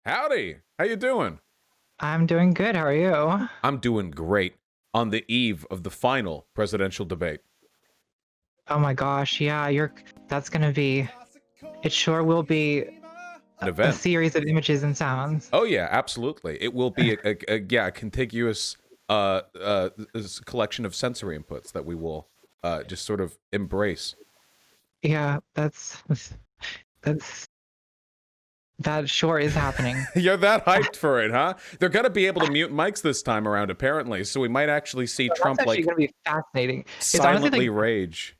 Howdy. How you doing? I'm doing good. How are you? I'm doing great on the eve of the final presidential debate. Oh my gosh, yeah, that's gonna be it sure will be An a event. series of images and sounds. Oh yeah, absolutely. It will be a contiguous collection of sensory inputs that we will just sort of embrace. Yeah, that's that sure is happening. You're that hyped for it, huh? They're gonna be able to mute mics this time around, apparently, so we might actually see So that's Trump actually like gonna be fascinating. It's honestly silently like rage.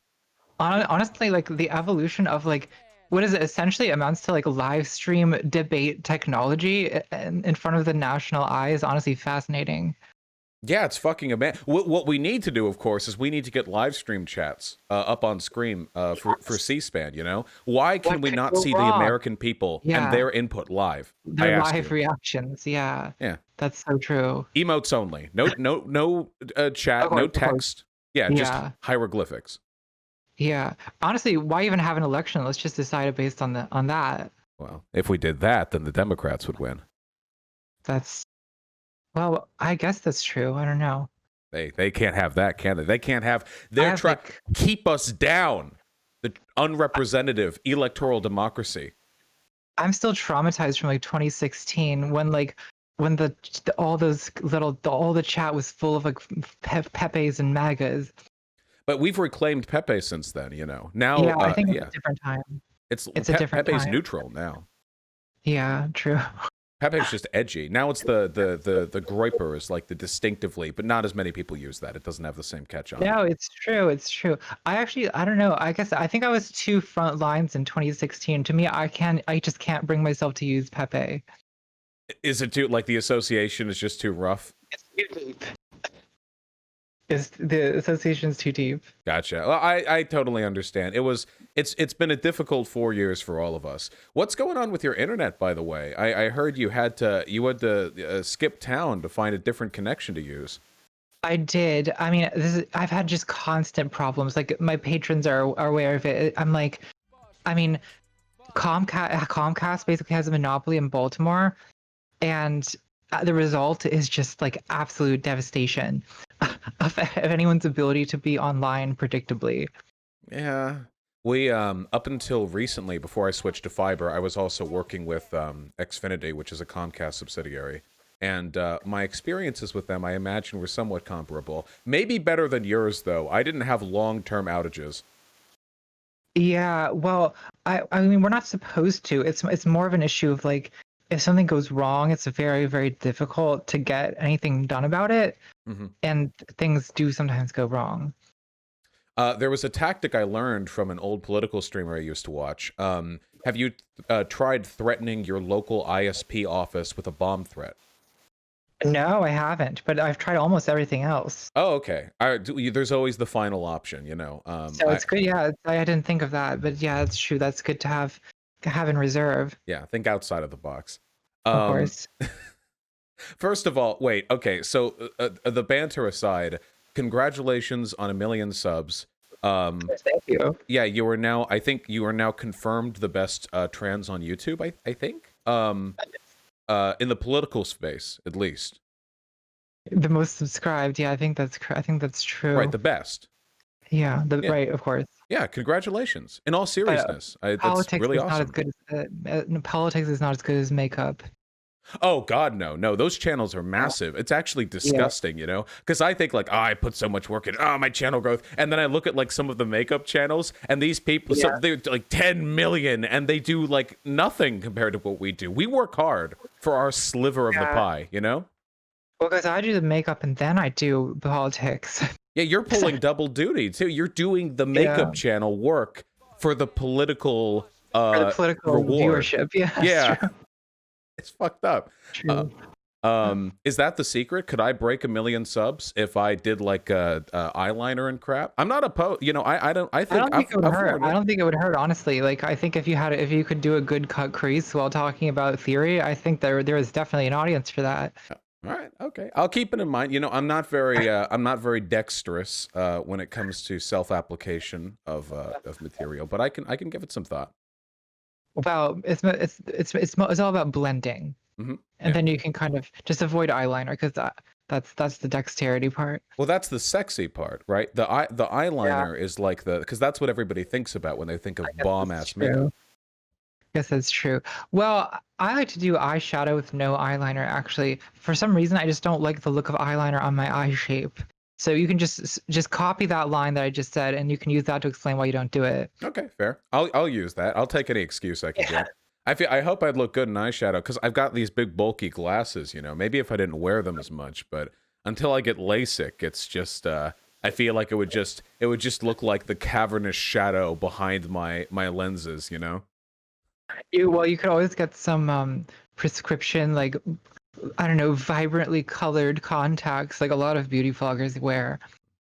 honestly like the evolution of like what is it essentially amounts to like live stream debate technology in front of the national eye is honestly fascinating. Yeah, it's fucking amazing. What we need to do, of course, is we need to get live stream chats up on screen for C-SPAN, you know? Why can What we could not go see the wrong? American people and Yeah, their input live? I their ask live you. reactions. Yeah, Yeah. that's so true. Emotes only. No Of chat, no course, of course. text. Yeah, just Yeah. hieroglyphics. Yeah. Honestly, why even have an election? Let's just decide it based on that. Well, if we did that, then the Democrats would win. That's well, I guess that's true. I don't know. They can't have that, can they? They can't have I they're have trying like keep us down. The unrepresentative electoral democracy. I'm still traumatized from like 2016 when when all those all the chat was full of like Pepes and MAGAs. But we've reclaimed Pepe since then, you know. Now, Yeah, I think it's yeah, a different time. it's It's a different Pepe's time. neutral now. Yeah, true. Pepe's just edgy. Now it's the Groiper is like the distinctively, but not as many people use that. It doesn't have the same catch on it. No, it's true. It's true. I don't know. I think I was too front lines in 2016. To me, I just can't bring myself to use Pepe. Is it too like the association is just too rough? It's too deep. Is the association's too deep? Gotcha. Well, I totally understand. It's been a difficult 4 years for all of us. What's going on with your internet, by the way? I heard you had to skip town to find a different connection to use. I did. I mean, I've had just constant problems. Like my patrons are aware of it. I'm like, I mean, Comcast basically has a monopoly in Baltimore, and the result is just like absolute devastation of anyone's ability to be online predictably. Yeah. We up until recently, before I switched to fiber, I was also working with Xfinity, which is a Comcast subsidiary. And my experiences with them, I imagine, were somewhat comparable. Maybe better than yours, though. I didn't have long-term outages. Yeah, well, I mean, we're not supposed to. It's more of an issue of like if something goes wrong, it's very, very difficult to get anything done about it, Hmm. and things do sometimes go wrong. There was a tactic I learned from an old political streamer I used to watch. Have you tried threatening your local ISP office with a bomb threat? No, I haven't, but I've tried almost everything else. Oh, okay. There's always the final option, you know. So it's good. Yeah, I didn't think of that, but yeah, it's true. That's good to have in reserve, Yeah, think outside of the box. of Um, course. First of all, wait, okay, so the banter aside, congratulations on 1 million subs. Thank you. Yeah, I think you are now confirmed the best trans on YouTube, I think. In the political space, at least. The most subscribed. Yeah, I think that's Right, true. the best. Yeah, Yeah, right, of course. yeah, congratulations. In all But seriousness, that's politics really is not as awesome. good as politics is not as good as makeup. Oh God, no! Those channels are massive. It's actually Yeah, disgusting, you know. Because I think like, oh, I put so much work in, oh, my channel growth, and then I look at like some of the makeup channels, and these people, so yeah, they're like 10 million, and they do like nothing compared to what we do. We work hard for our sliver of the yeah. pie, you know. Well, because I do the makeup and then I do politics. Yeah, you're pulling double duty too. You're doing the Yeah, makeup channel work for the political for the political reward. viewership. Yeah, that's Yeah, true. it's fucked up. Uh, True. is that the secret? Could I break 1 million subs if I did like eyeliner and crap? I'm not opposed. You know, I don't. I I think don't think it would I've hurt. learned I it. don't think it would hurt, honestly. Like, I think if you could do a good cut crease while talking about theory, I think there is definitely an audience for that. All right, okay. I'll keep it in mind. You know, I'm not very dexterous when it comes to self-application of material, but I can give it some thought. Well, it's all about blending. and Yeah. then you can kind of just avoid eyeliner because that's the dexterity part. Well, that's the sexy part, right? The Yeah, eyeliner is like because that's what everybody thinks about when they think I of guess bomb that's ass makeup. true. Guess that's true. Well, I like to do eyeshadow with no eyeliner, actually. For some reason, I just don't like the look of eyeliner on my eye shape. So you can just copy that line that I just said, and you can use that to explain why you don't do it. Okay, fair. I'll use that. I'll take any excuse I can Yeah. get. I hope I'd look good in eyeshadow because I've got these big bulky glasses. Maybe if I didn't wear them as much, but until I get LASIK, it's just I feel like it would just look like the cavernous shadow behind my lenses. You could always get some prescription, like, I don't know, vibrantly colored contacts like a lot of beauty vloggers wear.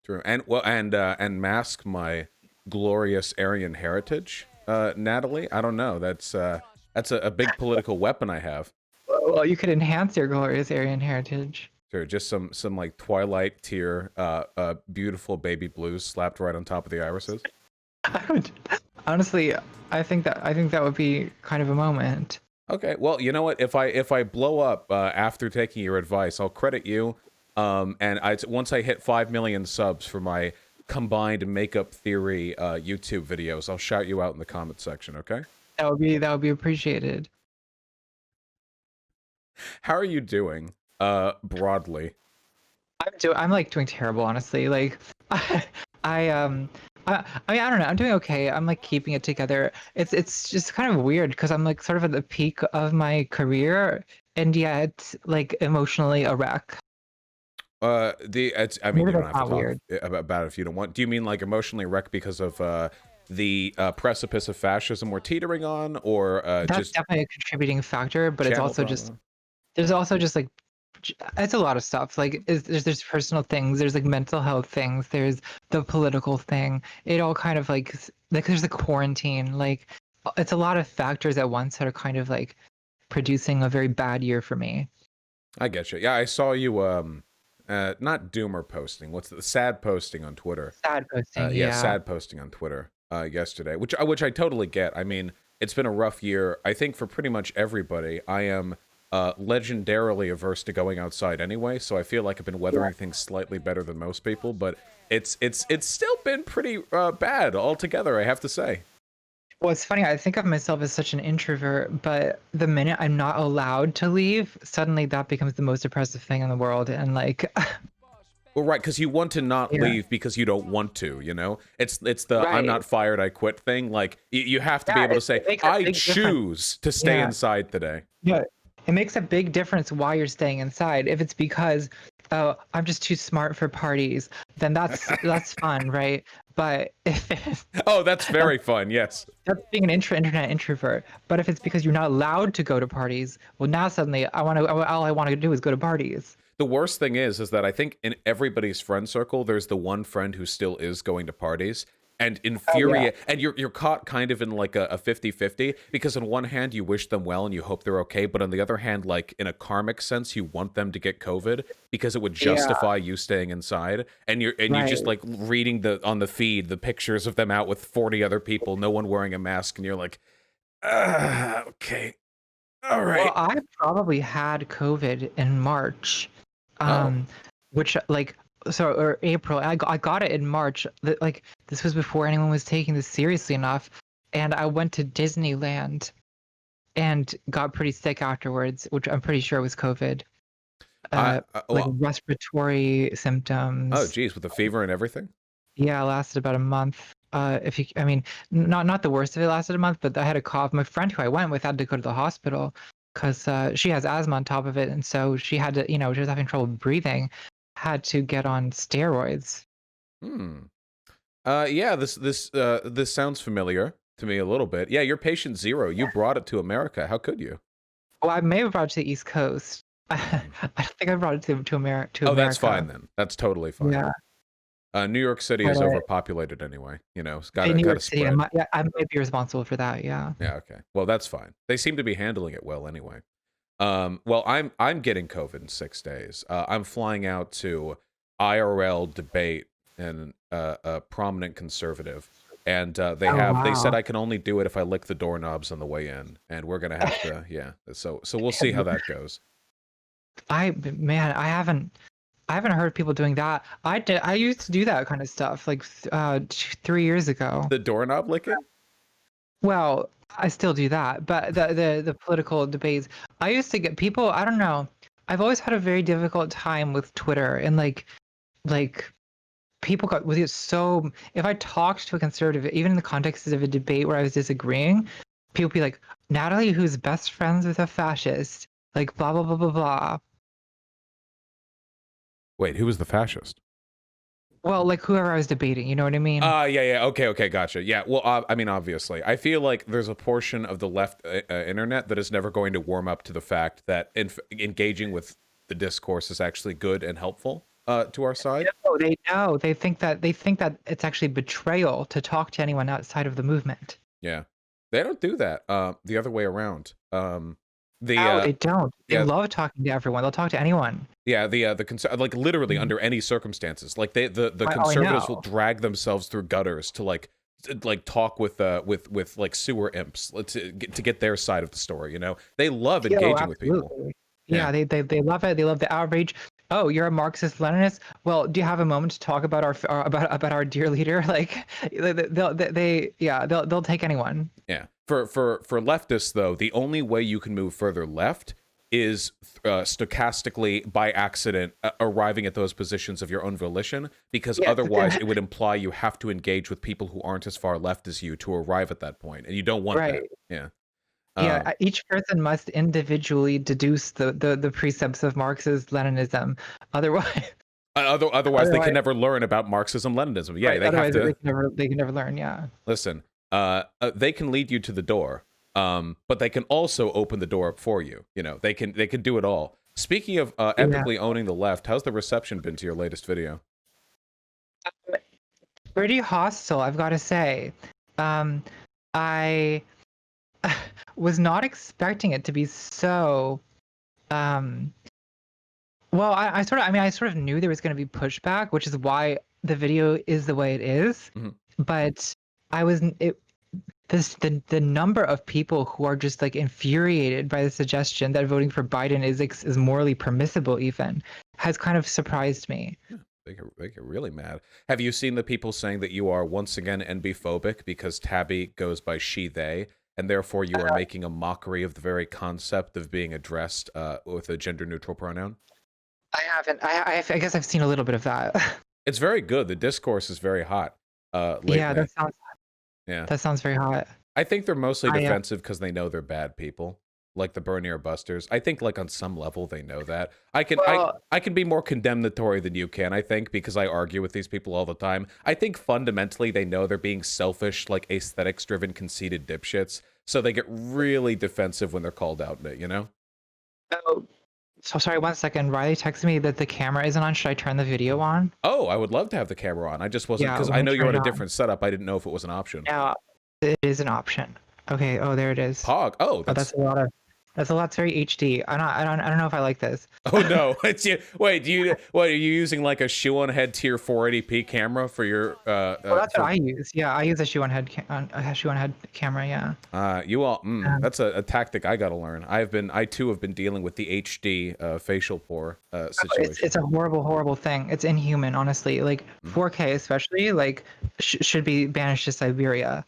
True. And mask my glorious Aryan heritage, Natalie. I don't know. That's a big political weapon I have. Well, you could enhance your glorious Aryan heritage. Sure, just some like Twilight tier, beautiful baby blues slapped right on top of the irises. I would, honestly, I think that would be kind of a moment. Okay, well, you know what? If I blow up after taking your advice, I'll credit you. And once I hit 5 million subs for my combined makeup theory YouTube videos, I'll shout you out in the comment section. Okay? That would be appreciated. How are you doing? Broadly. I'm like doing terrible, honestly. Like, I I mean, I don't know. I'm doing okay. I'm like keeping it together. It's just kind of weird because I'm like sort of at the peak of my career, and yet like emotionally a wreck. I mean, Maybe you don't that's have to not talk weird. about it if you don't want. Do you mean like emotionally wrecked because of the precipice of fascism we're teetering on, or That's just definitely a contributing factor, but it's channel also just drama? there's also just like it's a lot of stuff. Like there's personal things, there's like mental health things, there's the political thing. It all kind of like there's the quarantine. Like it's a lot of factors at once that are kind of like producing a very bad year for me. I get you. Yeah, I saw you not doomer posting. What's the sad posting on Twitter? Sad posting, Yeah, yeah. sad posting on Twitter yesterday, which I totally get. I mean, it's been a rough year. I think for pretty much everybody. I am legendarily averse to going outside anyway, so I feel like I've been Yeah. weathering things slightly better than most people. But it's still been pretty bad altogether, I have to say. Well, it's funny. I think of myself as such an introvert, but the minute I'm not allowed to leave, suddenly that becomes the most oppressive thing in the world. And like, Well, right, because you want to not yeah, leave because you don't want to, It's the I'm right. not fired, I quit thing. Like, you have to be Yeah, able to say, it makes a I big difference. choose to stay Yeah. inside today. Yeah, it makes a big difference why you're staying inside. If it's because, oh, I'm just too smart for parties, then that's fun, right? But if it's, Oh, that's that's, very fun, yes. that's being an internet introvert. But if it's because you're not allowed to go to parties, well, now suddenly all I want to do is go to parties. The worst thing is that I think in everybody's friend circle, there's the one friend who still is going to parties. And Oh yeah, infuriate, and you're caught kind of in like a 50-50 because on one hand you wish them well and you hope they're okay, but on the other hand, like in a karmic sense, you want them to get COVID because it would yeah, justify you staying inside. And you just right. like reading on the feed the pictures of them out with 40 other people, no one wearing a mask, and you're like, okay, all Well, right. I probably had COVID in March, Oh, um, which like so or April. I got it in March. Like this was before anyone was taking this seriously enough, and I went to Disneyland and got pretty sick afterwards, which I'm pretty sure was COVID. Like well, respiratory oh, symptoms. geez, with the fever and everything. Yeah, it lasted about a month. If you, I mean, not the worst of it lasted a month, but I had a cough. My friend who I went with had to go to the hospital because she has asthma on top of it, and so she had to, she was having trouble breathing, had to get on steroids. Hmm. Yeah, this sounds familiar to me a little bit. Yeah, you're patient zero. You brought it to America. How could you? Well, I may have brought it to the East Coast. I Hmm. don't think I brought it to America. To Oh, that's fine America. then. That's totally fine. Yeah, New York City but is overpopulated anyway. It's in New gotta York City, spread. I might be responsible for that. Yeah. Yeah, okay. Well, that's fine. They seem to be handling it well anyway. Well, I'm getting COVID in 6 days. I'm flying out to IRL debate and a prominent conservative. and Oh they said wow. I can only do it if I lick the doorknobs on the way in, and we're gonna have to, yeah. So we'll see how that goes. Man, I haven't heard people doing that. I used to do that kind of stuff like 3 years ago. The doorknob licking? Well, I still do that, but the political debates, I used to get people, I don't know. I've always had a very difficult time with Twitter and like people got with it so if I talked to a conservative, even in the context of a debate where I was disagreeing, people be like, Natalie, who's best friends with a fascist, like blah blah blah blah blah. Wait, who was the fascist? Well, like whoever I was debating, you know what I mean? Yeah. Okay, gotcha. Yeah, well, I mean, obviously, I feel like there's a portion of the left internet that is never going to warm up to the fact that engaging with the discourse is actually good and helpful to our side. No, they know. They think that it's actually betrayal to talk to anyone outside of the movement. Yeah, they don't do that. The other way around. The No, they don't. They yeah, love talking to everyone. They'll talk to anyone. yeah, like literally Mhm. under any circumstances, like the I conservatives will know. drag themselves through gutters to like talk with like sewer imps to get their side of the story. You know, they love Yo, engaging with people. absolutely. Yeah. Yeah, they love it. They love the outrage. Oh, you're a Marxist Leninist? Well, do you have a moment to talk about about our dear leader? Like they'll take anyone. Yeah. For leftists though, the only way you can move further left is stochastically by accident arriving at those positions of your own volition, because Yes. otherwise it would imply you have to engage with people who aren't as far left as you to arrive at that point, and you don't want that. Right. Yeah. Yeah, Um, each person must individually deduce the precepts of Marxist Leninism. Otherwise, otherwise they can otherwise, never learn about Marxism Leninism. Yeah, right. they have Otherwise, to they can never learn. Yeah. listen. They can lead you to the door, but they can also open the door up for you. You know, they can do it all. Speaking of Yeah. epically owning the left, how's the reception been to your latest video? Pretty hostile, I've got to say. Um, I was not expecting it to be so. Um, well, I sort of knew there was going to be pushback, which is why the video is the way it is. Mhm. But I was it the number of people who are just like infuriated by the suggestion that voting for Biden is morally permissible even has kind of surprised me. They get really mad. Have you seen the people saying that you are once again NB-phobic because Tabby goes by she, they, and therefore you are making a mockery of the very concept of being addressed with a gender-neutral pronoun? I haven't. I guess I've seen a little bit of that. It's very good. The discourse is very hot Yeah, lately. Yeah. that sounds very hot. I think they're mostly I defensive because they know they're bad people, like the Bernier Busters. I think, like on some level, they know that. well, I can be more condemnatory than you can. I think because I argue with these people all the time. I think fundamentally they know they're being selfish, like aesthetics-driven, conceited dipshits. So they get really defensive when they're called out in it. You know? oh, so sorry. 1 second. Riley texted me that the camera isn't on. Should I turn the video on? Oh, I would love to have the camera on. I just wasn't Yeah, because let I me know you're turn on it a on. different setup. I didn't know if it was an option. Yeah, it is an option. Okay. Oh, there it is. Pog. Oh, Oh, that's. that's a lot. It's very HD. I don't know if I like this. Oh no! It's you. Wait, what are you using like a shoe on head tier 480p camera for your Well, that's what I use. Yeah, I use a a shoe on head camera. Yeah. you all Um, that's a tactic I got to learn. I too have been dealing with the HD facial pore situation. it's a horrible thing. It's inhuman, honestly. Like Mhm. 4K, especially, like should be banished to Siberia.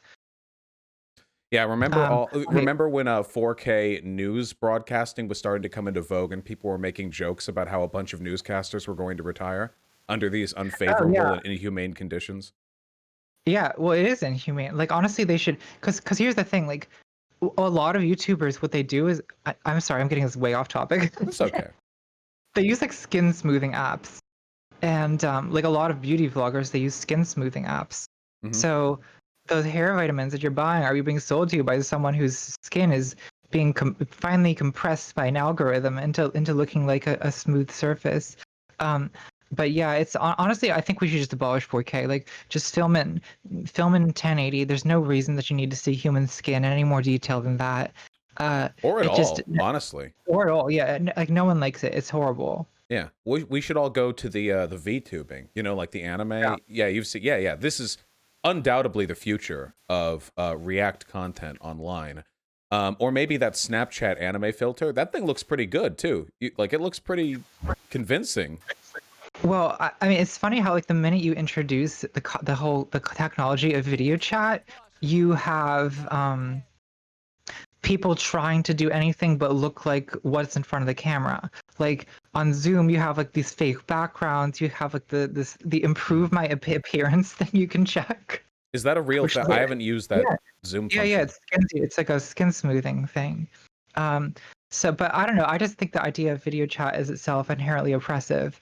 Yeah, Okay. remember when 4K news broadcasting was starting to come into vogue and people were making jokes about how a bunch of newscasters were going to retire under these Oh unfavorable yeah, and inhumane conditions? yeah. Well, it is inhumane. Like honestly, they should. Cause here's the thing. Like a lot of YouTubers, what they do is, I'm sorry, I'm getting this way off topic. That's okay. They use like skin smoothing apps, and like a lot of beauty vloggers, they use skin smoothing apps. Hmm. So those hair vitamins that you're buying are being sold to you by someone whose skin is being finely compressed by an algorithm into looking like a smooth surface. Um, but yeah, it's honestly, I think we should just abolish 4K. Like, just film in 1080. There's no reason that you need to see human skin in any more detail than that. Or at It just all, honestly. or at all, yeah. Like no one likes it. It's horrible. Yeah, we should all go to the VTubing, you know, like the anime. Yeah. Yeah, you've seen. Yeah, yeah. This is undoubtedly the future of React content online. Or maybe that Snapchat anime filter. That thing looks pretty good too. Like it looks pretty convincing. Well, I mean, it's funny how like the minute you introduce the technology of video chat, you have people trying to do anything but look like what's in front of the camera. Like on Zoom, you have like these fake backgrounds. You have like the improve my appearance thing you can check. Is that a real thing? I haven't used that Zoom function. Yeah, it's like a skin smoothing thing. So, but I don't know. I just think the idea of video chat is itself inherently oppressive.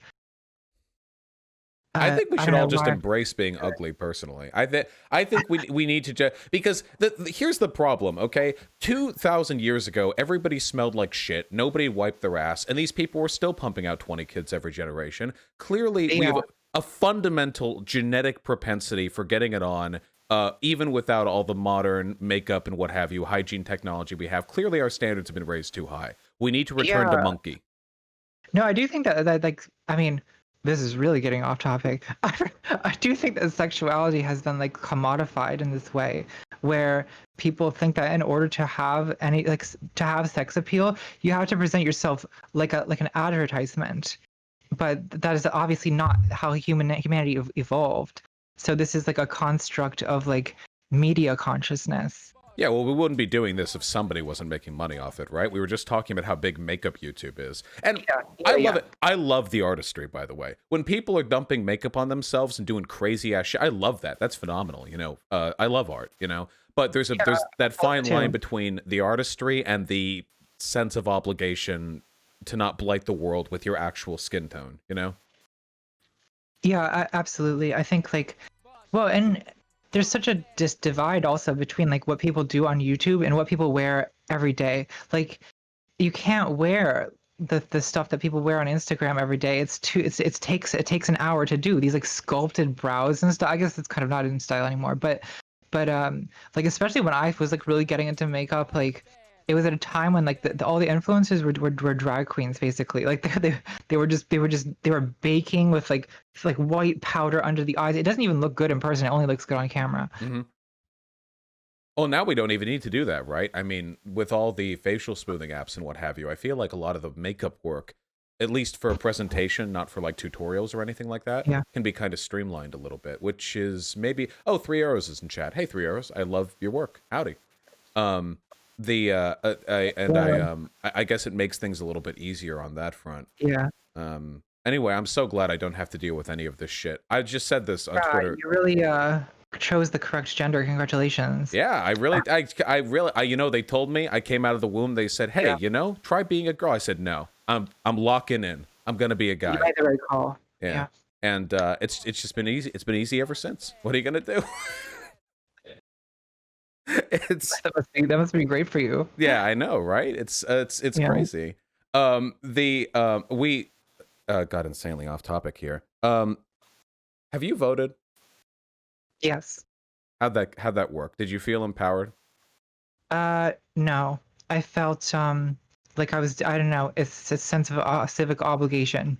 I think we should all just why. embrace being ugly. Personally, I think we need to because here's the problem. Okay, 2,000 years ago, everybody smelled like shit. Nobody wiped their ass, and these people were still pumping out 20 kids every generation. Clearly, we have a fundamental genetic propensity for getting it on. Even without all the modern makeup and what have you, hygiene technology we have, clearly our standards have been raised too high. We need to return to monkey. No, I do think that like, I mean, this is really getting off topic. I do think that sexuality has been like commodified in this way, where people think that in order to have to have sex appeal, you have to present yourself like an advertisement. But that is obviously not how humanity evolved. So this is like a construct of like media consciousness. Yeah, well, we wouldn't be doing this if somebody wasn't making money off it, right? We were just talking about how big makeup YouTube is. And I love it. I love the artistry, by the way. When people are dumping makeup on themselves and doing crazy ass shit, I love that. That's phenomenal, you know. I love art, you know. But there's that fine line between the artistry and the sense of obligation to not blight the world with your actual skin tone, you know? Yeah, absolutely. I think like, well, and there's such a divide also between like what people do on YouTube and what people wear every day. Like, you can't wear the stuff that people wear on Instagram every day. It takes an hour to do these like sculpted brows and stuff. I guess it's kind of not in style anymore, but like especially when I was like really getting into makeup, like it was at a time when like all the influencers were drag queens basically. Like they were baking with like white powder under the eyes. It doesn't even look good in person. It only looks good on camera. Mm-hmm. Well, now we don't even need to do that, right? I mean, with all the facial smoothing apps and what have you, I feel like a lot of the makeup work, at least for a presentation, not for like tutorials or anything like that, can be kind of streamlined a little bit, which is maybe, oh, 3 Arrows is in chat. Hey, 3 Arrows, I love your work. Howdy. I guess it makes things a little bit easier on that front. Yeah. Anyway, I'm so glad I don't have to deal with any of this shit. I just said this on Twitter. You really chose the correct gender. Congratulations. Yeah, I really, you know, they told me I came out of the womb. They said, hey, you know, try being a girl. I said, no, I'm locking in. I'm gonna be a guy. You made the right call. Yeah. And it's just been easy. It's been easy ever since. What are you gonna do? That must be great for you. Yeah, I know, right? It's crazy. We got insanely off topic here. Have you voted? Yes. How'd that work? Did you feel empowered? No. I felt like I don't know, it's a sense of civic obligation.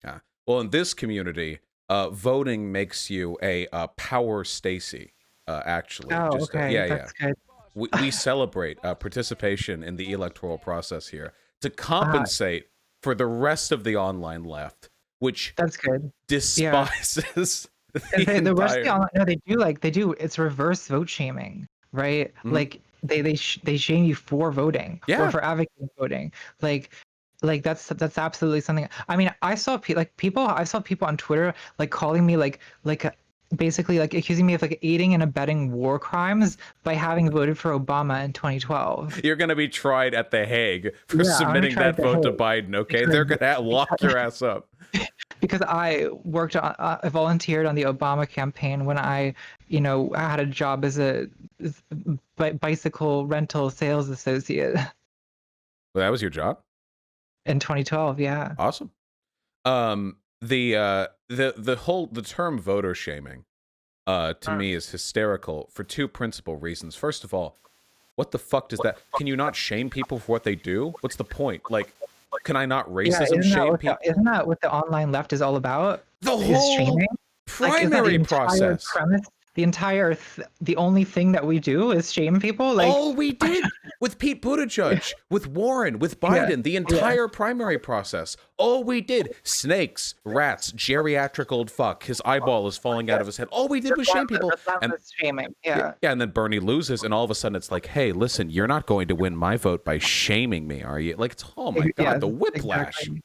Yeah. Well, in this community, voting makes you a power Stacy. Actually, okay. That's good. We celebrate participation in the electoral process here to compensate for the rest of the online left, which that's good. Despises the rest of the online. No, they do. It's reverse vote shaming, right? Mm-hmm. Like they shame you for voting or for advocating voting. Like that's absolutely something. I mean, I saw people on Twitter like calling me like basically like accusing me of like aiding and abetting war crimes by having voted for Obama in 2012. You're gonna be tried at The Hague for submitting that vote to Biden. Okay, they're gonna lock your ass up. Because I volunteered on the Obama campaign when I had a job as a bicycle rental sales associate. Well, that was your job? In 2012, yeah. Awesome. The term voter shaming to me is hysterical for two principal reasons. First of all, what the fuck does that? Can you not shame people for what they do? What's the point? Like, can I not racism shame people? Isn't that what the online left is all about? The whole shaming? primary process. The the only thing that we do is shame people. Like, All we did with Pete Buttigieg, with Warren, with yeah, Biden, the yeah, entire primary process. All we did, snakes, rats, geriatric old fuck. His eyeball is falling out of his head. All we did was shame people. And relentless shaming. yeah, Yeah, and then Bernie loses, and all of a sudden it's like, hey, listen, you're not going to win my vote by shaming me, are you? Like, it's, oh my yeah, God, the whiplash. exactly.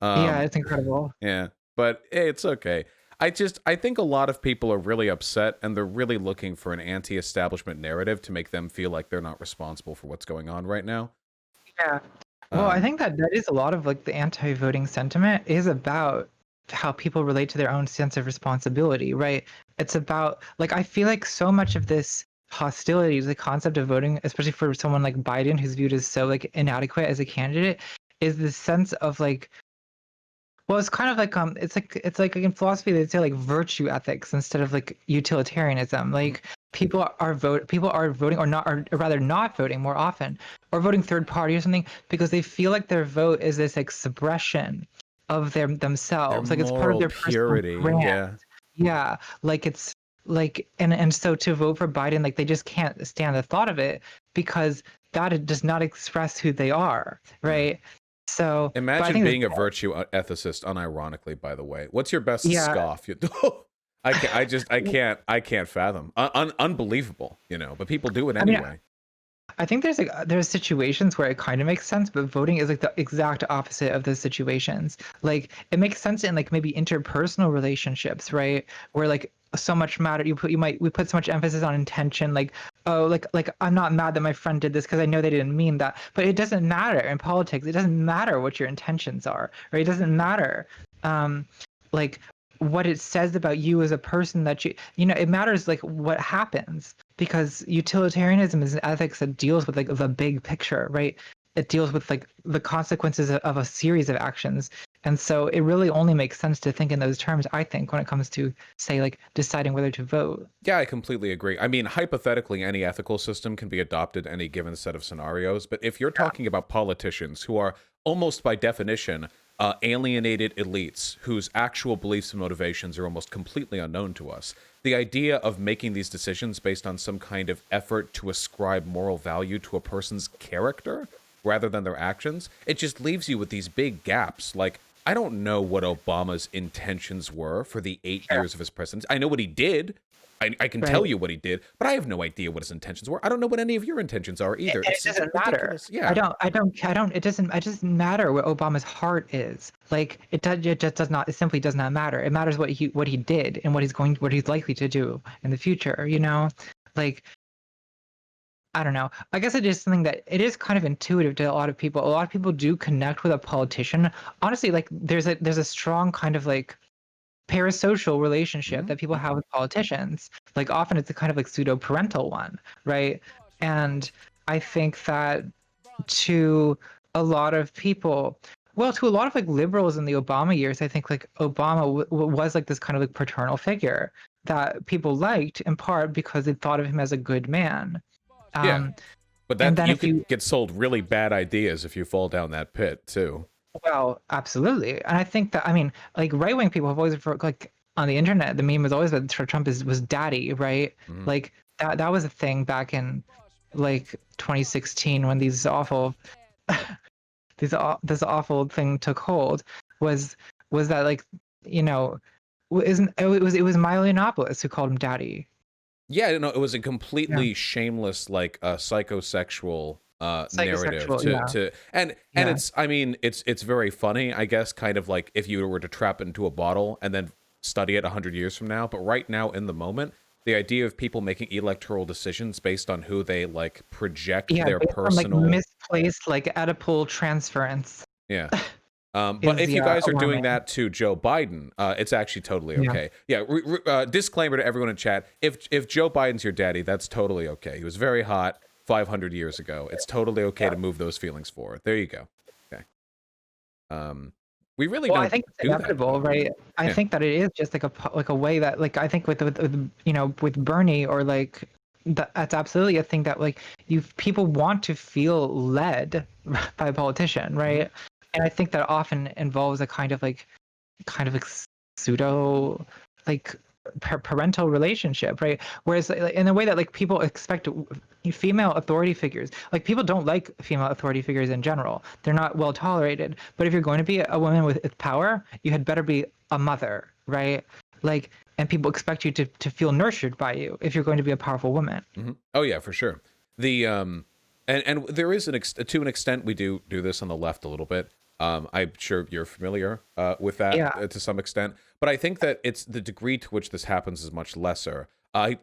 Yeah, Um, it's incredible. yeah, but hey, it's okay. I think a lot of people are really upset, and they're really looking for an anti-establishment narrative to make them feel like they're not responsible for what's going on right now. Yeah. Well, I Um, think that is a lot of like the anti-voting sentiment is about how people relate to their own sense of responsibility, right? It's about like I feel like so much of this hostility to the concept of voting, especially for someone like Biden, who's viewed as so like inadequate as a candidate, is the sense of like, well, it's kind of like it's like in philosophy they'd say like virtue ethics instead of like utilitarianism. Like people are voting or not, or rather not voting more often, or voting third party or something because they feel like their vote is this expression of their themselves. Like it's part of moral their personal purity, brand. yeah. Yeah, like it's like and so to vote for Biden, like they just can't stand the thought of it because that it does not express who they are, Yeah. right? So, but I Imagine think this, being a virtue ethicist, unironically, by the way. What's your best yeah. scoff? I can't fathom. Unbelievable, you know, but people do it I mean, anyway. I think there's situations where it kind of makes sense, but voting is like the exact opposite of those situations. Like it makes sense in like maybe interpersonal relationships, right? Where like so much matter we put so much emphasis on intention, like oh like I'm not mad that my friend did this because I know they didn't mean that. But it doesn't matter in politics. It doesn't matter what your intentions are, right? It doesn't matter. Like what it says about you as a person that you know it matters like what happens because utilitarianism is an ethics that deals with like the big picture, right? It deals with like the consequences of a series of actions, and so it really only makes sense to think in those terms, I think, when it comes to say like deciding whether to vote. Yeah, I completely agree. I mean, hypothetically, any ethical system can be adopted in any given set of scenarios. But if you're talking about politicians who are almost by definition alienated elites whose actual beliefs and motivations are almost completely unknown to us, the idea of making these decisions based on some kind of effort to ascribe moral value to a person's character rather than their actions, it just leaves you with these big gaps. Like, I don't know what Obama's intentions were for the 8 years of his presidency. I know what he did. I can tell Right. you what he did, but I have no idea what his intentions were. I don't know what any of your intentions are either. And it It's doesn't matter. ridiculous. Yeah. It doesn't matter what Obama's heart is. Like it just does not, it simply does not matter. It matters what he did and what he's likely to do in the future, you know? Like, I don't know. I guess it is something that it is kind of intuitive to a lot of people. A lot of people do connect with a politician. Honestly, like there's a strong kind of like parasocial relationship Mhm. that people have with politicians. Like often it's a kind of like pseudo parental one, right? And I think that to a lot of people, well, to a lot of like liberals in the Obama years, I think like Obama was like this kind of like paternal figure that people liked in part because they thought of him as a good man. Yeah. Um, But and that then you if could you, get sold really bad ideas if you fall down that pit too. well, absolutely. And I think that, I mean, like right wing people have always, like on the internet, the meme was always that Trump was daddy, right? Mhm. Like that was a thing back in like 2016 when these awful this awful thing took hold was that like you know isn't it was Milo Yiannopoulos who called him daddy. Yeah, no, it was a Yeah, completely shameless, like psychosexual narrative psychosexual. Yeah, and yeah, it's, I mean, it's very funny, I guess, kind of like if you were to trap it into a bottle and then study it 100 years from now. But right now, in the moment, the idea of people making electoral decisions based on who they like project yeah. their Based on like personal, misplaced like Oedipal transference yeah. But is if you yeah guys are doing alarming. that to Joe Biden, it's actually totally Yeah, okay. Yeah. Disclaimer to everyone in chat: if Joe Biden's your daddy, that's totally okay. He was very hot 500 years ago. It's totally okay yeah. to move those feelings forward. There you go. Okay. Um, we really Well, I don't think it's do that inevitable, though. right? I Yeah. think that it is just like like a way that like I think with you know with Bernie or like that's absolutely a thing that like you people want to feel led by a politician, Hmm. right? And I think that often involves a kind of like pseudo like parental relationship, right? Whereas in a way that like people expect female authority figures, like people don't like female authority figures in general. They're not well tolerated. But if you're going to be a woman with power, you had better be a mother, right? Like, and people expect you to feel nurtured by you if you're going to be a powerful woman. Oh yeah, for sure. The and there is to an extent we do this on the left a little bit. I'm sure you're familiar with that Yeah. to some extent, but I think that it's the degree to which this happens is much lesser. I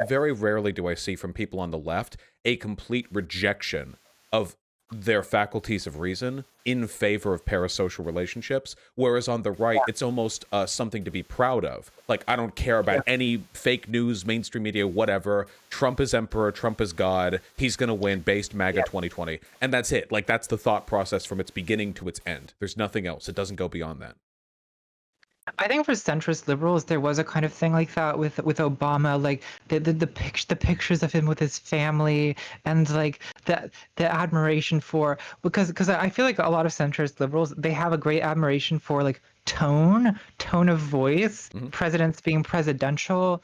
very rarely do I see from people on the left a complete rejection of their faculties of reason in favor of parasocial relationships, whereas on the right, it's almost something to be proud of. Like, I don't care about any fake news, mainstream media, whatever. Trump is emperor, Trump is God, he's going to win, based MAGA 2020. And that's it. Like, that's the thought process from its beginning to its end. There's nothing else. It doesn't go beyond that. I think for centrist liberals, there was a kind of thing like that with Obama, like the pictures of him with his family, and like the admiration for, because I feel like a lot of centrist liberals, they have a great admiration for like tone of voice, presidents being presidential,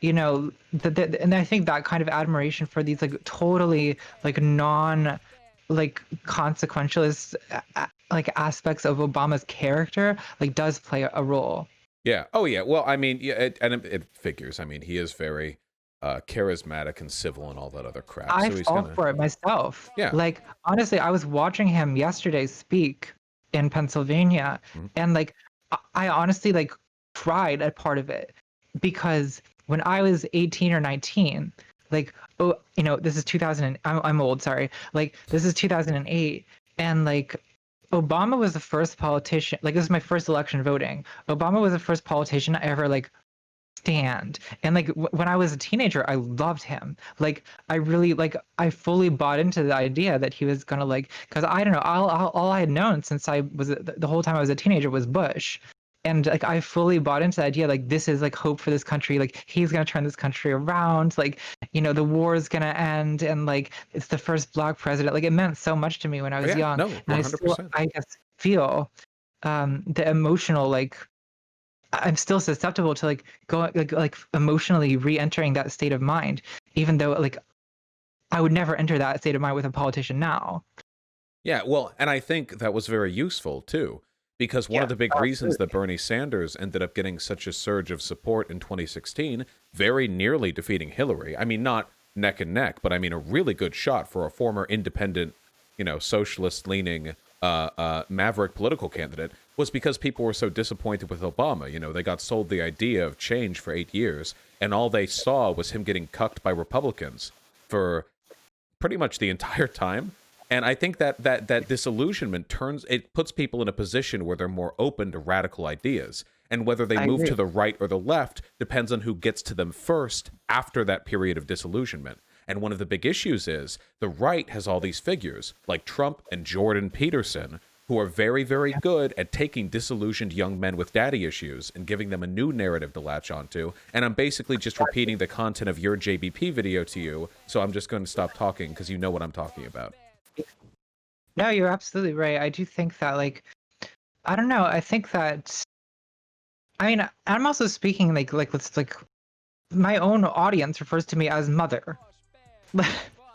you know, and I think that kind of admiration for these like totally like non like consequentialist like aspects of Obama's character like does play a role. Yeah. Oh, yeah. Well, I mean, yeah, it figures. I mean, he is very charismatic and civil and all that other crap. I So he's fall gonna. for it myself. Yeah. Like honestly, I was watching him yesterday speak in Pennsylvania, and like I honestly like cried at part of it because when I was 18 or 19, like oh, you know, this is 2000. I'm old, sorry. Like this is 2008, and like Obama was the first politician. Like this is my first election voting. Obama was the first politician I ever like stand. And like when I was a teenager, I loved him. Like I really like I fully bought into the idea that he was gonna like, because I don't know, all I had known since I was the whole time I was a teenager was Bush. And like I fully bought into the idea like this is like hope for this country, like he's gonna turn this country around, like you know the war is gonna end, and like it's the first black president. Like it meant so much to me when I was Yeah. young, No. and 100%. I guess feel the emotional like I'm still susceptible to like going like emotionally re-entering that state of mind, even though like I would never enter that state of mind with a politician now. Yeah, well, and I think that was very useful too, because one Yeah, of the big reasons absolutely. that Bernie Sanders ended up getting such a surge of support in 2016, very nearly defeating Hillary. I mean, not neck and neck, but I mean a really good shot for a former independent, socialist-leaning maverick political candidate, was because people were so disappointed with Obama. They got sold the idea of change for 8 years, and all they saw was him getting cucked by Republicans for pretty much the entire time. And I think that disillusionment puts people in a position where they're more open to radical ideas. And whether they I move agree. to the right or the left depends on who gets to them first after that period of disillusionment. And one of the big issues is the right has all these figures like Trump and Jordan Peterson, who are very, very good at taking disillusioned young men with daddy issues and giving them a new narrative to latch onto. And I'm basically just repeating the content of your JBP video to you, so I'm just going to stop talking because you know what I'm talking about. No, you're absolutely right. I do think that like I don't know. I think that I mean I'm also speaking like let's like my own audience refers to me as mother.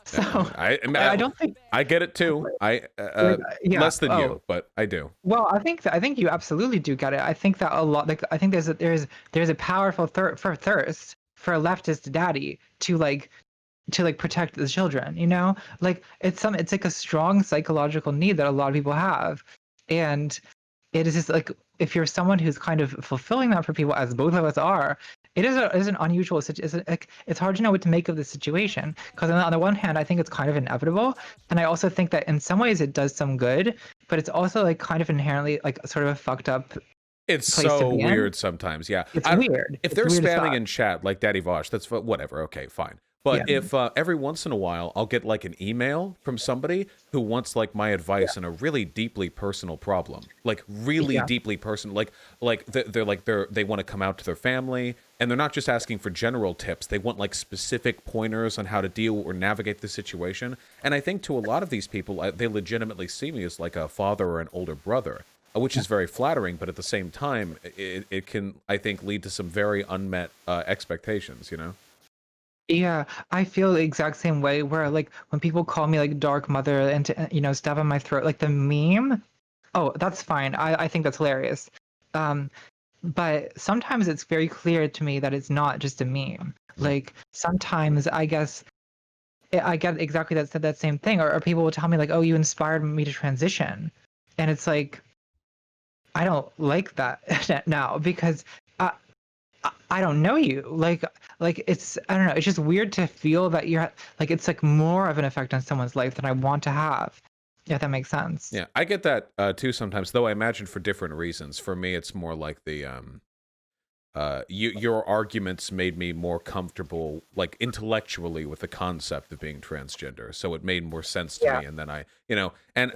So I don't think I get it too. yeah. Less than Oh, you, but I do. well, I think you absolutely do get it. I think that a lot like I think there's a powerful thirst for a leftist daddy to like protect the children, you know? Like it's like a strong psychological need that a lot of people have. And it is just like if you're someone who's kind of fulfilling that for people, as both of us are, is an unusual situation. It's hard to know what to make of the situation because on the one hand, I think it's kind of inevitable, and I also think that in some ways it does some good, but it's also like kind of inherently like sort of a fucked up It's place to so be in. weird sometimes. Yeah. It's weird. If It's they're weird as spamming fuck. in chat like Daddy Vosh, that's whatever. Okay, fine. Yeah. But if every once in a while I'll get like an email from somebody who wants like my advice on a really deeply personal problem, like really Yeah. deeply personal, they want to come out to their family, and they're not just asking for general tips. They want like specific pointers on how to deal or navigate the situation. And I think to a lot of these people, they legitimately see me as like a father or an older brother. which is very flattering. But at the same time, it can, I think, lead to some very unmet expectations. You know? Yeah, I feel the exact same way where like when people call me like dark mother and to, stab in my throat, like the meme, oh, that's fine. I think that's hilarious. Um, but sometimes it's very clear to me that it's not just a meme. Mhm. Like sometimes I guess I get exactly that same thing, or people will tell me like, "Oh, you inspired me to transition," and it's like I don't like that now because I don't know you. Like it's I don't know. It's just weird to feel that you're like it's like more of an effect on someone's life than I want to have. If that makes sense. Yeah, I get that too sometimes. Though I imagine for different reasons. For me, it's more like the your arguments made me more comfortable, like intellectually, with the concept of being transgender. So it made more sense to Yeah. me. And then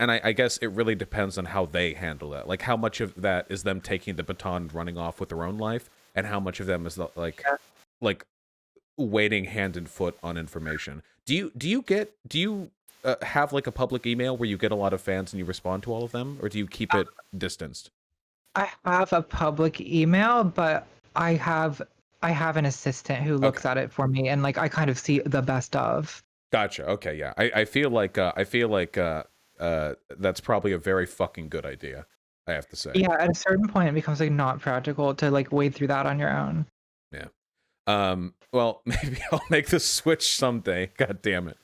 I guess it really depends on how they handle that. Like how much of that is them taking the baton and running off with their own life, and how much of them is like waiting hand and foot on information. Do you have like a public email where you get a lot of fans and you respond to all of them, or do you keep it distanced? I have a public email, but I have I have an assistant who Okay. looks at it for me, and like I kind of see the best of. Gotcha. Okay, yeah. I feel like that's probably a very fucking good idea, I have to say. Yeah, at a certain point, it becomes like not practical to like wade through that on your own. Yeah. Well, maybe I'll make the switch someday. God damn it.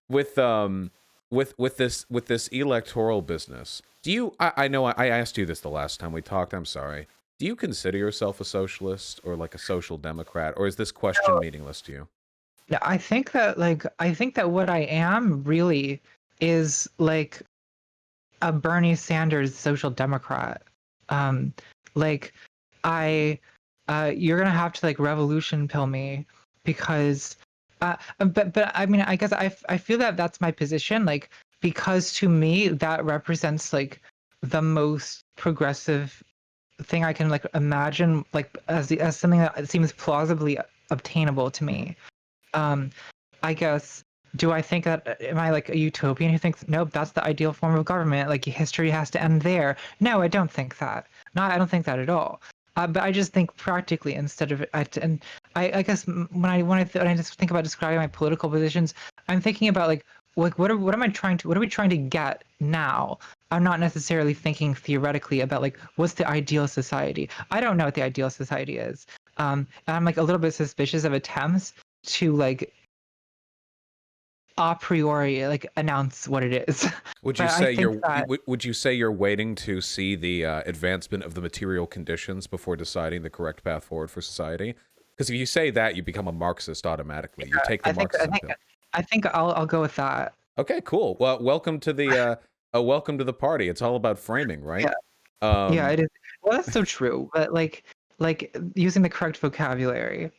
With this electoral business, do you I know I asked you this the last time we talked, I'm sorry. Do you consider yourself a socialist or like a social democrat, or is this question meaningless to you? Yeah, I think that what I am really is like a Bernie Sanders social democrat. Um, like I, you're gonna have to like revolution pill me because, but I mean I guess I feel that that's my position like because to me that represents like the most progressive thing I can like imagine like as something that seems plausibly obtainable to Mhm. me. Um, I guess, do I think that am I like a utopian who thinks nope, that's the ideal form of government? Like history has to end there. No, I don't think that. No, I don't think that at all. But I just think practically instead of and I guess when I just think about describing my political positions, I'm thinking about like what am I trying to what are we trying to get now? I'm not necessarily thinking theoretically about like what's the ideal society. I don't know what the ideal society is. And I'm like a little bit suspicious of attempts to like a priori like announce what it is. Would you But I say think that would you say you're waiting to see the advancement of the material conditions before deciding the correct path forward for society? Because if you say that, you become a Marxist automatically. You take the I think I Marxism think pill. I think I'll go with that. Okay, cool. Well, welcome to the party. It's all about framing, right? Yeah, yeah, Um, it is. Well, that's so true. But like using the correct vocabulary.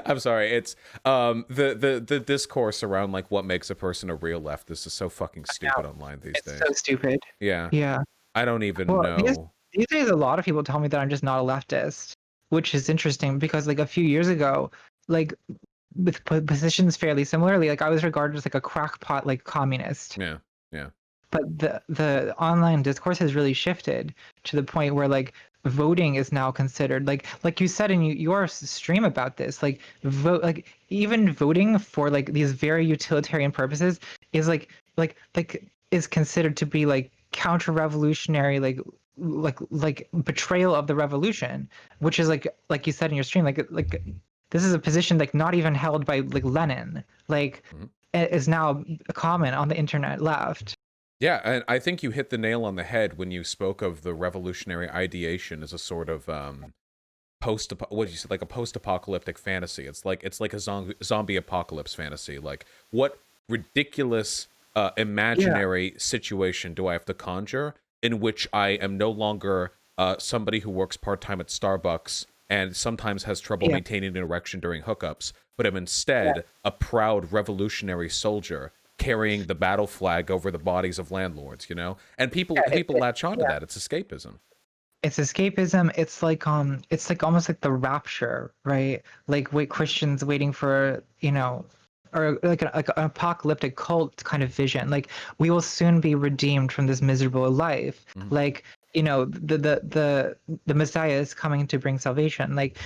I'm sorry. It's the discourse around like what makes a person a real leftist is so fucking Now stupid online these it's so days. stupid. Yeah, Yeah. I don't even Well, know. these days a lot of people tell me that I'm just not a leftist, which is interesting because like a few years ago, like with positions fairly similarly, like I was regarded as like a crackpot like communist. Yeah, yeah. But the online discourse has really shifted to the point where like voting is now considered like you said in your stream about this like vote like even voting for like these very utilitarian purposes is like is considered to be like counter-revolutionary like betrayal of the revolution, which is like you said in your stream like this is a position like not even held by like Lenin, like Mhm. is now common on the internet left. Yeah, and I think you hit the nail on the head when you spoke of the revolutionary ideation as a sort of what did you say, like a post-apocalyptic fantasy. It's like a zombie apocalypse fantasy. Like what ridiculous Yeah, imaginary situation do I have to conjure in which I am no longer somebody who works part-time at Starbucks and sometimes has trouble yeah, maintaining an erection during hookups, but am yeah, instead a proud revolutionary soldier carrying the battle flag over the bodies of landlords, you know? And people yeah, people latch onto yeah. that. It's escapism. It's escapism. It's like almost like the rapture, right? Like wait, Christians waiting for, or like an apocalyptic cult kind of vision. Like we will soon be redeemed from this miserable life. Mhm. Like the Messiah is coming to bring salvation. Like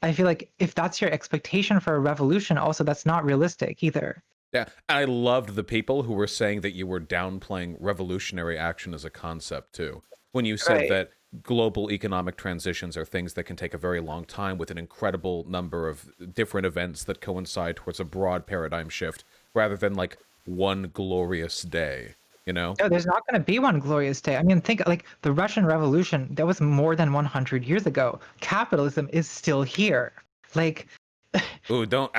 I feel like if that's your expectation for a revolution, also that's not realistic either. Yeah, I loved the people who were saying that you were downplaying revolutionary action as a concept too. When you said Right. that global economic transitions are things that can take a very long time with an incredible number of different events that coincide towards a broad paradigm shift rather than like one glorious day, you know? No, there's not going to be one glorious day. I mean, think like the Russian Revolution, that was more than 100 years ago. Capitalism is still here. Like, Ooh, don't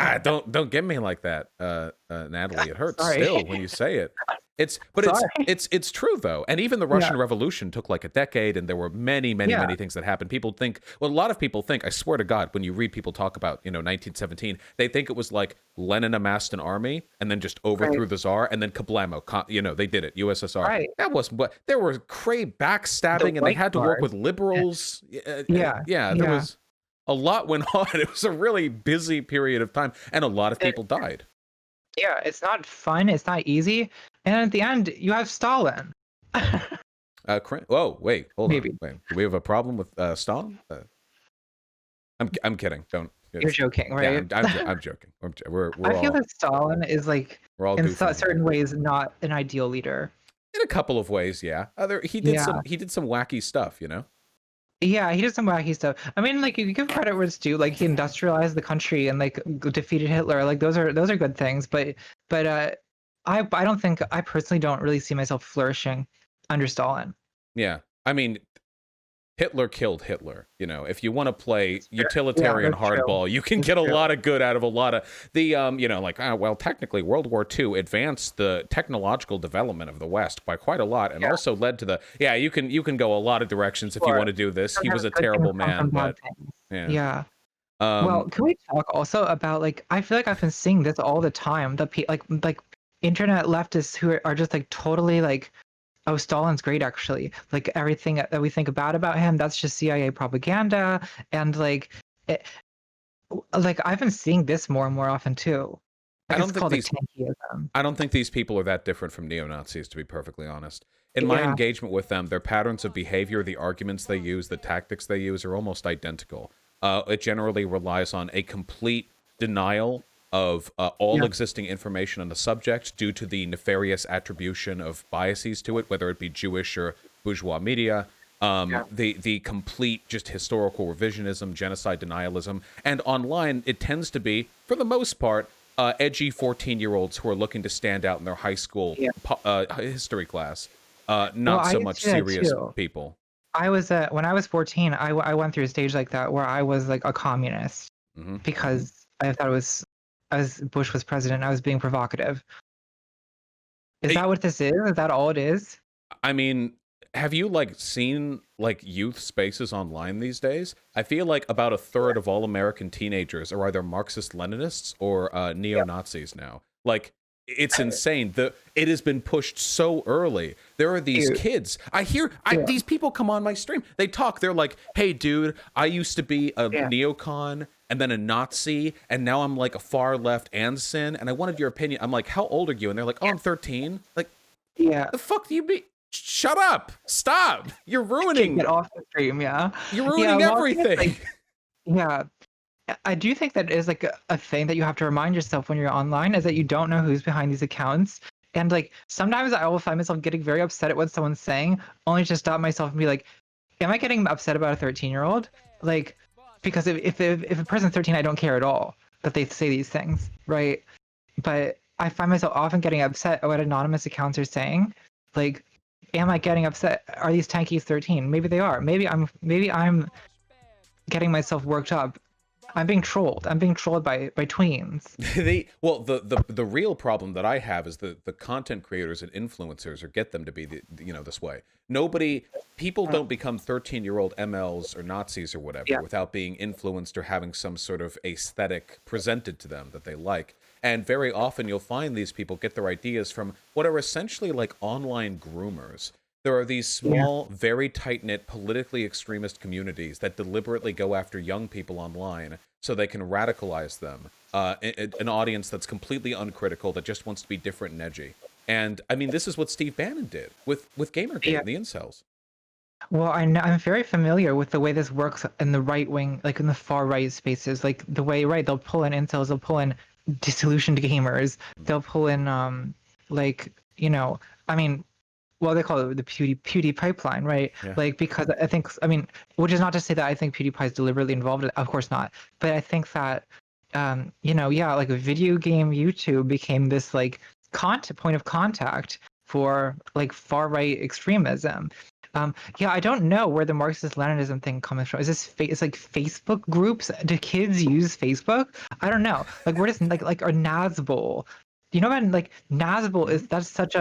get me like that, Natalie. It hurts sorry. still when you say it. But Sorry. it's true though. And even the Yeah. Russian Revolution took like a decade, and there were Yeah. many things that happened. People think, well, a lot of people think, I swear to God, when you read people talk about 1917, they think it was like Lenin amassed an army and then just Right. overthrew the czar, and then kablamo, they did it, USSR. Right. That was what there were The backstabbing, and they white had to work guard. with liberals. Yeah. Yeah, there Yeah. was a lot went on. It was a really busy period of time, and a lot of It- people died. yeah. It's not fun. It's not easy. And at the end, you have Stalin. Whoa, wait, hold on. Maybe. Wait, do we have a problem with Stalin? I'm kidding. Don't. You're joking, Yeah, right? I'm joking. We're I feel all that Stalin is like, we're all in goofing certain ways, not an ideal leader. in a couple of ways. Yeah, he did Yeah. some wacky stuff. Yeah, he did some wacky stuff. I mean, like you give credit where it's due. Like he industrialized the country and like defeated Hitler. Like those are good things. But I don't think I personally don't really see myself flourishing under Stalin. Yeah, I mean, Hitler killed Hitler. If you want to play utilitarian that's true. hardball, you can That's get a true. lot of good out of a lot of the well, technically World War II advanced the technological development of the West by quite a lot, and also led to you can go a lot of directions if you Sure. want to do this. He was Sometimes a good things terrible come man, from bad but things. yeah. Yeah. Well, Um, can we talk also about like I feel like I've been seeing this all the time. Like internet leftists who are just like totally like, oh, Stalin's great actually. Like everything that we think bad about him, that's just CIA propaganda. And like I've been seeing this more and more often too. I Like don't it's think called like these tankyism. I don't think these people are that different from neo-Nazis, to be perfectly honest. In my Yeah. engagement with them, their patterns of behavior, the arguments they use, the tactics they use are almost identical. It generally relies on a complete denial of all Yeah. existing information on the subject due to the nefarious attribution of biases to it, whether it be Jewish or bourgeois media. Yeah. The complete just historical revisionism, genocide denialism, and online it tends to be, for the most part, edgy 14-year-olds who are looking to stand out in their high school Yeah. history class. Well, Not I so used much to do that serious too. people. I was when I was 14, I went through a stage like that where I was like a communist Hmm. because I thought it was as Bush was president, I was being provocative. Is that what this is? Is that all it is? I mean, have you seen youth spaces online these days? I feel like about a third of all American teenagers are either Marxist Leninists or neo Nazis now. It's insane. It has been pushed so early. There are these Dude. kids. Yeah. These people come on my stream. They talk. They're like, "Hey, dude, I used to be a Yeah. neocon and then a Nazi, and now I'm like a far left Anson, and I wanted your opinion." I'm like, "How old are you?" And they're like, "Oh, I'm 13." Like, Yeah. the fuck do you be? Shut up! Stop! You're ruining. Get off the stream, yeah. You're Yeah, ruining well, I think it's, everything. yeah. I do think that is like a thing that you have to remind yourself when you're online is that you don't know who's behind these accounts. And like sometimes I will find myself getting very upset at what someone's saying, only to stop myself and be like, am I getting upset about a 13-year-old? Like, because if a person's 13, I don't care at all that they say these things, right? But I find myself often getting upset at what anonymous accounts are saying. Like, am I getting upset? Are these tankies 13? Maybe they are. Maybe I'm getting myself worked up. I'm being trolled. I'm being trolled by tweens. The real problem that I have is the content creators and influencers, or get them to be this way. People don't become 13-year-old MLs or Nazis or whatever without being influenced or having some sort of aesthetic presented to them that they like. And very often you'll find these people get their ideas from what are essentially like online groomers. There are these small, very tight-knit, politically extremist communities that deliberately go after young people online so they can radicalize them. an audience that's completely uncritical, that just wants to be different and edgy. And I mean, this is what Steve Bannon did with Gamergate Yeah. and the incels. Well, I'm very familiar with the way this works in the right wing, like in the far right spaces. Like the way, right, they'll pull in incels, they'll pull in disillusioned gamers, they'll pull in like, I mean, well, they call it the Pewdie pipeline, right? Yeah. Like, because I mean, which is not to say that I think PewDiePie is deliberately involved. Of course not. But I think that, yeah, like a video game YouTube became this like point of contact for like far right extremism. Yeah, I don't know where the Marxist Leninism thing comes from. Is this it's like Facebook groups? Do kids use Facebook? I don't know. Like, where does like or Nazbol? Do you know about like Nazbol is that's such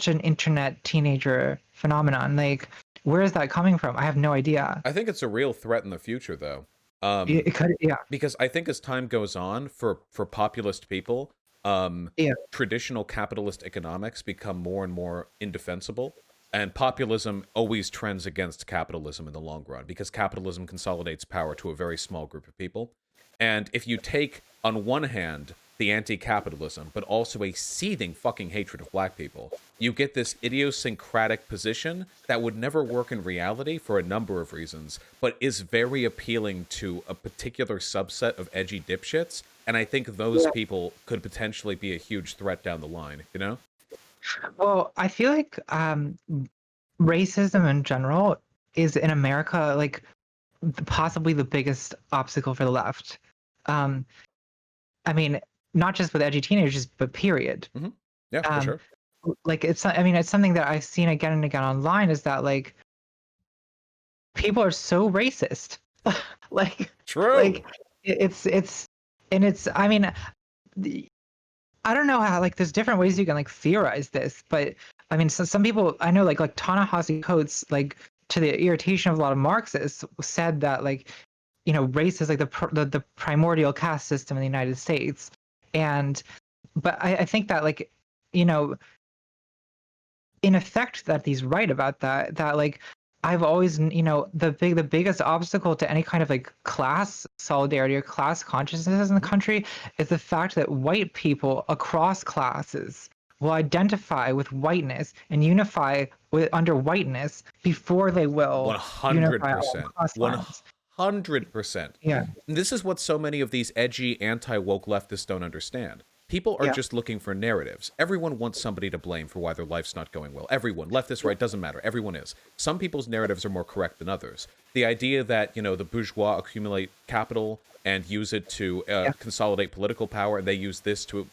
an internet teenager phenomenon. Like, where is that coming from? I have no idea. I think it's a real threat in the future, though. It could, yeah, Because I think as time goes on, for populist people, yeah, traditional capitalist economics become more and more indefensible, and populism always trends against capitalism in the long run, because capitalism consolidates power to a very small group of people. And if you take, on one hand, the anti-capitalism, but also a seething fucking hatred of black people, you get this idiosyncratic position that would never work in reality for a number of reasons, but is very appealing to a particular subset of edgy dipshits. And I think those people could potentially be a huge threat down the line, you know? Well, I feel like racism in general is in America like possibly the biggest obstacle for the left. Um, I mean, not just with edgy teenagers, but period. Mm-hmm. Yeah, for Um, sure. like I mean, it's something that I've seen again and again online is that like people are so racist. like True. like it's and it's I mean I don't know how like there's different ways you can like theorize this, but I mean some people I know like Ta-Nehisi Coates like to the irritation of a lot of Marxists said that like race is like the primordial caste system in the United States, and but I think that like you know in effect that he's right about that like I've always the biggest obstacle to any kind of like class solidarity or class consciousness in the country is the fact that white people across classes will identify with whiteness and unify with under whiteness before they will unify along 100%. class lines. 100%. Yeah, This is what so many of these edgy anti-woke leftists don't understand. People are yeah, just looking for narratives. Everyone wants somebody to blame for why their life's not going well. Everyone, leftist, right, doesn't matter. Everyone is. Some people's narratives are more correct than others. The idea that, the bourgeois accumulate capital and use it to yeah. consolidate political power, and they use this to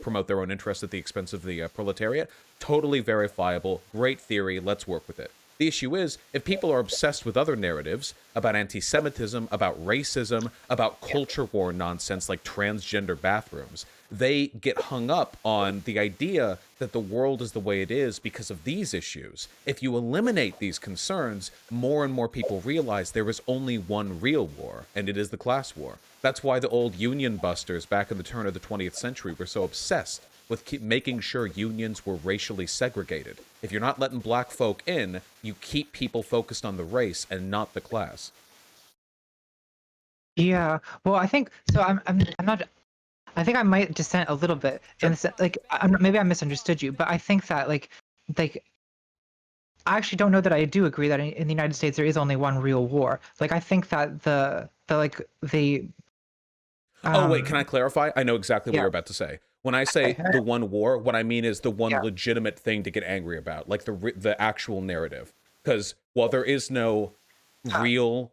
promote their own interests at the expense of the proletariat, totally verifiable. Great theory. Let's work with it. The issue is, if people are obsessed with other narratives about anti-Semitism, about racism, about culture war nonsense like transgender bathrooms, they get hung up on the idea that the world is the way it is because of these issues. If you eliminate these concerns, more and more people realize there is only one real war, and it is the class war. That's why the old union busters back in the turn of the 20th century were so obsessed with making sure unions were racially segregated. If you're not letting black folk in, you keep people focused on the race and not the class. Yeah. Well, I think so. I'm not. I think I might dissent a little bit in Sure. the sense, like maybe I misunderstood you, but I think that like I actually don't know that I do agree that in the United States there is only one real war. Like I think that the like the Oh, wait, can I clarify? I know exactly what yeah, you're about to say. When I say the one war, what I mean is the one yeah, legitimate thing to get angry about, like the actual narrative. Because while there is no real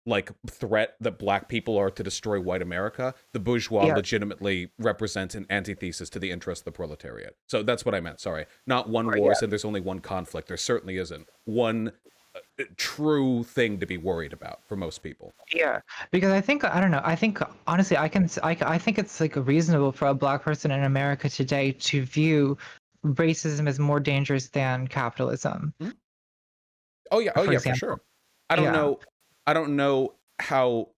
like threat that black people are to destroy white America, the bourgeois yeah, legitimately represent an antithesis to the interest of the proletariat. So that's what I meant. Sorry, not one or war. yeah, So there's only one conflict. There certainly isn't one true thing to be worried about for most people. yeah. Because I think I don't know. I think honestly, I think it's like reasonable for a black person in America today to view racism as more dangerous than capitalism, Mhm. Oh for yeah, for example. sure. I don't Yeah, know. I don't know how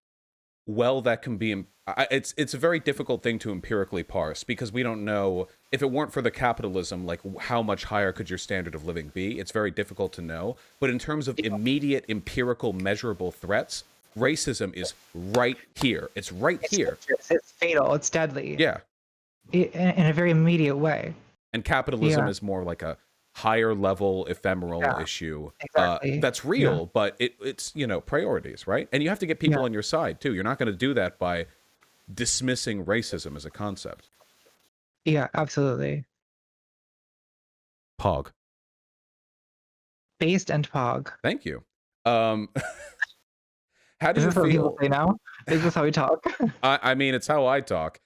well that can be. It's a very difficult thing to empirically parse because we don't know if it weren't for the capitalism, like how much higher could your standard of living be? It's very difficult to know. But in terms of immediate empirical measurable threats, racism is right here. It's right here. It's fatal. It's deadly. Yeah. In a very immediate way. And capitalism is more like a higher level ephemeral issue. Exactly. That's real, but it's, you know, priorities, right? And you have to get people on your side too. You're not going to do that by dismissing racism as a concept. Yeah, absolutely. Pog. Based and pog. Thank you. How do Is you this what people feel? say now? Is this how we talk? I mean, it's how I talk.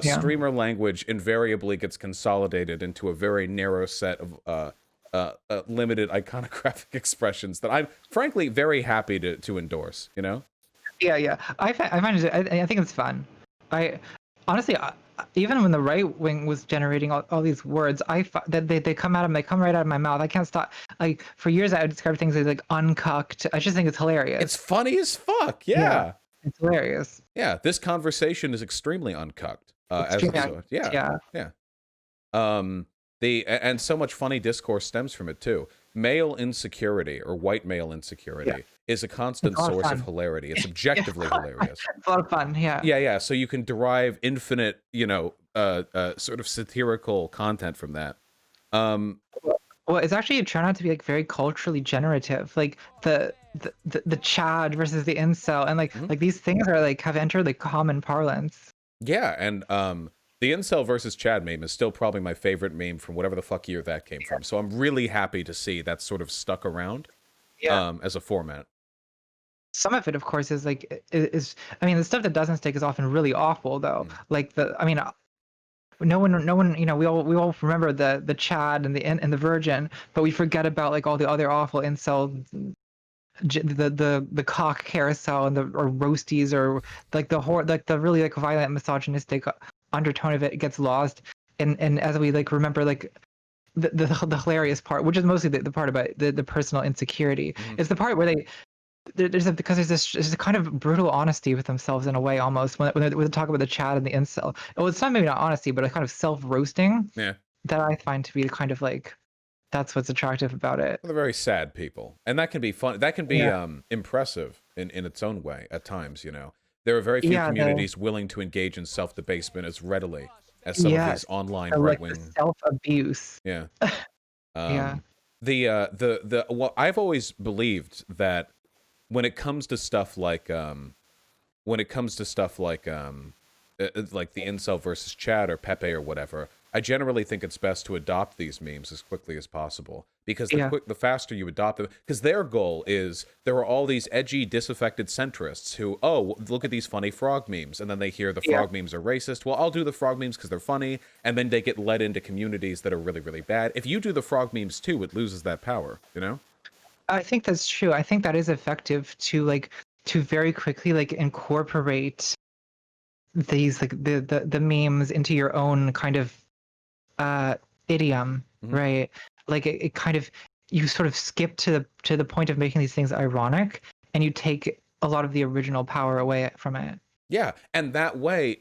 Streamer language invariably gets consolidated into a very narrow set of limited iconographic expressions that I'm frankly very happy to endorse. You know? Yeah. I find it. I think it's fun. Honestly, even when the right wing was generating all these words, that they come right out of my mouth. I can't stop. Like for years, I would describe things as like uncucked. I just think it's hilarious. It's funny as fuck. Yeah. It's hilarious. Yeah, this conversation is extremely uncucked. Yeah. And so much funny discourse stems from it too. Male insecurity or white male insecurity is a constant source of hilarity. It's objectively hilarious. It's a lot of fun. Yeah. Yeah. So you can derive infinite, you know, sort of satirical content from that. Well, it's actually turned out to be like very culturally generative. Like the Chad versus the incel, and like these things are like have entered like common parlance. Yeah, and the incel versus Chad meme is still probably my favorite meme from whatever the fuck year that came from. So I'm really happy to see that sort of stuck around as a format. Some of it, of course, is like I mean, the stuff that doesn't stick is often really awful, though. Like no one, you know, we all remember the Chad and the Virgin, but we forget about like all the other awful incel, the cock carousel and or roasties, or like the really like violent misogynistic undertone of it gets lost, and as we like remember like the hilarious part, which is mostly the part about the personal insecurity, is the part where there's a kind of brutal honesty with themselves in a way, almost when they talk about the Chad and the incel. Well, it's not maybe not honesty, but a kind of self-roasting that I find to be kind of like, that's what's attractive about it. They're very sad people, and that can be fun. That can be impressive in its own way at times. You know, there are very few communities willing to engage in self-debasement as readily as some of these online right-wing self-abuse. Yeah. Well, I've always believed that when it comes to stuff like the incel versus Chad or Pepe or whatever, I generally think it's best to adopt these memes as quickly as possible, because the faster you adopt them, because their goal is, there are all these edgy, disaffected centrists who, look at these funny frog memes, and then they hear the frog memes are racist. Well, I'll do the frog memes because they're funny, and then they get led into communities that are really, really bad. If you do the frog memes too, it loses that power, you know? I think that's true. I think that is effective to very quickly like incorporate these like the memes into your own kind of idiom, right? Like it kind of, you sort of skip to the point of making these things ironic, and you take a lot of the original power away from it. Yeah, and that way,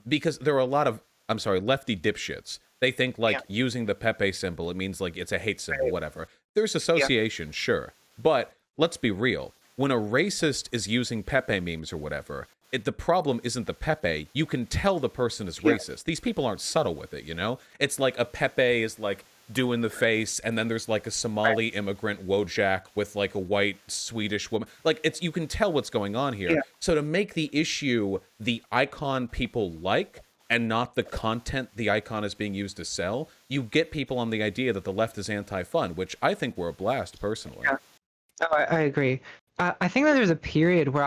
because there are a lot of, lefty dipshits. They think like using the Pepe symbol, it means like it's a hate symbol, whatever. There's association, sure. But let's be real. When a racist is using Pepe memes or whatever, the problem isn't the Pepe. You can tell the person is racist. These people aren't subtle with it, you know? It's like a Pepe is like doing the face, and then there's like a Somali immigrant Wojak with like a white Swedish woman. Like, you can tell what's going on here. Yeah. So to make the issue the icon people like, and not the content the icon is being used to sell, you get people on the idea that the left is anti-fun, which I think we're a blast, personally. Yeah. Oh, I agree. I think that there's a period where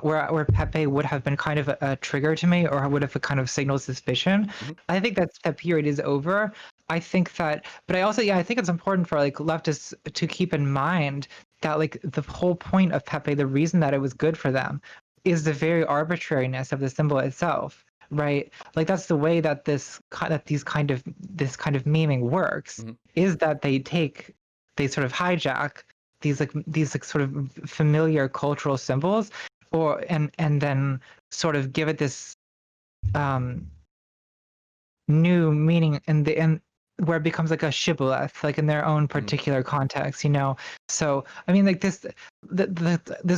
where Pepe would have been kind of a trigger to me, or would have kind of signaled suspicion. I think that period is over. I think that, but I also, I think it's important for like leftists to keep in mind that like the whole point of Pepe, the reason that it was good for them, is the very arbitrariness of the symbol itself. Right, like that's the way that this kind of memeing works, is that they sort of hijack these sort of familiar cultural symbols, and then sort of give it this new meaning, and where it becomes like a shibboleth, like in their own particular context, you know. So I mean, like this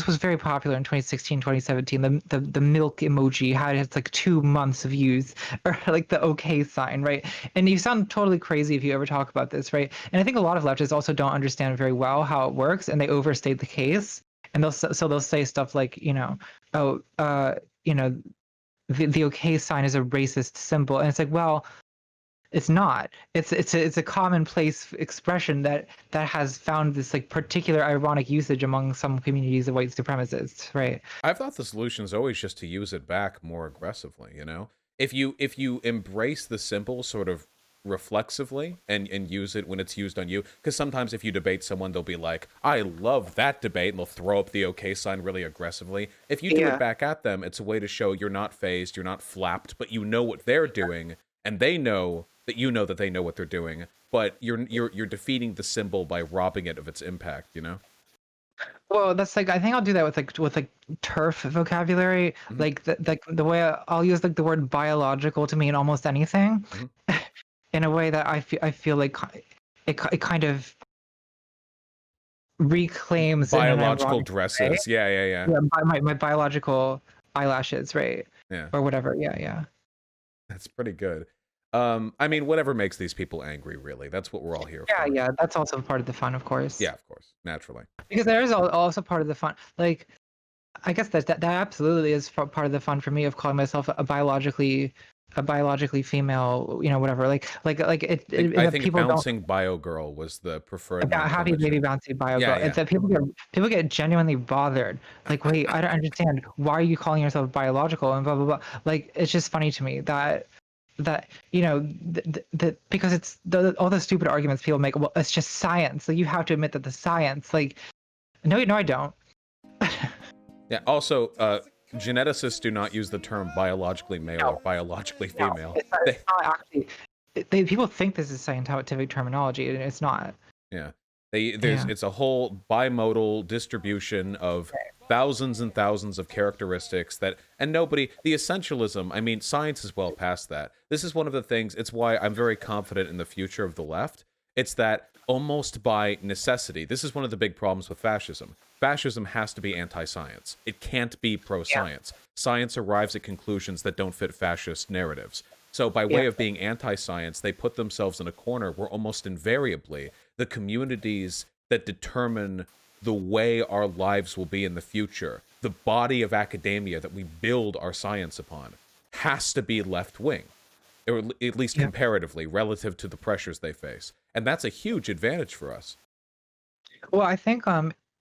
was very popular in 2016, 2017. The milk emoji had its like 2 months of use, or like the okay sign, right? And you sound totally crazy if you ever talk about this, right? And I think a lot of leftists also don't understand very well how it works, and they overstate the case. And they'll say stuff like, you know, oh, you know, the okay sign is a racist symbol, and it's like, well, it's not. It's a commonplace expression that has found this like particular ironic usage among some communities of white supremacists, right? I've thought the solution is always just to use it back more aggressively, you know? If you embrace the symbol sort of reflexively and use it when it's used on you, because sometimes if you debate someone, they'll be like, I love that debate, and they'll throw up the okay sign really aggressively. If you do it Yeah. back at them, it's a way to show you're not phased, you're not flapped, but you know what they're doing, and they know that you know that they know what they're doing, but you're defeating the symbol by robbing it of its impact, you know? Well, that's like I think I'll do that with like turf vocabulary, Mhm, like the way I'll use like the word biological to mean almost anything, mhm. in a way that I feel like it kind of reclaims in an Biological ironic way. dresses. Yeah, yeah, yeah. Yeah, my biological eyelashes, right? Yeah. Or whatever. Yeah, yeah. That's pretty good. I mean, whatever makes these people angry, really. That's what we're all here Yeah, for. yeah. That's also part of the fun, of course. Yeah, of course, naturally. Because there is also part of the fun. Like, I guess that absolutely is part of the fun for me of calling myself a biologically female, you know, whatever. Like I that think people don't bouncing bio girl was the preferred about happy baby nomenclature. bouncy bio Yeah, girl. It's yeah. that people get genuinely bothered. Like, wait, I don't understand. Why are you calling yourself biological and blah blah blah? Like, it's just funny to me that you know because it's all the stupid arguments people make. Well, it's just science. Like, you have to admit that the science. Like, no, I don't. Yeah. Also, geneticists do not use the term biologically male or No, biologically no, female. it's not actually. People think this is scientific terminology, and it's not. Yeah. Yeah. It's a whole bimodal distribution of thousands and thousands of characteristics that and nobody the essentialism, I mean, science is well past that. This is one of the things, it's why I'm very confident in the future of the left. It's that almost by necessity, this is one of the big problems with fascism. Fascism has to be anti-science. It can't be pro-science. Science arrives at conclusions that don't fit fascist narratives. So by Yeah. way of being anti-science, they put themselves in a corner where almost invariably the communities that determine the way our lives will be in the future, the body of academia that we build our science upon, has to be left-wing, or at least Yeah. comparatively, relative to the pressures they face. And that's a huge advantage for us. Well, I think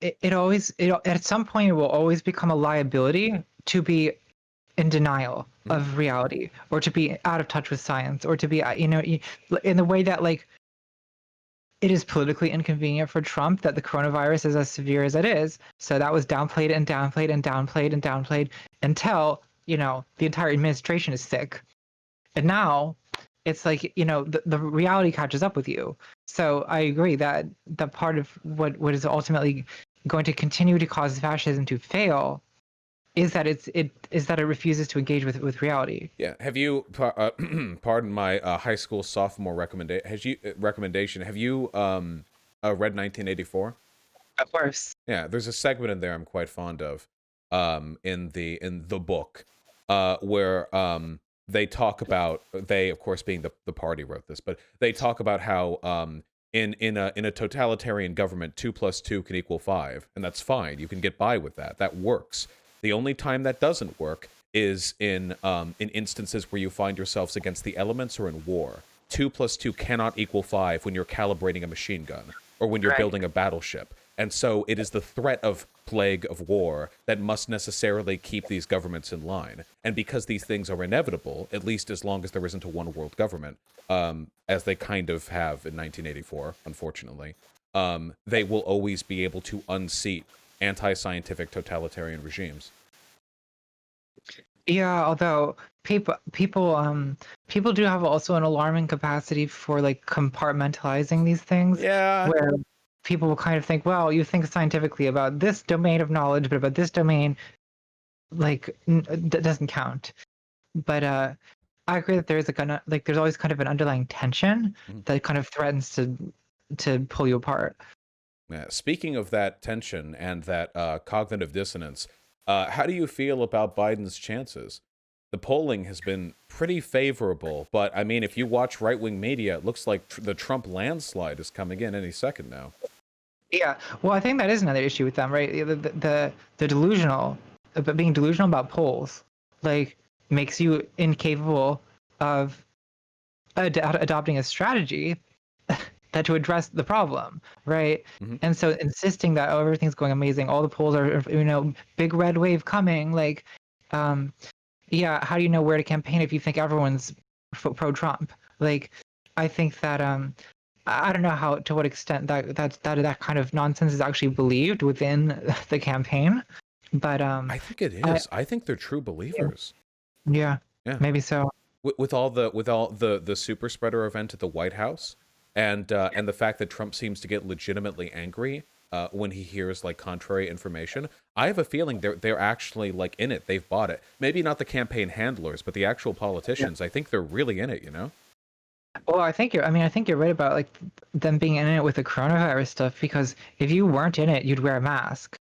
it always at some point it will always become a liability to be in denial Mhm. of reality, or to be out of touch with science, or to be you know in the way that like it is politically inconvenient for Trump that the coronavirus is as severe as it is. So that was downplayed and downplayed and downplayed and downplayed until, you know, the entire administration is sick. And now it's like, you know, the reality catches up with you. So I agree that the part of what is ultimately going to continue to cause fascism to fail is that it refuses to engage with reality. Yeah. Have you, pardon my high school sophomore recommendation, have you read 1984? Of course. Yeah, there's a segment in there I'm quite fond of, in the book, where they talk about they, of course, being the party wrote this, but they talk about how in a totalitarian government, 2 + 2 can equal 5, and that's fine. You can get by with that. That works. The only time that doesn't work is in instances where you find yourselves against the elements or in war. 2 + 2 cannot equal 5 when you're calibrating a machine gun or when you're Right. building a battleship. And so it is the threat of plague of war that must necessarily keep these governments in line. And because these things are inevitable, at least as long as there isn't a one world government, as they kind of have in 1984, unfortunately, they will always be able to unseat anti-scientific totalitarian regimes. Yeah, although people do have also an alarming capacity for like compartmentalizing these things, Yeah. where people will kind of think, well, you think scientifically about this domain of knowledge, but about this domain, like that doesn't count. But I agree that there's like there's always kind of an underlying tension Mhm. that kind of threatens to pull you apart. Yeah. Speaking of that tension and that cognitive dissonance, how do you feel about Biden's chances? The polling has been pretty favorable, but I mean, if you watch right-wing media, it looks like the Trump landslide is coming in any second now. Yeah, well, I think that is another issue with them, right? The delusional, but being delusional about polls, like makes you incapable of adopting a strategy that to address the problem, right? Hmm. And so insisting that, oh, everything's going amazing, all the polls are, big red wave coming, like, um, yeah, how do you know where to campaign if you think everyone's pro-Trump? Like, I think that I don't know how to what extent that kind of nonsense is actually believed within the campaign, but I think it I is. I think they're true yeah, believers. yeah, Yeah. maybe so. With all the super spreader event at the White House, and the fact that Trump seems to get legitimately angry when he hears like contrary information, I have a feeling they're actually like in it. They've bought it. Maybe not the campaign handlers, but the actual Yeah. politicians. I think they're really in it. You know? Well, I think you're right about like them being in it with the coronavirus stuff because if you weren't in it, you'd wear a mask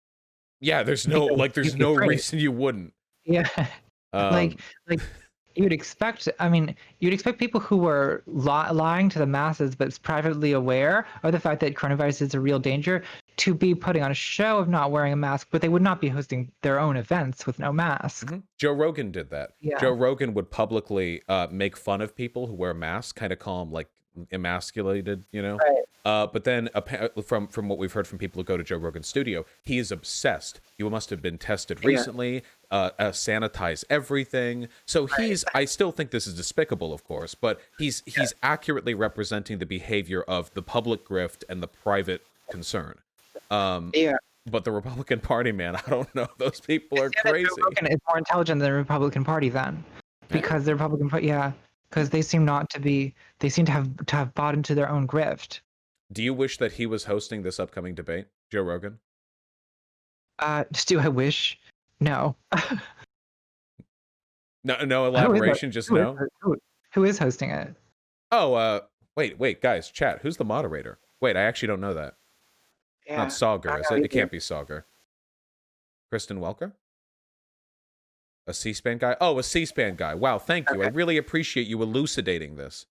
Yeah. There's no because like. There's you'd be no afraid. reason you wouldn't. Yeah. Um. like like you'd expect you'd expect people who were lying to the masses but privately aware of the fact that coronavirus is a real danger to be putting on a show of not wearing a mask, but they would not be hosting their own events with no mask. Joe Rogan did that. Yeah. Joe Rogan would publicly make fun of people who wear masks, kind of call them like emasculated, you know. Right. But then, from what we've heard from people who go to Joe Rogan's studio, he is obsessed. You must have been tested Yeah. recently. Sanitize everything. So Right. I still think this is despicable, of course, but he's accurately representing the behavior of the public grift and the private concern. Um, Yeah. but the Republican Party, man, I don't know. Those people are Yeah, that Joe crazy. Rogan is more intelligent than the Republican Party then, Yeah. because the Republican Party, yeah, because they seem not to be. They seem to have bought into their own grift. Do you wish that he was hosting this upcoming debate, Joe Rogan? Do I wish? No. No, no Who is elaboration, just no. who is hosting it? Oh, wait, guys, chat. Who's the moderator? Wait, I actually don't know that. Not Yeah, I Sauger, don't is know it? It either. can't be Sauger. Kristen Welker? A C-SPAN guy? Oh, a C-SPAN guy. Wow, thank you. I Okay. really appreciate you elucidating this.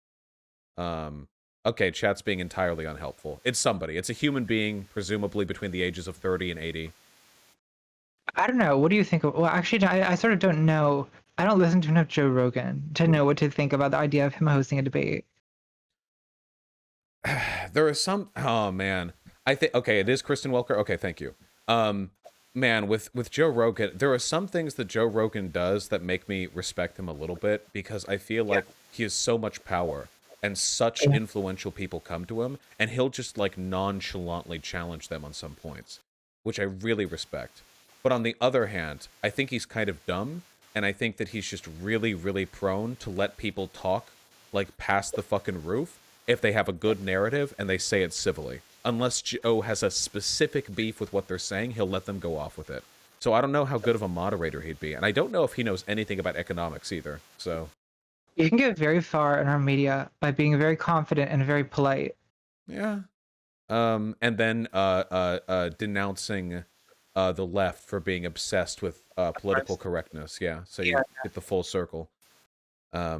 Um, okay, chat's being entirely unhelpful. It's somebody. It's a human being, presumably between the ages of 30 and 80. I don't know. What do you think of? Well, actually, I sort of don't know. I don't listen to enough Joe Rogan to know what to think about the idea of him hosting a debate. There are some. Oh man, I think okay. It is Kristen Welker. Okay, thank you. Man, with Joe Rogan, there are some things that Joe Rogan does that make me respect him a little bit because I feel Yeah. like he has so much power and such Yeah. influential people come to him, and he'll just like nonchalantly challenge them on some points, which I really respect. But on the other hand, I think he's kind of dumb, and I think that he's just really, really prone to let people talk like past the fucking roof if they have a good narrative and they say it civilly. Unless Joe has a specific beef with what they're saying, he'll let them go off with it. So I don't know how good of a moderator he'd be, and I don't know if he knows anything about economics either. So You can get very far in our media by being very confident and very polite. yeah. And then denouncing the left for being obsessed with political correctness. Yeah, so you Yeah. get the full circle. Yeah,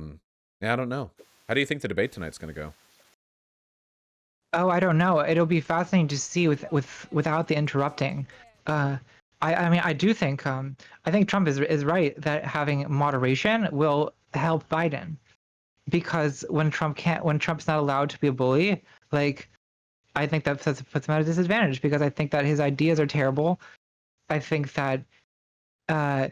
I don't know. How do you think the debate tonight's going to go? Oh, I don't know. It'll be fascinating to see without the interrupting. Uh, I mean, I think Trump is right that having moderation will help Biden because when Trump's not allowed to be a bully, like I think that puts him at a disadvantage because I think that his ideas are terrible. I think that uh,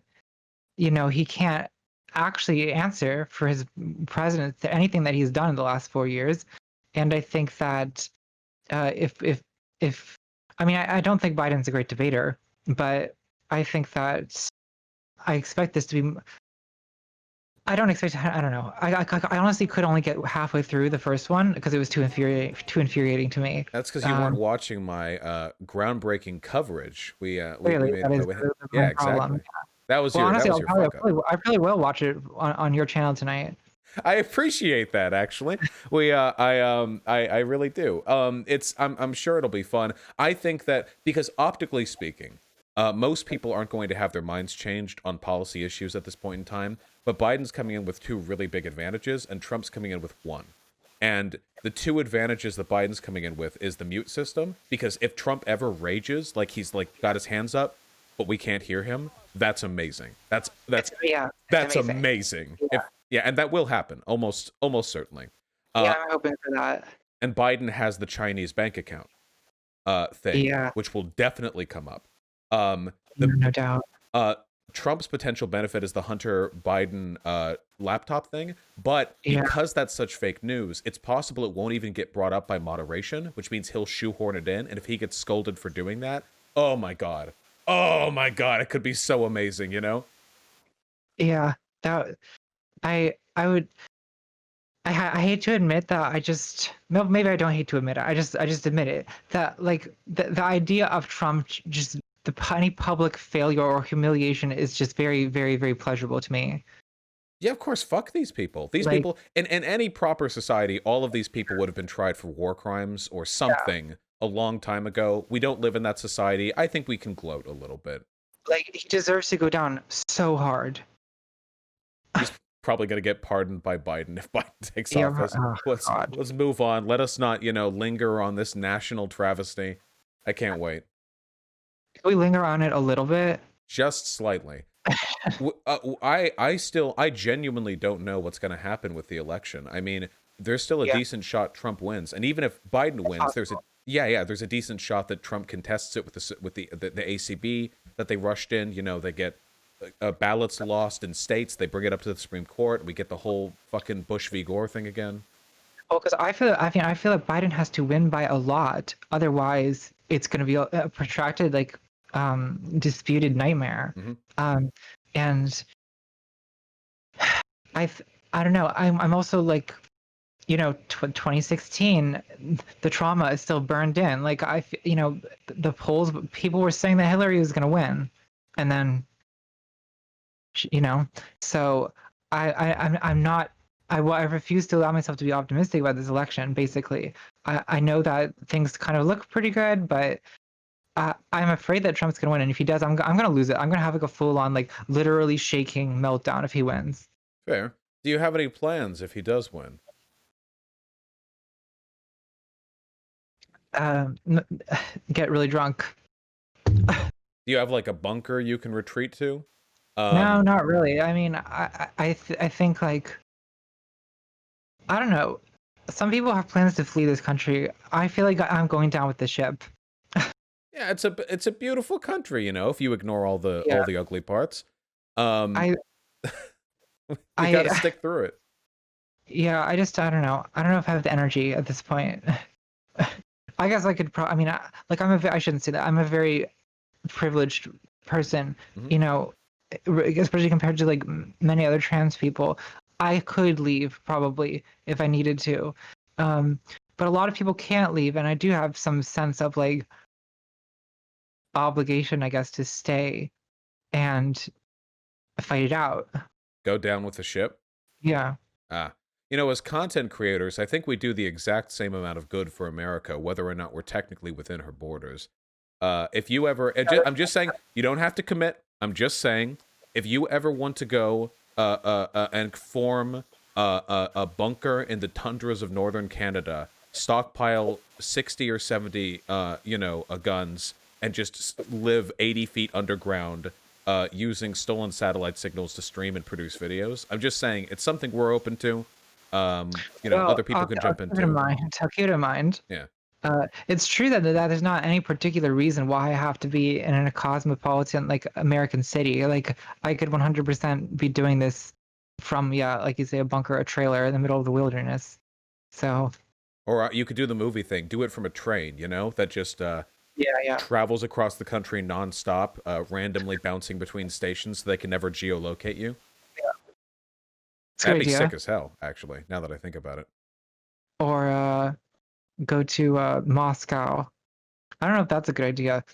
he can't actually answer for his president anything that he's done in the last 4 years, and I think that if I mean I don't think Biden's a great debater, but I think that I expect this to be. I don't expect. I don't know. I honestly could only get halfway through the first one because it was too infuriating to me. That's because you weren't watching my groundbreaking coverage. We Clearly, made that is the yeah, main problem. exactly. That was Well, your honestly, fuck up. I probably will watch it on your channel tonight. I appreciate that actually. I really do. I'm sure it'll be fun. I think that because optically speaking, most people aren't going to have their minds changed on policy issues at this point in time, but Biden's coming in with two really big advantages and Trump's coming in with one. And the two advantages that Biden's coming in with is the mute system, because if Trump ever rages, like he's like got his hands up, but we can't hear him, that's amazing. Yeah, it's That's amazing. amazing. Yeah, If yeah, and that will happen almost certainly. yeah, Uh, I'm hoping for that. and Biden has the Chinese bank account thing, Yeah, which will definitely come up. The no doubt. uh, Trump's potential benefit is the Hunter Biden laptop thing, but Yeah, because that's such fake news, it's possible it won't even get brought up by moderation, which means he'll shoehorn it in. And if he gets scolded for doing that, oh my god, it could be so amazing, you know? yeah. That I would. I hate to admit that no, maybe I don't hate to admit it. I just admit it that like the idea of Trump just any public failure or humiliation is just very very very pleasurable to me. Yeah, of course. Fuck these people. These Like people, in any proper society, all of these people would have been tried for war crimes or yeah, something a long time ago. We don't live in that society. I think we can gloat a little bit. like he deserves to go down so hard. He's probably going to get pardoned by Biden if Biden takes Yeah, office. oh Let's God. let's move on. Let us not, linger on this national travesty. I can't wait. Can we linger on it a little bit? Just slightly. I genuinely don't know what's going to happen with the election. I mean, there's still a Yeah, decent shot Trump wins, and even if Biden it's wins, there's a possible. there's a decent shot that Trump contests it with the ACB that they rushed in. They get ballots lost in states, they bring it up to the Supreme Court, we get the whole fucking Bush v. Gore thing again. Well, because I feel like Biden has to win by a lot, otherwise it's going to be a protracted like disputed nightmare. Hmm. Um, and I don't know. I'm also like 2016, the trauma is still burned in. Like the polls, people were saying that Hillary was going to win, and then you know, so I'm not. I refuse to allow myself to be optimistic about this election. Basically, I know that things kind of look pretty good, but I'm afraid that Trump's going to win, and if he does, I'm going to lose it. I'm going to have like a full on like literally shaking meltdown if he wins. Fair. Do you have any plans if he does win? N- get really drunk. Do you have like a bunker you can retreat to? No, um not really. I mean, I think like I don't know. Some people have plans to flee this country. I feel like I'm going down with the ship. yeah, it's a beautiful country, if you ignore all Yeah, the ugly parts. um I we got to I stick through it. yeah. I don't know. I don't know if I have the energy at this point. I guess I could. I mean, I shouldn't say that. I'm a very privileged person. Hmm. You know, especially compared to like many other trans people. I could leave probably if I needed to. Um, but a lot of people can't leave, and I do have some sense of like obligation, I guess, to stay and fight it out. Go down with the ship. Yeah. Ah, as content creators, I think we do the exact same amount of good for America, whether or not we're technically within her borders. If you ever, I'm just saying, you don't have to commit. I'm just saying, if you ever want to go and form a bunker in the tundras of northern Canada, stockpile 60 or 70, guns, and just live 80 feet underground, using stolen satellite signals to stream and produce videos. I'm just saying, it's something we're open to. Well, Other people can I'll jump keep it in into. mind. I'll keep it in mind. Yeah. It's true that there's not any particular reason why I have to be in a cosmopolitan like American city. Like I could 100% be doing this from yeah, like you say, a bunker, a trailer in the middle of the wilderness. So Or you could do the movie thing. Do it from a train, that just yeah, yeah, travels across the country nonstop, randomly bouncing between stations so they can never geolocate you. it's a good That'd be sick idea. as hell, actually, now that I think about it. Or go to Moscow. I don't know if that's a good idea.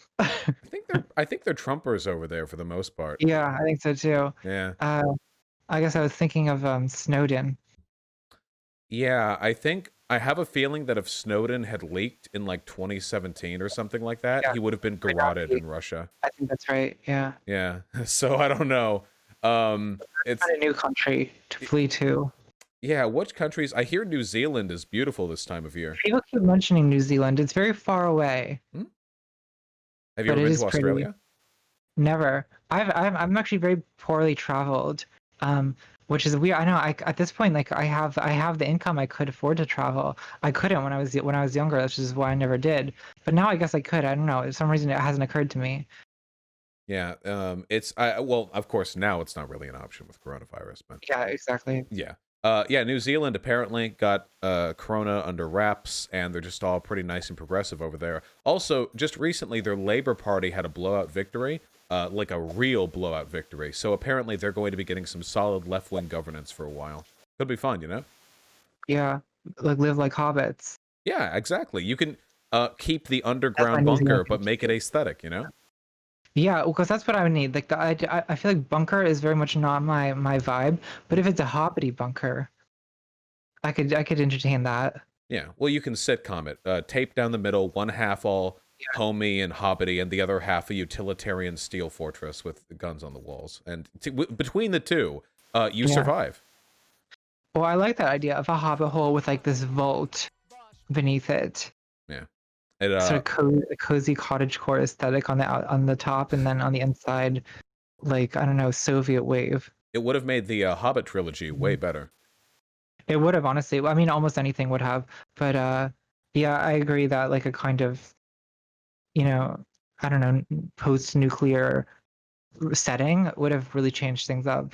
I think they're Trumpers over there for the most part. Yeah, I think so too. Yeah. Uh, I guess I was thinking of Snowden. Yeah, I think I have a feeling that if Snowden had leaked in like 2017 or something like that, Yeah, he would have been might not garroted be. in Russia. I think that's right. Yeah, Yeah. So I don't know. It's find a new country to flee to. yeah, which countries? I hear New Zealand is beautiful this time of year. People keep mentioning New Zealand. It's very far away, Hmm? Have you but ever it been is to pretty. Australia? Never. I'm actually very poorly traveled, which is weird. I know. At this point, like I have the income I could afford to travel. I couldn't when I was younger, which is why I never did. But now I guess I could. I don't know. For some reason, it hasn't occurred to me. Yeah, it's well, of course now it's not really an option with coronavirus, but Yeah, exactly. yeah. Yeah, New Zealand apparently got corona under wraps, and they're just all pretty nice and progressive over there. Also, just recently their Labor Party had a blowout victory, like a real blowout victory. So apparently they're going to be getting some solid left-wing governance for a while. Could be fun, you know? Yeah, like live like hobbits. Yeah, exactly. You can keep the That's my underground New Zealand bunker, but thing make it too. aesthetic, you know? Yeah, because that's what I would need. Like I feel like bunker is very much not my vibe. But if it's a hobbity bunker, I could entertain that. Yeah, well, you can sitcom it. Tape down the middle, one half all homey and hobbity, and the other half a utilitarian steel fortress with guns on the walls. And between the two, you Yeah. survive. Well, I like that idea of a hobbit hole with like this vault beneath it. Yeah, it Sort of cozy cottagecore aesthetic on the top, and then on the inside, like I don't know, Soviet wave. it would have made the Hobbit trilogy way better. It would have honestly. I mean, almost anything would have. But yeah, I agree that like a kind of you know, I don't know, post-nuclear setting would have really changed things up.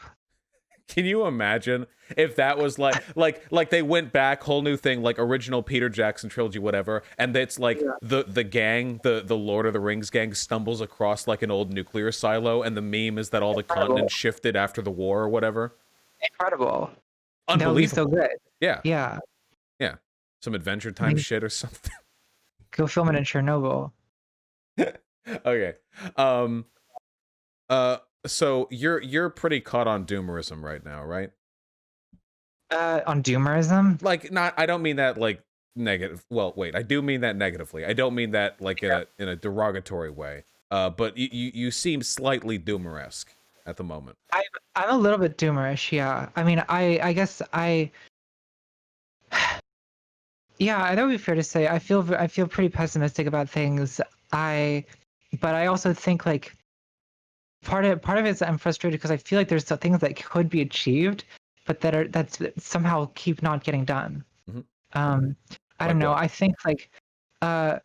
Can you imagine if that was like they went back, whole new thing, like original Peter Jackson trilogy, whatever, and it's like Yeah. the gang, the Lord of the Rings gang stumbles across like an old nuclear silo, and the meme is that all the Incredible. continents shifted after the war or whatever. Incredible. That would be so Unbelievable. good. Yeah, Yeah. yeah. Some Adventure I Time mean, shit or something. go film it in Chernobyl. Okay. Um so you're pretty caught on doomerism right now, right? On doomerism? Like not I don't mean that like negative. Well, wait, I do mean that negatively. I don't mean that like in a derogatory way. But you seem slightly doomeresque at the moment. I'm a little bit doomerish, yeah. I mean, I guess yeah, that would be fair to say. I feel pretty pessimistic about things. But I also think like part of it is I'm frustrated because I feel like there's some things that could be achieved, but that's somehow keep not getting done. Hmm. Um, I Like don't know. what? I think like uh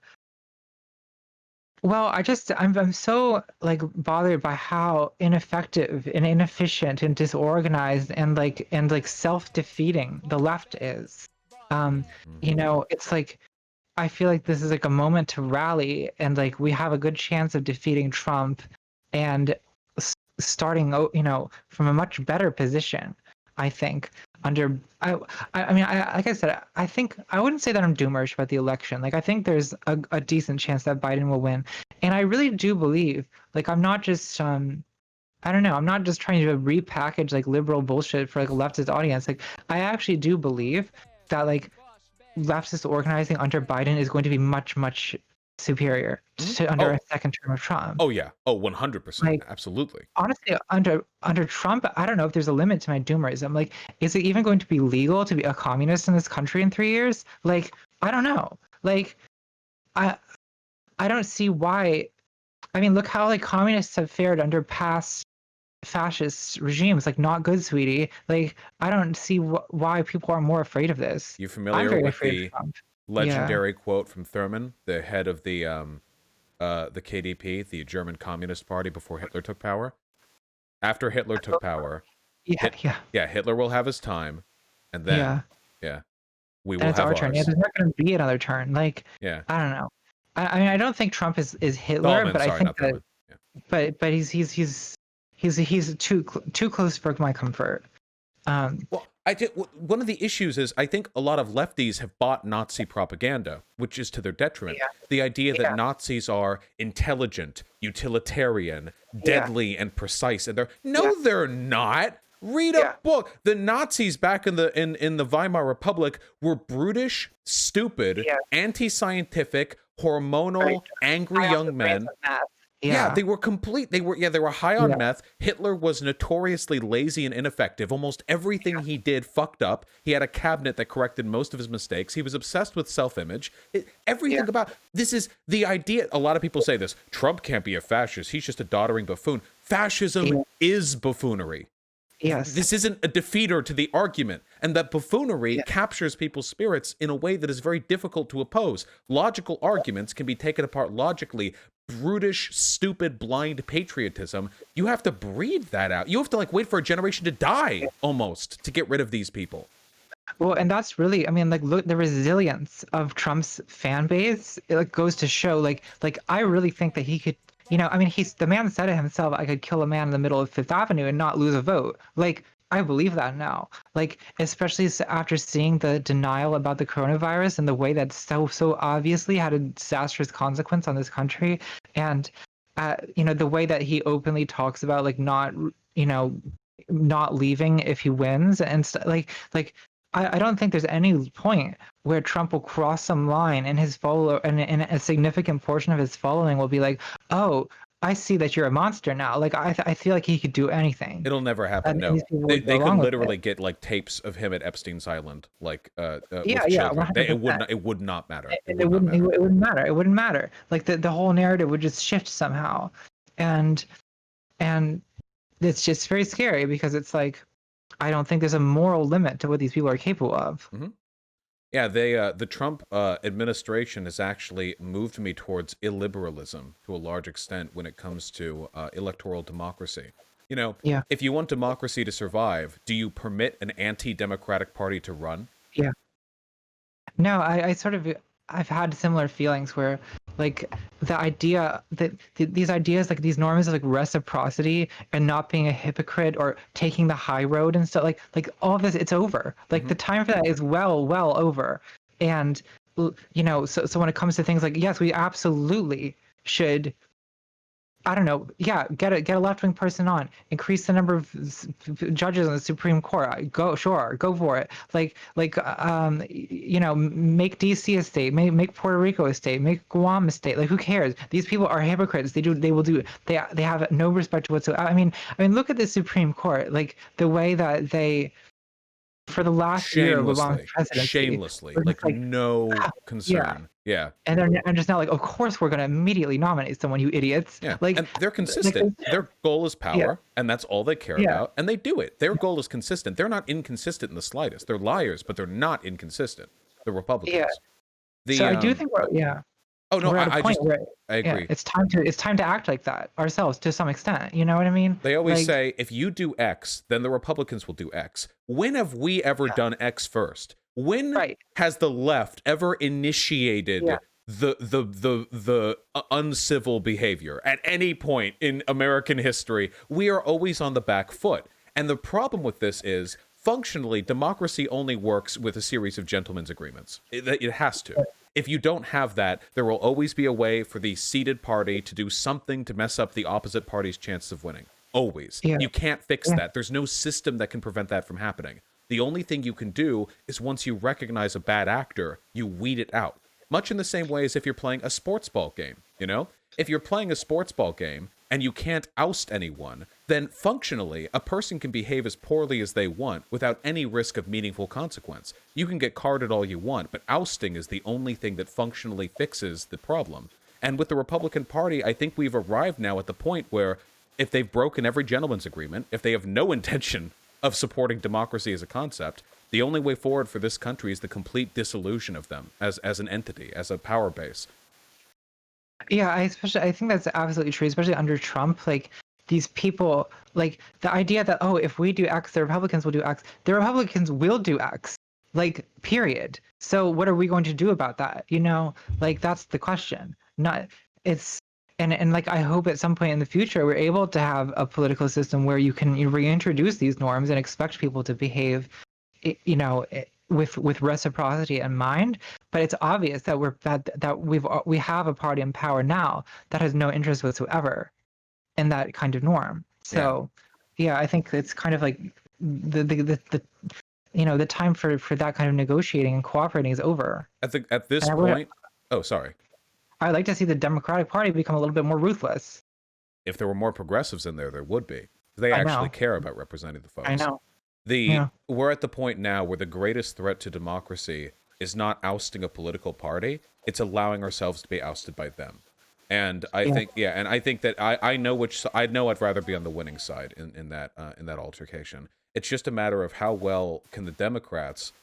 well, I'm so like bothered by how ineffective and inefficient and disorganized and self-defeating the left is. Um, Hmm. it's like I feel like this is like a moment to rally and like we have a good chance of defeating Trump and starting from a much better position. I think under I mean like I said I think I wouldn't say that I'm doomerish about the election. Like I think there's a decent chance that Biden will win, and I really do believe like I'm not just I don't know. I'm not just trying to repackage like liberal bullshit for like a leftist audience. Like I actually do believe that like leftist organizing under Biden is going to be much, much superior Hmm. to under a Oh, second term of Trump. oh yeah. Oh, 100%. Like Absolutely. honestly, under Trump, I don't know if there's a limit to my doomerism. Like, is it even going to be legal to be a communist in this country in 3 years? Like, I don't know. Like, I I don't see why. I mean, look how like communists have fared under past fascist regimes. Like, not good, sweetie. Like, I don't see why people are more afraid of this. You I'm familiar very with afraid of the Trump. Yeah. legendary quote from Thurman, the head of the KDP, the German Communist Party before Hitler took power? After Hitler took power, Yeah, yeah, yeah, Hitler will have his time, and then, yeah. yeah, we Then will it's have our turn. Yeah, ours. there's not going to be another turn. Like, Yeah. I don't know. I mean, I don't think Trump is Hitler, Thalman, but I sorry, think not that, Thurman. Yeah. but he's too close for my comfort. Um, Well, one of the issues is I think a lot of lefties have bought Nazi propaganda, which is to their detriment. yeah, The idea that yeah, Nazis are intelligent, utilitarian, yeah, deadly, and precise, and yeah. they're not. Read a Yeah. book. The Nazis back in the Weimar Republic were brutish, stupid, Yeah. anti-scientific, Right. hormonal, angry High off the young brains men. of math. Yeah, Yeah. they were complete. They were high on Yeah. meth. Hitler was notoriously lazy and ineffective. Almost everything he did fucked up. He had a cabinet that corrected most of his mistakes. He was obsessed with self-image. Yeah. Everything about this is the idea. A lot of people say this. Trump can't be a fascist. He's just a doddering buffoon. Fascism Yeah. is buffoonery. Yes. This isn't a defeater to the argument, and that buffoonery Yeah. captures people's spirits in a way that is very difficult to oppose. Logical arguments can be taken apart logically. Brutish, stupid, blind patriotism, you have to breed that out. You have to like wait for a generation to die almost to get rid of these people. Well, and that's really, I mean, like, look, the resilience of Trump's fan base, it like goes to show, like I really think that he could, I mean, the man said it himself, I could kill a man in the middle of Fifth Avenue and not lose a vote. Like, I believe that now. Like, especially after seeing the denial about the coronavirus and the way that so obviously had a disastrous consequence on this country, and the way that he openly talks about like not leaving if he wins and like I don't think there's any point where Trump will cross some line and his follower and a significant portion of his following will be like, oh, I see that you're a monster now. Like I feel like he could do anything. It'll never happen. And No, these people they would go could along with literally it. get like tapes of him at Epstein's Island, like Yeah, with yeah, children. It 100%. would not matter. It wouldn't. It wouldn't matter. It wouldn't matter. Like the whole narrative would just shift somehow, and it's just very scary because it's like I don't think there's a moral limit to what these people are capable of. Mm-hmm. Yeah, the Trump administration has actually moved me towards illiberalism to a large extent when it comes to electoral democracy. Yeah. If you want democracy to survive, do you permit an anti-democratic party to run? Yeah. No, I sort of I've had similar feelings where like the idea that these ideas like these norms of like reciprocity and not being a hypocrite or taking the high road and stuff like all of this, it's over. Like the time for that is well over. And so when it comes to things like, yes, we absolutely should, I don't know. Yeah, get a left-wing person on. Increase the number of judges on the Supreme Court. Go for it. Make DC a state. Make Puerto Rico a state. Make Guam a state. Like, who cares? These people are hypocrites. They have no respect whatsoever. I mean, look at the Supreme Court. Like the way that they, for the last year of Obama's presidency, shamelessly, like no concern. Yeah. And they're just now like, of course we're going to immediately nominate someone, you idiots. Yeah. Like, and they're consistent. Their goal is power, and that's all they care about, and they do it. Their goal is consistent. They're not inconsistent in the slightest. They're liars, but they're not inconsistent. The Republicans. Yeah. So I do think Oh no, I agree. It's time to act like that ourselves to some extent. You know what I mean? They always say if you do X, then the Republicans will do X. When have we ever done X first? When has the left ever initiated the uncivil behavior at any point in American history? We are always on the back foot. And the problem with this is functionally democracy only works with a series of gentlemen's agreements. It has to. If you don't have that, there will always be a way for the seated party to do something to mess up the opposite party's chances of winning. Always. You can't fix that. There's no system that can prevent that from happening. The only thing you can do is once you recognize a bad actor, you weed it out. Much in the same way as if you're playing a sports ball game, If you're playing a sports ball game and you can't oust anyone, then functionally, a person can behave as poorly as they want without any risk of meaningful consequence. You can get carded all you want, but ousting is the only thing that functionally fixes the problem. And with the Republican Party, I think we've arrived now at the point where if they've broken every gentleman's agreement, if they have no intention of supporting democracy as a concept, the only way forward for this country is the complete dissolution of them as an entity, as a power base. Yeah, I think that's absolutely true, especially under Trump. Like these people, like the idea that, oh, if we do X, the Republicans will do X. The Republicans will do X, like, period. So what are we going to do about that? Like that's the question. And like I hope at some point in the future we're able to have a political system where you can reintroduce these norms and expect people to behave, with reciprocity in mind. But it's obvious that we have a party in power now that has no interest whatsoever in that kind of norm. So, I think it's kind of like the the time for that kind of negotiating and cooperating is over. At this And point, oh, sorry. I'd like to see the Democratic Party become a little bit more ruthless. If there were more progressives in there would be. They I actually know. care about representing the I folks. know. Yeah. We're at the point now where the greatest threat to democracy is not ousting a political party, it's allowing ourselves to be ousted by them. And I Yeah. think, yeah, and I think that I know I know I'd rather be on the winning side in that altercation. It's just a matter of how well can the Democrats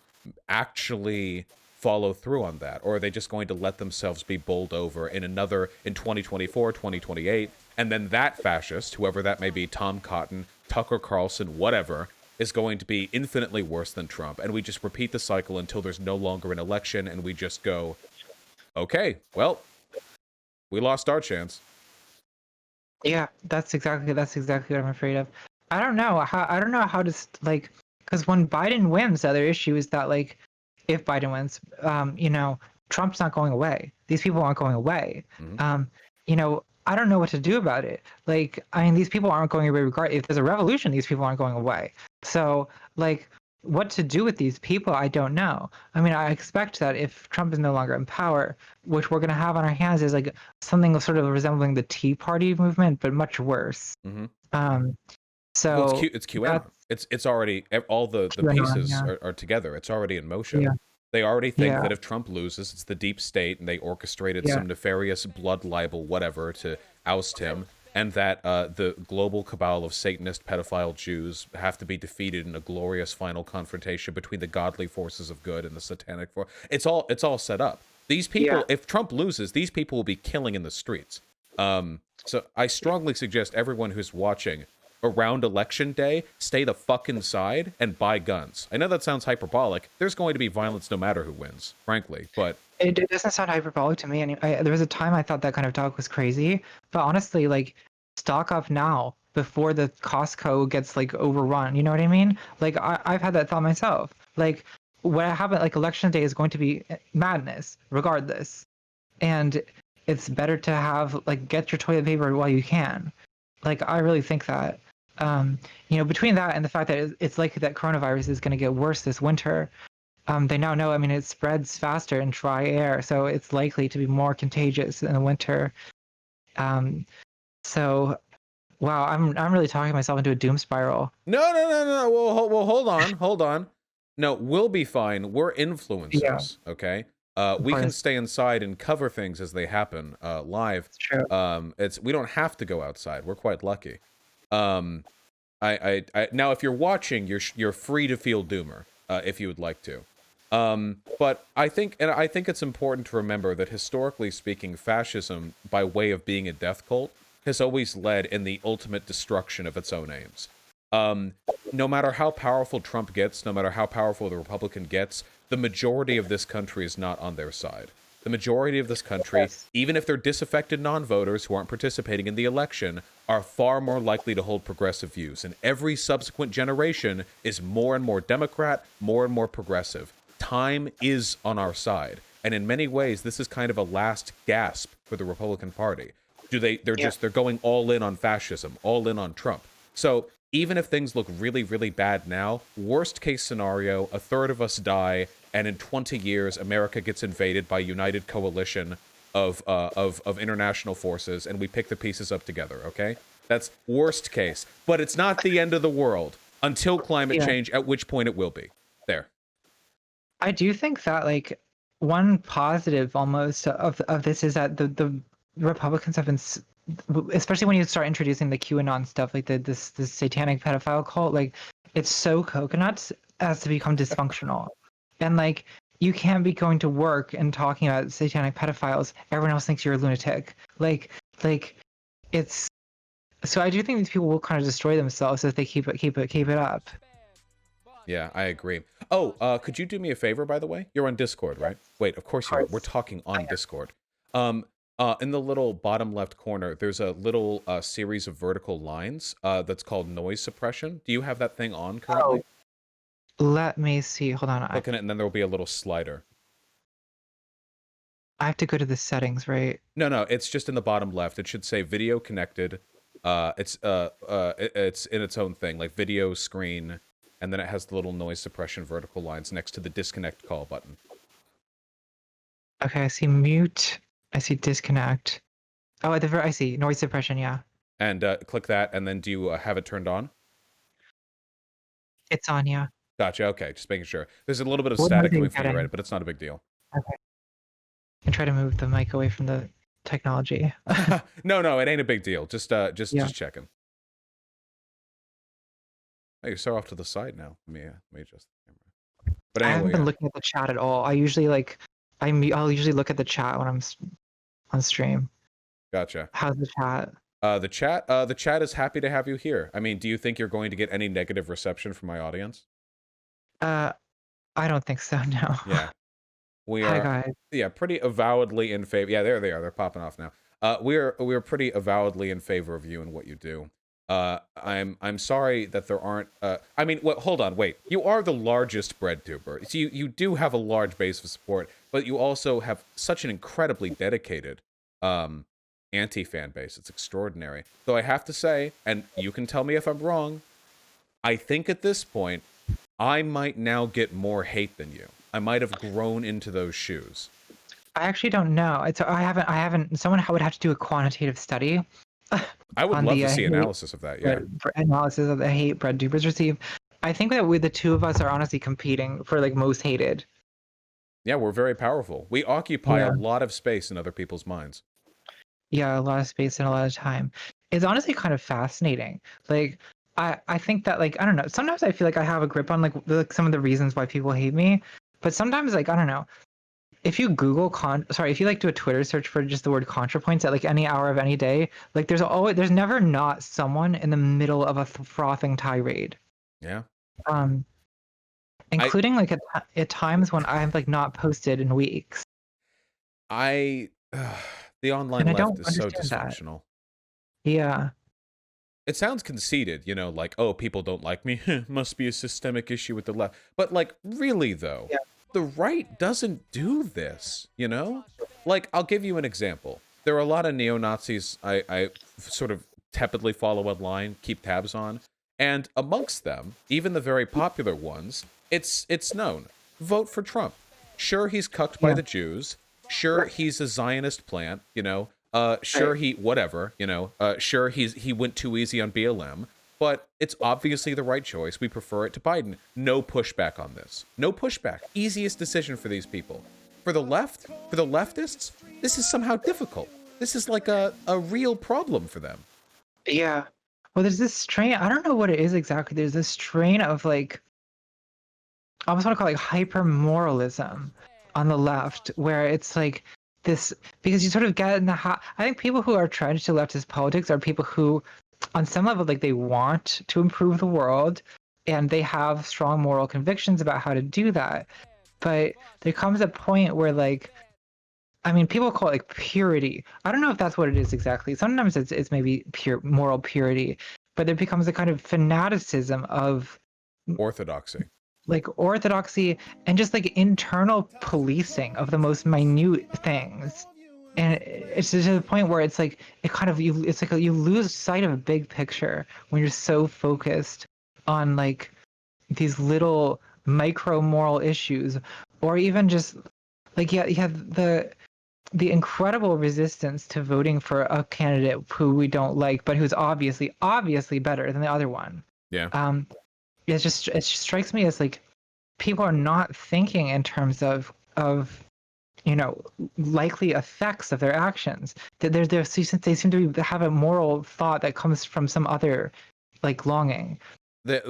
actually follow through on that, or are they just going to let themselves be bowled over in 2024, 2028, and then that fascist, whoever that may be, Tom Cotton, Tucker Carlson, whatever, is going to be infinitely worse than Trump, and we just repeat the cycle until there's no longer an election, and we just go, okay, well, we lost our chance. Yeah, that's exactly what I'm afraid of. I don't know how to like, because when Biden wins, the other issue is that, like, if Biden wins, Trump's not going away. These people aren't going away. Mm-hmm. I don't know what to do about it. Like, I mean, these people aren't going away regardless. If there's a revolution, these people aren't going away. So, like, what to do with these people, I don't know. I mean, I expect that if Trump is no longer in power, which we're going to have on our hands is like something sort of resembling the Tea Party movement, but much worse. Mm-hmm. Um, Well, so it's QAnon. It's already, all the QAnon, pieces yeah. are together. It's already in motion. Yeah. They already think Yeah. that if Trump loses, it's the deep state, and they orchestrated Yeah. some nefarious blood libel, whatever, to oust him, and that the global cabal of Satanist pedophile Jews have to be defeated in a glorious final confrontation between the godly forces of good and the satanic force. It's all set up. These people, Yeah. if Trump loses, these people will be killing in the streets. So I strongly suggest everyone who's watching around election day, stay the fuck inside and buy guns. I know that sounds hyperbolic. There's going to be violence no matter who wins, frankly, but It doesn't sound hyperbolic to me. There was a time I thought that kind of talk was crazy, but honestly, like, stock up now before the Costco gets like overrun. You know what I mean? Like, I've had that thought myself. Like, what happened? Like, election day is going to be madness, regardless, and it's better to have, like, get your toilet paper while you can. Like, I really think that. Between that and the fact that it's likely that coronavirus is going to get worse this winter, they now know. I mean, it spreads faster in dry air, so it's likely to be more contagious in the winter. So, wow, I'm really talking myself into a doom spiral. no. Well, hold on. No, we'll be fine. We're influencers, okay? We can stay inside and cover things as they happen live. It's true. We don't have to go outside. We're quite lucky. I now, if you're watching, you're free to feel doomer if you would like to. But I think it's important to remember that historically speaking, fascism, by way of being a death cult, has always led in the ultimate destruction of its own aims. No matter how powerful Trump gets, no matter how powerful the Republican gets, the majority of this country is not on their side. The majority of this country, Yes. even if they're disaffected non-voters who aren't participating in the election, are far more likely to hold progressive views. And every subsequent generation is more and more Democrat, more and more progressive. Time is on our side. And in many ways, this is kind of a last gasp for the Republican Party. They're going all in on fascism, all in on Trump. So even if things look really, really bad now, worst case scenario, a third of us die, and in 20 years, America gets invaded by a united coalition of international forces, and we pick the pieces up together, okay? That's worst case. But it's not the end of the world until climate change, at which point it will be. There. I do think that, like, one positive almost of this is that the Republicans have been, especially when you start introducing the QAnon stuff, like this satanic pedophile cult, like, it's so coconuts as to become dysfunctional. And, like, you can't be going to work and talking about satanic pedophiles. Everyone else thinks you're a lunatic. Like it's. So I do think these people will kind of destroy themselves if they keep it up. Yeah, I agree. Oh, could you do me a favor, by the way? You're on Discord, right? Wait, of course you are. We're talking on Discord. In the little bottom left corner, there's a little series of vertical lines that's called noise suppression. Do you have that thing on currently? Let me see. Hold on. Click on it, and then there'll be a little slider. I have to go to the settings, right? No, it's just in the bottom left. It should say video connected. It's in its own thing, like video screen. and then it has the little noise suppression vertical lines next to the disconnect call button. Okay, I see mute. I see disconnect. Oh, I see noise suppression. Yeah, And click that, and then do you have it turned on? it's on. Yeah. Gotcha. Okay, just making sure. There's a little bit of What noise static are you coming from your getting? end, but it's not a big deal. Okay. And try to move the mic away from the technology. No, it ain't a big deal. Just Yeah. checking. Hey, you're so off to the side now. Let me adjust the camera. But I haven't anyway, been yeah. looking at the chat at all. I'll usually look at the chat when I'm on stream. Gotcha. How's the chat? The chat is happy to have you here. I mean, do you think you're going to get any negative reception from my audience? I don't think so. No. Yeah. We Hi are, guys. yeah, pretty avowedly in favor. Yeah, there they are. They're popping off now. We're pretty avowedly in favor of you and what you do. I'm sorry that there aren't. I mean, hold on, wait. You are the largest bread tuber, so you do have a large base of support, but you also have such an incredibly dedicated anti-fan base. It's extraordinary. Though I have to say, and you can tell me if I'm wrong, I think at this point I might now get more hate than you. I might have grown into those shoes. I actually don't know. I haven't. Someone would have to do a quantitative study. I would on love the to see hate analysis of that, yeah. analysis of the hate bread tubers receive. I think that the two of us are honestly competing for like most hated. Yeah, we're very powerful. We occupy Yeah. a lot of space in other people's minds. Yeah, a lot of space and a lot of time. It's honestly kind of fascinating. Like I think that like I don't know. Sometimes I feel like I have a grip on like some of the reasons why people hate me, but sometimes like I don't know. If you Google if you like do a Twitter search for just the word Contrapoints at like any hour of any day, like there's never not someone in the middle of a frothing tirade. Yeah. Um, including like at times when I've like not posted in weeks. The online And I left don't is so understand that. dysfunctional. Yeah. It sounds conceited, you know, like, oh, people don't like me. Must be a systemic issue with the left. But, like, really, though, Yeah. the right doesn't do this, you know? Like, I'll give you an example. There are a lot of neo-Nazis I sort of tepidly follow online, keep tabs on. And amongst them, even the very popular ones, it's known. Vote for Trump. Sure, he's cucked by Yeah. the Jews. Sure, he's a Zionist plant, you know. Sure, he whatever, you know. Sure, he went too easy on BLM, but it's obviously the right choice. We prefer it to Biden. No pushback on this. No pushback. Easiest decision for these people. For the left, for the leftists, this is somehow difficult. This is like a real problem for them. Yeah. Well, there's this strain. I don't know what it is exactly. There's this strain of like, I almost want to call it like hyper moralism on the left, where it's like this because you sort of get in the I think people who are trenched to leftist politics are people who, on some level, like they want to improve the world, and they have strong moral convictions about how to do that. But there comes a point where like I mean, people call it like purity. I don't know if that's what it is exactly. Sometimes it's maybe pure moral purity, but there becomes a kind of fanaticism of Orthodoxy. like orthodoxy and just like internal policing of the most minute things. And it's to the point where it's like it kind of it's like you lose sight of a big picture when you're so focused on like these little micro moral issues, or even just like you have the incredible resistance to voting for a candidate who we don't like, but who's obviously better than the other one. Yeah. It just strikes me as like people are not thinking in terms of you know likely effects of their actions. That they seem to have a moral thought that comes from some other like longing. The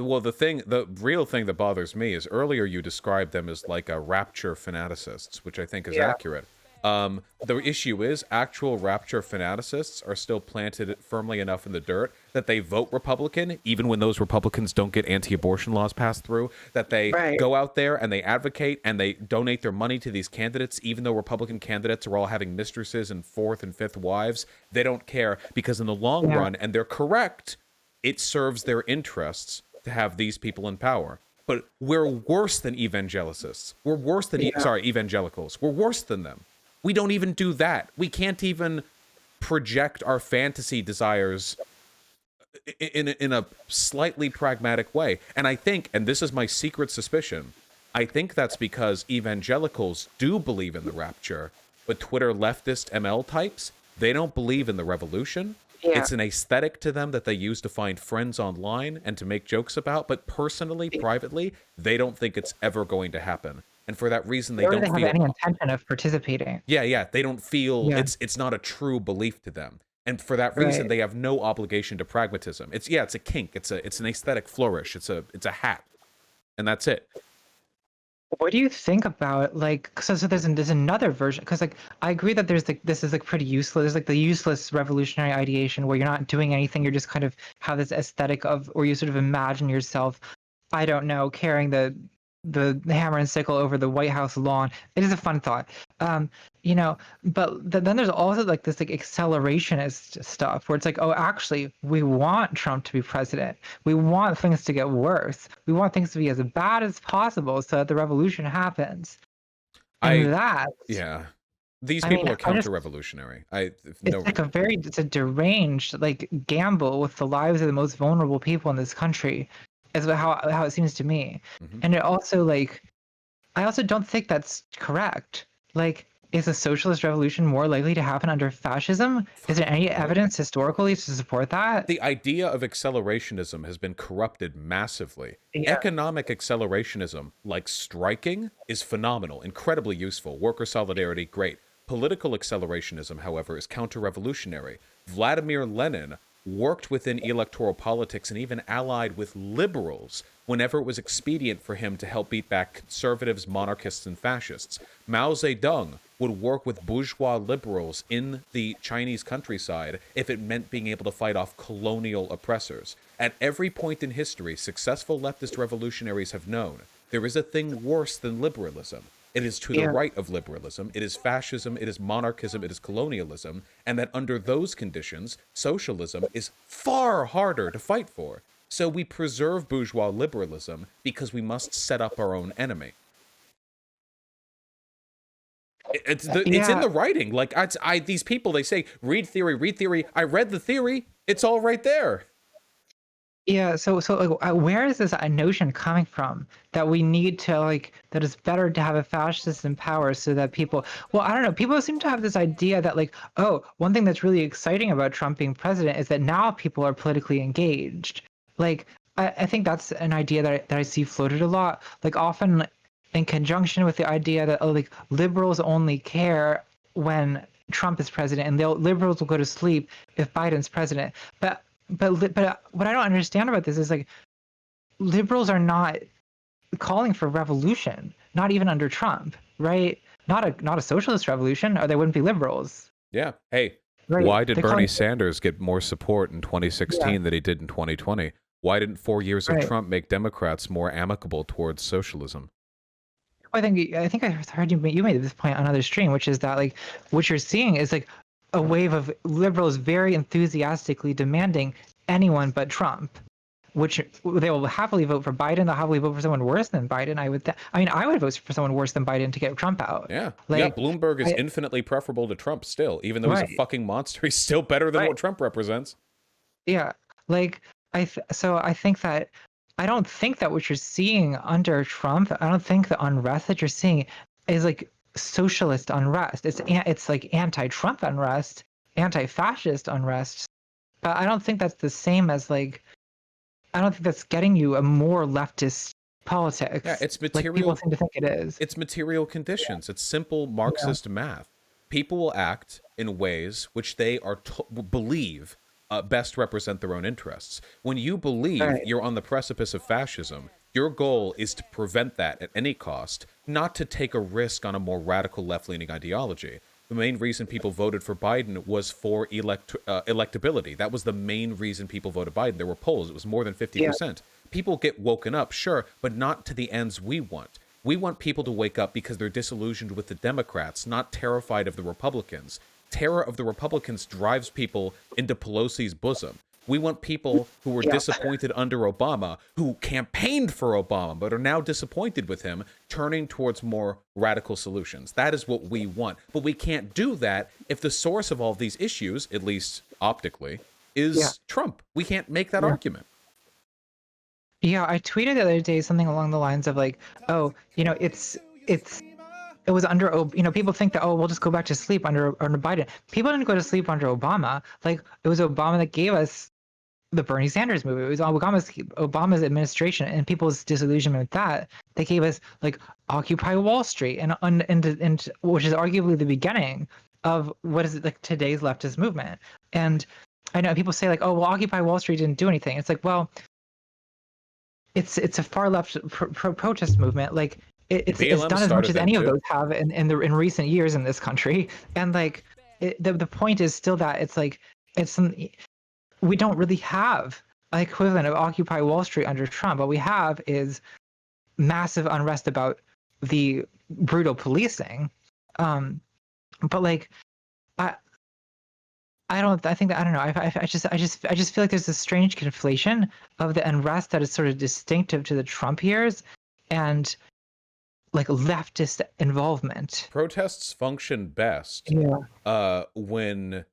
real thing that bothers me is earlier you described them as like a rapture fanaticists, which I think is accurate. The issue is actual rapture fanaticists are still planted firmly enough in the dirt that they vote Republican, even when those Republicans don't get anti-abortion laws passed through, that they go out there and they advocate and they donate their money to these candidates, even though Republican candidates are all having mistresses and fourth and fifth wives. They don't care because in the long run, and they're correct, it serves their interests to have these people in power. But we're worse than evangelicists. We're worse than, evangelicals. We're worse than them. We don't even do that. We can't even project our fantasy desires in a slightly pragmatic way. And I think, and this is my secret suspicion, I think that's because evangelicals do believe in the rapture, but Twitter leftist ML types, they don't believe in the revolution. Yeah. It's an aesthetic to them that they use to find friends online and to make jokes about, but personally, privately, they don't think it's ever going to happen. And for that reason, they Or don't they have feel any intention of participating. yeah, they don't feel Yeah. it's not a true belief to them. And for that reason, Right. they have no obligation to pragmatism. It's a kink. It's an aesthetic flourish. It's a hat. And that's it. What do you think about like so there's another version because like I agree that there's like this is like pretty useless. There's like the useless revolutionary ideation where you're not doing anything, you're just kind of have this aesthetic of or you sort of imagine yourself, I don't know, carrying the hammer and sickle over the White House lawn. It is a fun thought. You know, but then there's also like this like accelerationist stuff where it's like, oh, actually, we want Trump to be president. We want things to get worse. We want things to be as bad as possible so that the revolution happens. And Yeah. These I people mean, are counter-revolutionary. it's like it's a deranged like gamble with the lives of the most vulnerable people in this country, is how it seems to me. Mhm. And it also like I also don't think that's correct. Like, is a socialist revolution more likely to happen under fascism? Is there any evidence historically to support that? The idea of accelerationism has been corrupted massively. Yeah. Economic accelerationism, like striking, is phenomenal, incredibly useful. Worker solidarity, great. Political accelerationism, however, is counter-revolutionary. Vladimir Lenin worked within electoral politics and even allied with liberals whenever it was expedient for him to help beat back conservatives, monarchists, and fascists. Mao Zedong would work with bourgeois liberals in the Chinese countryside if it meant being able to fight off colonial oppressors. At every point in history, successful leftist revolutionaries have known there is a thing worse than liberalism. It is to the right of liberalism. It is fascism. It is monarchism. It is colonialism. And that under those conditions, socialism is far harder to fight for. So we preserve bourgeois liberalism because we must set up our own enemy. It's in the writing. Like these people, they say, read theory, read theory. I read the theory. It's all right there. Yeah, so like, where is this notion coming from that we need to like that it's better to have a fascist in power so that people, well, I don't know, people seem to have this idea that like, oh, one thing that's really exciting about Trump being president is that now people are politically engaged. Like, I think that's an idea that I see floated a lot, like often in conjunction with the idea that oh, like liberals only care when Trump is president, and liberals will go to sleep if Biden's president. But what I don't understand about this is like liberals are not calling for revolution, not even under Trump, right? Not a socialist revolution, or they wouldn't be liberals. Yeah. Hey, right? Why did Bernie Sanders get more support in 2016 than he did in 2020? Why didn't 4 years of Trump make Democrats more amicable towards socialism? I think I heard you made this point on another stream, which is that like what you're seeing is like a wave of liberals very enthusiastically demanding anyone but Trump, which they will happily vote for Biden. They'll happily vote for someone worse than Biden. I would vote for someone worse than Biden to get Trump out. Yeah, like, Bloomberg is infinitely preferable to Trump still, even though he's a fucking monster. He's still better than what Trump represents. Yeah, like so I think that I don't think that what you're seeing under Trump, I don't think the unrest that you're seeing is like socialist unrest. It's like anti-Trump unrest, anti-fascist unrest. But I don't think that's the same as like I don't think that's getting you a more leftist politics. Yeah, it's material. Like people seem to think it is. It's material conditions. It's simple Marxist math. People will act in ways which they are believe best represent their own interests. When you believe you're on the precipice of fascism, your goal is to prevent that at any cost, not to take a risk on a more radical left-leaning ideology. The main reason people voted for Biden was for electability. That was the main reason people voted Biden. There were polls. It was more than 50%. People get woken up, sure, but not to the ends we want. We want people to wake up because they're disillusioned with the Democrats, not terrified of the Republicans. Terror of the Republicans drives people into Pelosi's bosom. We want people who were disappointed under Obama, who campaigned for Obama, but are now disappointed with him, turning towards more radical solutions. That is what we want. But we can't do that if the source of all of these issues, at least optically, Yeah. is Trump. We can't make that Yeah. argument. Yeah, I tweeted the other day something along the lines of like, oh, it's it was under people think that, oh, we'll just go back to sleep under Biden. People didn't go to sleep under Obama. Like, it was Obama that gave us the Bernie Sanders movie. It was Obama's administration and people's disillusionment with that. They gave us like Occupy Wall Street and which is arguably the beginning of what is like today's leftist movement. And I know people say like, oh, well, Occupy Wall Street didn't do anything. It's like, well, it's a far left protest movement. Like, it's BLM done as much started as then any of too. those have in recent years in this country. And like, the point is still that it's like we don't really have an equivalent of Occupy Wall Street under Trump. What we have is massive unrest about the brutal policing. But like, I I don't. I think that I don't know. I just feel like there's this strange conflation of the unrest that is sort of distinctive to the Trump years, and like leftist involvement. Protests function best Yeah. when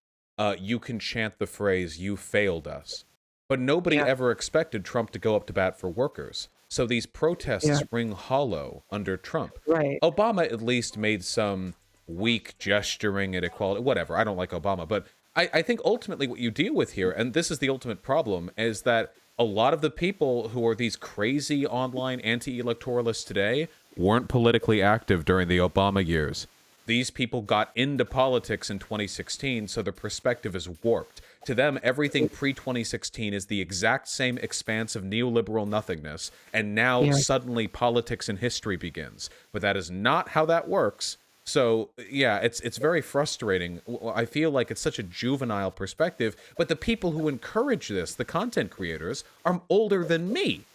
you can chant the phrase, "You failed us." But nobody Yeah. ever expected Trump to go up to bat for workers. So these protests Yeah. ring hollow under Trump. Right. Obama at least made some weak gesturing at equality, whatever. I don't like Obama, but I think ultimately what you deal with here, and this is the ultimate problem, is that a lot of the people who are these crazy online anti-electoralists today weren't politically active during the Obama years. These people got into politics in 2016, so the perspective is warped. To them, everything pre-2016 is the exact same expanse of neoliberal nothingness, and now Yeah. suddenly politics and history begins. But that is not how that works. So, yeah, it's very frustrating. I feel like it's such a juvenile perspective, but the people who encourage this, the content creators, are older than me.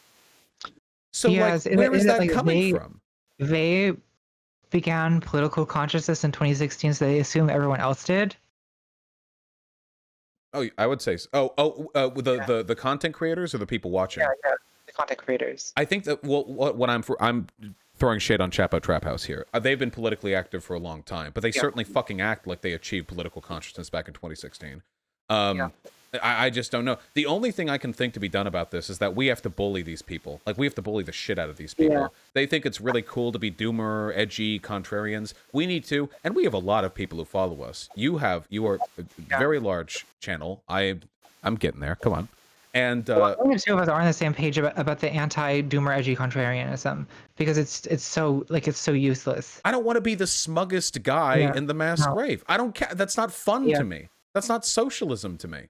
So, Yes. like, where is it that like coming from? they began political consciousness in 2016, so they assume everyone else did. Oh, I would say so. The content creators or the people watching? Yeah. The content creators. I think that what I'm throwing shade on Chapo Trap House here. They've been politically active for a long time, but they certainly fucking act like they achieved political consciousness back in 2016. I just don't know. The only thing I can think to be done about this is that we have to bully these people. Like, we have to bully the shit out of these people. Yeah. They think it's really cool to be doomer, edgy, contrarians. We need to, and we have a lot of people who follow us. You are a very large channel. I'm getting there. Come on. And I think the two of us are on the same page about the anti-doomer edgy contrarianism, because it's so useless. I don't want to be the smuggest guy in the mass grave. I don't care. That's not fun to me. That's not socialism to me.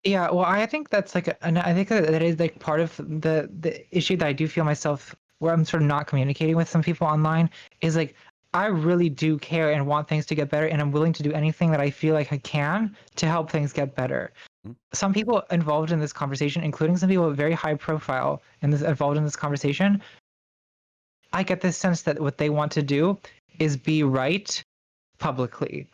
Yeah, well, I think that's like, and I think that is like part of the issue that I do feel myself where I'm sort of not communicating with some people online is like, I really do care and want things to get better, and I'm willing to do anything that I feel like I can to help things get better. Some people involved in this conversation, including some people very high profile involved in this conversation, I get this sense that what they want to do is be right publicly.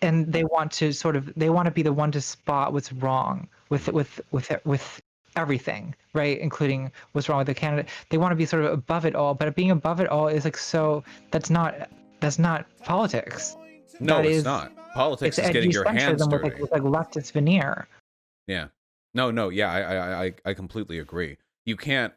And they want to be the one to spot what's wrong with everything, right? Including what's wrong with the candidate. They want to be sort of above it all, but being above it all is like, so that's not politics. No, it's not. Politics is getting your hands dirty. With like leftist veneer. Yeah. No, yeah, I completely agree. You can't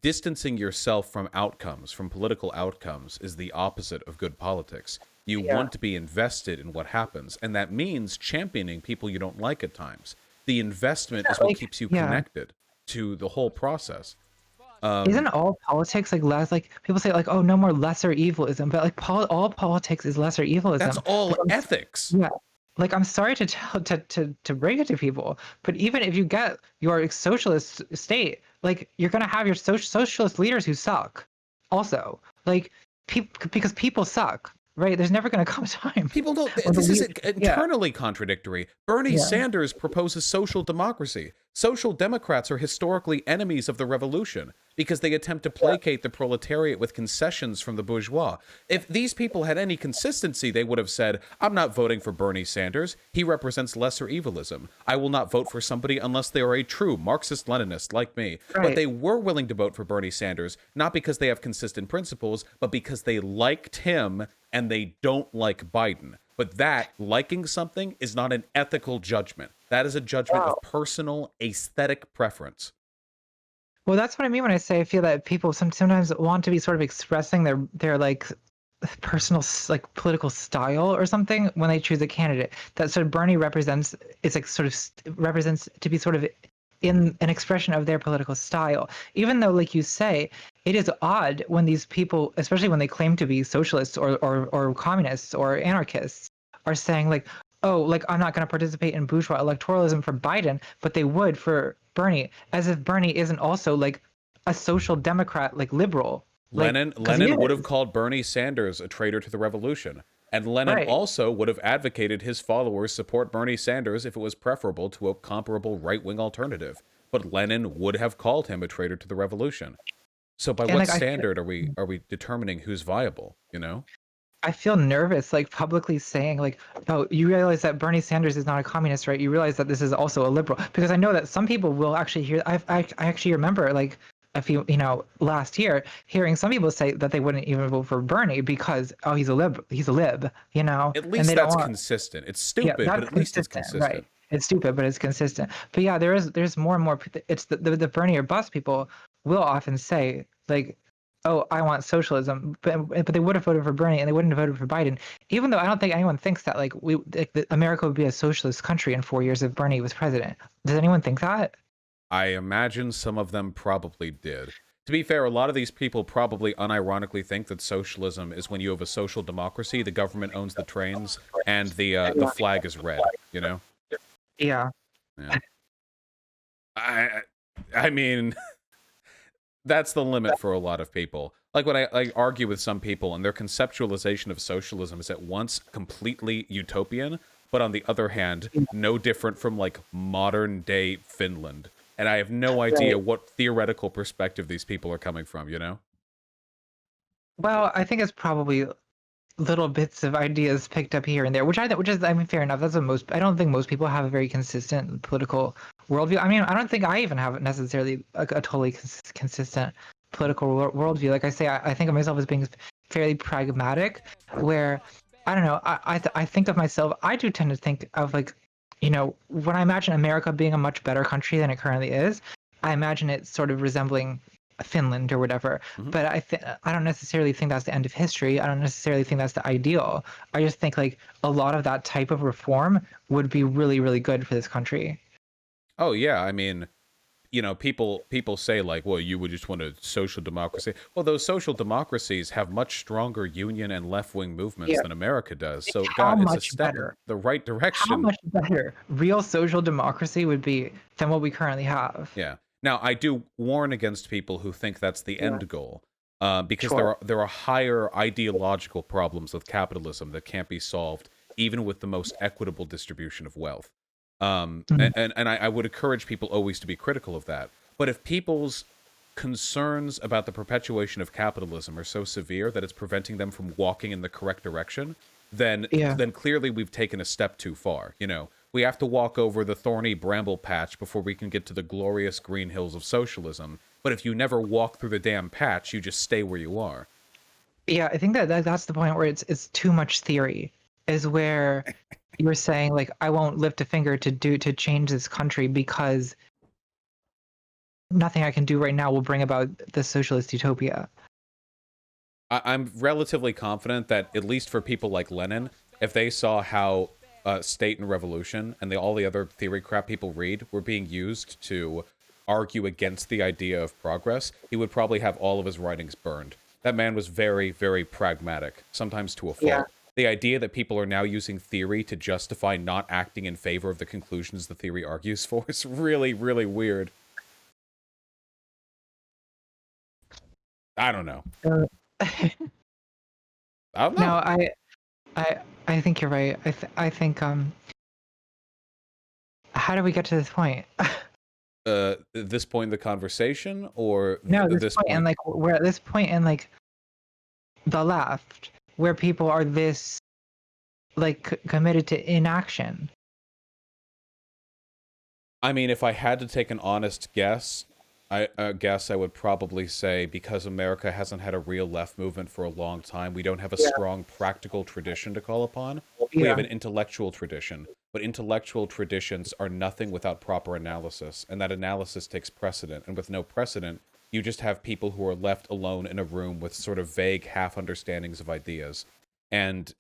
distancing yourself from outcomes, from political outcomes, is the opposite of good politics. You want to be invested in what happens, and that means championing people you don't like at times. The investment is what keeps you connected to the whole process. Isn't all politics like less, like people say like, oh, no more lesser evilism, but like all politics is lesser evilism. That's all like, ethics. Yeah. Like, I'm sorry to bring it to people, but even if you get your socialist state, like, you're gonna have your socialist leaders who suck also, like, because people suck, right? There's never gonna come a time. People don't. This is internally contradictory. Bernie Sanders proposes social democracy. Social Democrats are historically enemies of the revolution because they attempt to placate the proletariat with concessions from the bourgeois. If these people had any consistency, they would have said, I'm not voting for Bernie Sanders. He represents lesser evilism. I will not vote for somebody unless they are a true Marxist-Leninist like me. Right. But they were willing to vote for Bernie Sanders, not because they have consistent principles, but because they liked him and they don't like Biden. But that, liking something, is not an ethical judgment. That is a judgment Oh. of personal aesthetic preference. Well, that's what I mean when I say I feel that people sometimes want to be sort of expressing their like personal like political style or something when they choose a candidate. That sort of Bernie represents is like sort of represents to be sort of in an expression of their political style. Even though, like you say, it is odd when these people, especially when they claim to be socialists or communists or anarchists, are saying like, oh, like I'm not going to participate in bourgeois electoralism for Biden, but they would for Bernie, as if Bernie isn't also like a social democrat, like liberal, like because he Lenin would have is, called Bernie Sanders a traitor to the revolution. And Lenin right? also would have advocated his followers support Bernie Sanders if it was preferable to a comparable right-wing alternative. But Lenin would have called him a traitor to the revolution. So by And what like standard are we determining who's viable, you know? I feel nervous, like publicly saying, like, "Oh, you realize that Bernie Sanders is not a communist, right? You realize that this is also a liberal." Because I know that some people will actually hear. I actually remember, like, a few, last year, hearing some people say that they wouldn't even vote for Bernie because, oh, he's a lib, At and least they don't that's want. consistent. It's Yeah, stupid, but that's at least it's consistent, right? consistent. It's stupid, but it's consistent. But yeah, there's more and more. It's the Bernie or bust people will often say like, "Oh, I want socialism," but they would have voted for Bernie and they wouldn't have voted for Biden. Even though I don't think anyone thinks that America would be a socialist country in 4 years if Bernie was president. Does anyone think that? I imagine some of them probably did. To be fair, a lot of these people probably unironically think that socialism is when you have a social democracy, the government owns the trains, and the flag is red. You know? Yeah. Yeah. I I mean, that's the limit for a lot of people. Like when I like argue with some people, and their conceptualization of socialism is at once completely utopian, but on the other hand, no different from like modern day Finland. And I have no idea Right. what theoretical perspective these people are coming from, you know? Well, I think it's probably little bits of ideas picked up here and there, which is I mean fair enough. That's what most I don't think most people have a very consistent political worldview. I mean, I don't think I even have necessarily a totally consistent political worldview. Like I say, I think of myself as being fairly pragmatic, where I don't know. I think of myself. I do tend to think of like, when I imagine America being a much better country than it currently is, I imagine it sort of resembling Finland or whatever. Mhm. But I don't necessarily think that's the end of history. I don't necessarily think that's the ideal. I just think like a lot of that type of reform would be really, really good for this country. Oh yeah, I mean, people say like, well, you would just want a social democracy. Well, those social democracies have much stronger union and left-wing movements Yeah. than America does. So, How God, it's a much step in better? the right How direction. much better real social democracy would be than what we currently have? Yeah. Now, I do warn against people who think that's the Yeah. end goal, because Sure. there are higher ideological problems with capitalism that can't be solved even with the most equitable distribution of wealth. Mhm. And I would encourage people always to be critical of that. But if people's concerns about the perpetuation of capitalism are so severe that it's preventing them from walking in the correct direction, Yeah. then clearly we've taken a step too far. We have to walk over the thorny bramble patch before we can get to the glorious green hills of socialism. But if you never walk through the damn patch, you just stay where you are. Yeah, I think that's the point where it's too much theory, is where you're saying like I won't lift a finger to change this country because nothing I can do right now will bring about the socialist utopia. I'm relatively confident that, at least for people like Lenin, if they saw how State and Revolution and all the other theory crap people read were being used to argue against the idea of progress, he would probably have all of his writings burned. That man was very, very pragmatic, sometimes to a Yeah. fault. The idea that people are now using theory to justify not acting in favor of the conclusions the theory argues for is really, really weird. I don't know. Uh, I don't no, know. I I think you're right. I think how do we get to this point? This point in the conversation, or No, this this point and point? like we're at this point in like the left where people are this like committed to inaction. I mean, if I had to take an honest guess, I would probably say because America hasn't had a real left movement for a long time, we don't have a Yeah. strong practical tradition to call upon. we have Yeah. an intellectual tradition, but intellectual traditions are nothing without proper analysis, and that analysis takes precedent. And with no precedent, you just have people who are left alone in a room with sort of vague half understandings of ideas, and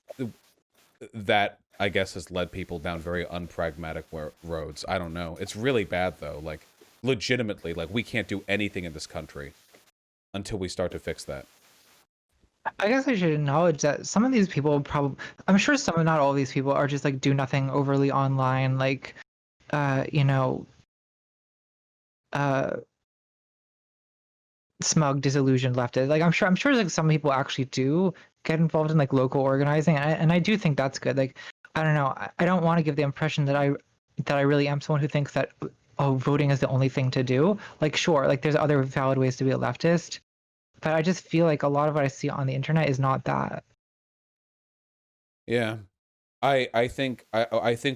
that, I guess, has led people down very unpragmatic roads. I don't know. It's really bad though. Like, legitimately, like, we can't do anything in this country until we start to fix that. I guess I should acknowledge that some of these people probably, I'm sure some, not all of these people are just like do nothing overly online, like, you know, uh, smug, disillusioned leftists. Like I'm sure like some people actually do get involved in like local organizing, and I do think that's good. Like, I don't know, I don't want to give the impression that I really am someone who thinks that, oh, voting is the only thing to do. Like, sure, like there's other valid ways to be a leftist, but I just feel like a lot of what I see on the internet is not that. Yeah. I think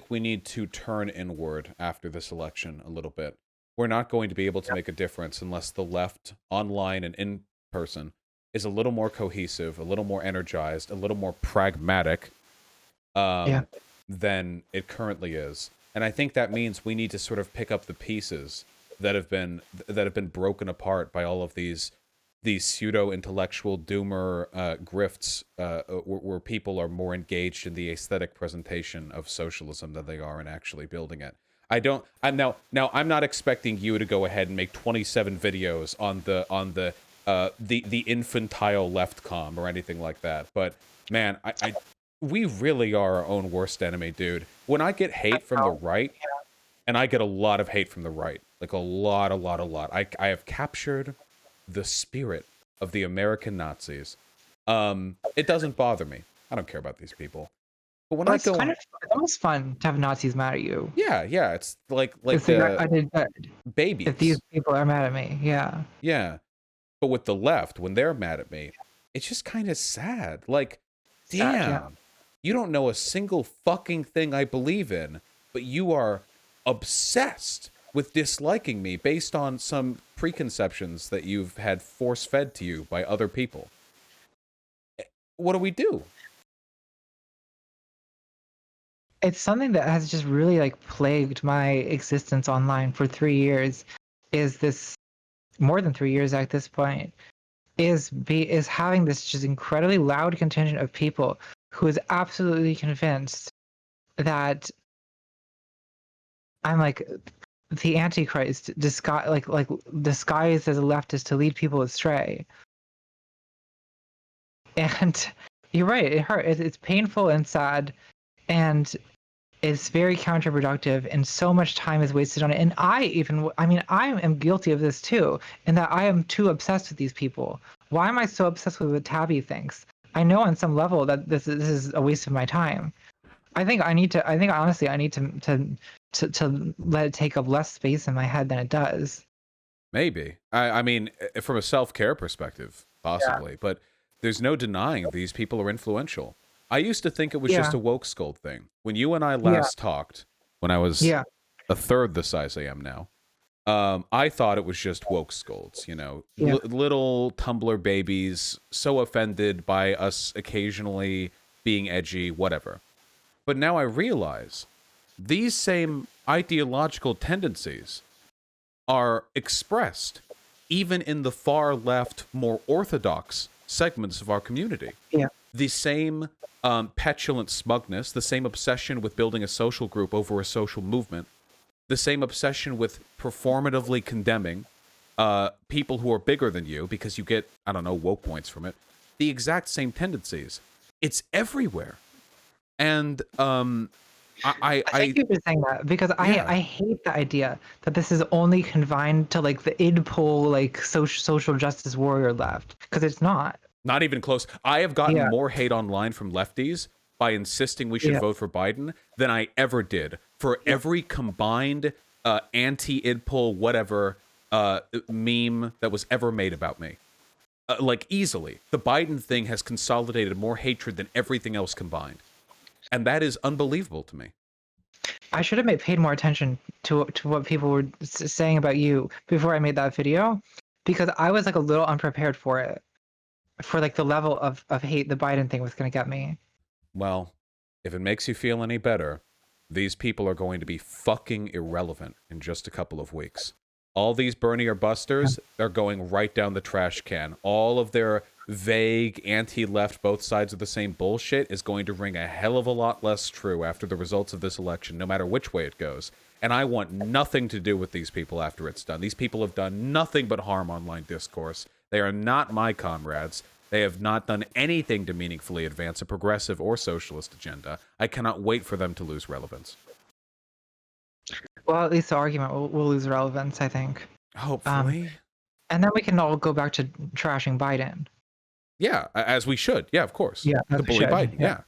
we need to turn inward after this election a little bit. We're not going to be able to make a difference unless the left, online and in person, is a little more cohesive, a little more energized, a little more pragmatic, Yeah. um, than it currently is. And I think that means we need to sort of pick up the pieces that have been broken apart by all of these pseudo intellectual doomer grifts, where people are more engaged in the aesthetic presentation of socialism than they are in actually building it. I'm not expecting you to go ahead and make 27 videos on the infantile left com or anything like that. But man, we really are our own worst enemy, dude. When I get hate from the right, and I get a lot of hate from the right, like a lot, a lot, a lot. I have captured the spirit of the American Nazis. It doesn't bother me. I don't care about these people. But when Well, I it's go, kind of, it's almost fun to have Nazis mad at you. yeah, it's like It's like I did good if these babies. people are mad at me. Yeah. Yeah. But with the left, when they're mad at me, it's just kind of sad. Like, Sad. Yeah. damn, you don't know a single fucking thing I believe in, but you are obsessed with disliking me based on some preconceptions that you've had force fed to you by other people. What do we do? It's something that has just really like plagued my existence online for 3 years. Is this more than 3 years at this point? Is having this just incredibly loud contingent of people who is absolutely convinced that I'm like the Antichrist disguised as a leftist to lead people astray. And you're right, it hurt. It's painful and sad, and it's very counterproductive, and so much time is wasted on it. And I am guilty of this too, in that I am too obsessed with these people. Why am I so obsessed with what Tabby thinks? I know on some level that this is a waste of my time. I think honestly I need to let it take up less space in my head than it does. Maybe. I mean, from a self-care perspective, possibly. But there's no denying these people are influential. I used to think it was just Yeah. a woke scold thing. When you and I Yeah. last talked, when I was Yeah. a third the size I am now, I thought it was just woke scolds, Yeah. little Tumblr babies so offended by us occasionally being edgy, whatever. But now I realize these same ideological tendencies are expressed even in the far left, more orthodox segments of our community. Yeah. The same petulant smugness, the same obsession with building a social group over a social movement, the same obsession with performatively condemning people who are bigger than you because you get, I don't know, woke points from it. The exact same tendencies. It's everywhere. And I thank you for saying that, because Yeah. I hate the idea that this is only confined to like the idpol like social justice warrior left, because it's not. Not even close. I have gotten Yeah. more hate online from lefties by insisting we should Yeah. vote for Biden than I ever did for every combined anti-idpol whatever meme that was ever made about me. Like, easily. The Biden thing has consolidated more hatred than everything else combined. And that is unbelievable to me. I should have paid more attention to what people were saying about you before I made that video, because I was like a little unprepared for it, for like the level of hate the Biden thing was going to get me. Well, if it makes you feel any better, these people are going to be fucking irrelevant in just a couple of weeks. All these Bernie or busters are going right down the trash can. All of their vague, anti-left, both sides of the same bullshit is going to ring a hell of a lot less true after the results of this election, no matter which way it goes. And I want nothing to do with these people after it's done. These people have done nothing but harm online discourse. They are not my comrades. They have not done anything to meaningfully advance a progressive or socialist agenda. I cannot wait for them to lose relevance. Well, at least the argument will lose relevance, I think. Hopefully. And then we can all go back to trashing Biden. Yeah, as we should. Yeah, of course. Yeah, to bully Biden. Yeah.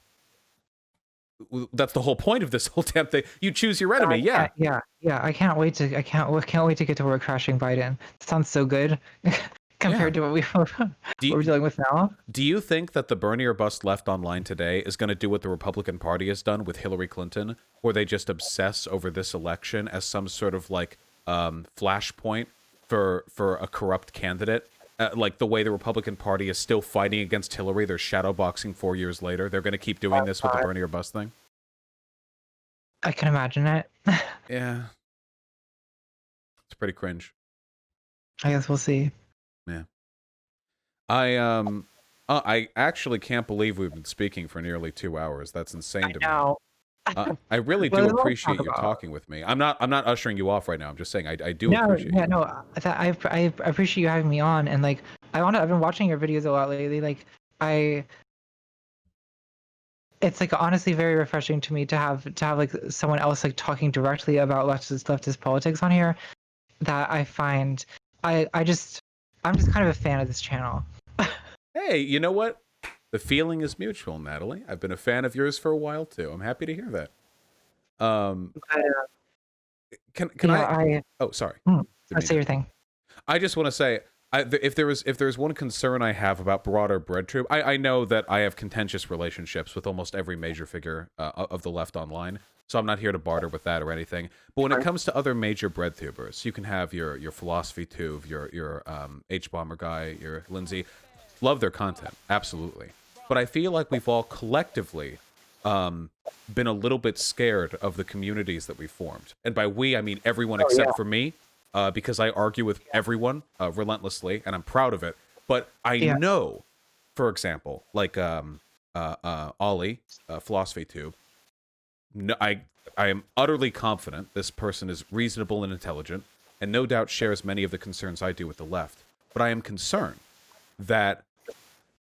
That's the whole point of this whole damn thing. You choose your enemy. Yeah. Yeah. I can't wait to get to work crashing Biden. It sounds so good compared to what we're dealing with now. Do you think that the Bernie or bust left online today is going to do what the Republican Party has done with Hillary Clinton, where they just obsess over this election as some sort of like flashpoint for a corrupt candidate? Like the way the Republican Party is still fighting against Hillary, they're shadowboxing 4 years later. They're going to keep doing this with the Bernie or bust thing? I can imagine it. Yeah. It's pretty cringe. I guess we'll see. Yeah. I actually can't believe we've been speaking for nearly 2 hours. That's insane to me. I really do appreciate you talking with me. I'm not ushering you off right now. I'm just saying I do appreciate you. No, I appreciate you having me on, and like I've been watching your videos a lot lately. Like it's like honestly very refreshing to me to have like someone else like talking directly about leftist politics on here. That I find I'm just kind of a fan of this channel. Hey, you know what? The feeling is mutual, Natalie. I've been a fan of yours for a while too. I'm happy to hear that. Can I? Oh, sorry. Say your thing. I just want to say, if there's one concern I have about broader bread troop, I know that I have contentious relationships with almost every major figure of the left online, so I'm not here to barter with that or anything. But when it comes to other major bread tubers, you can have your philosophy tube, your H-bomber guy, your Lindsay. Love their content, absolutely. But I feel like we've all collectively been a little bit scared of the communities that we formed. And by we, I mean everyone except for me, because I argue with everyone relentlessly, and I'm proud of it. But I know, for example, like Ollie, Philosophy Tube, I am utterly confident this person is reasonable and intelligent, and no doubt shares many of the concerns I do with the left. But I am concerned that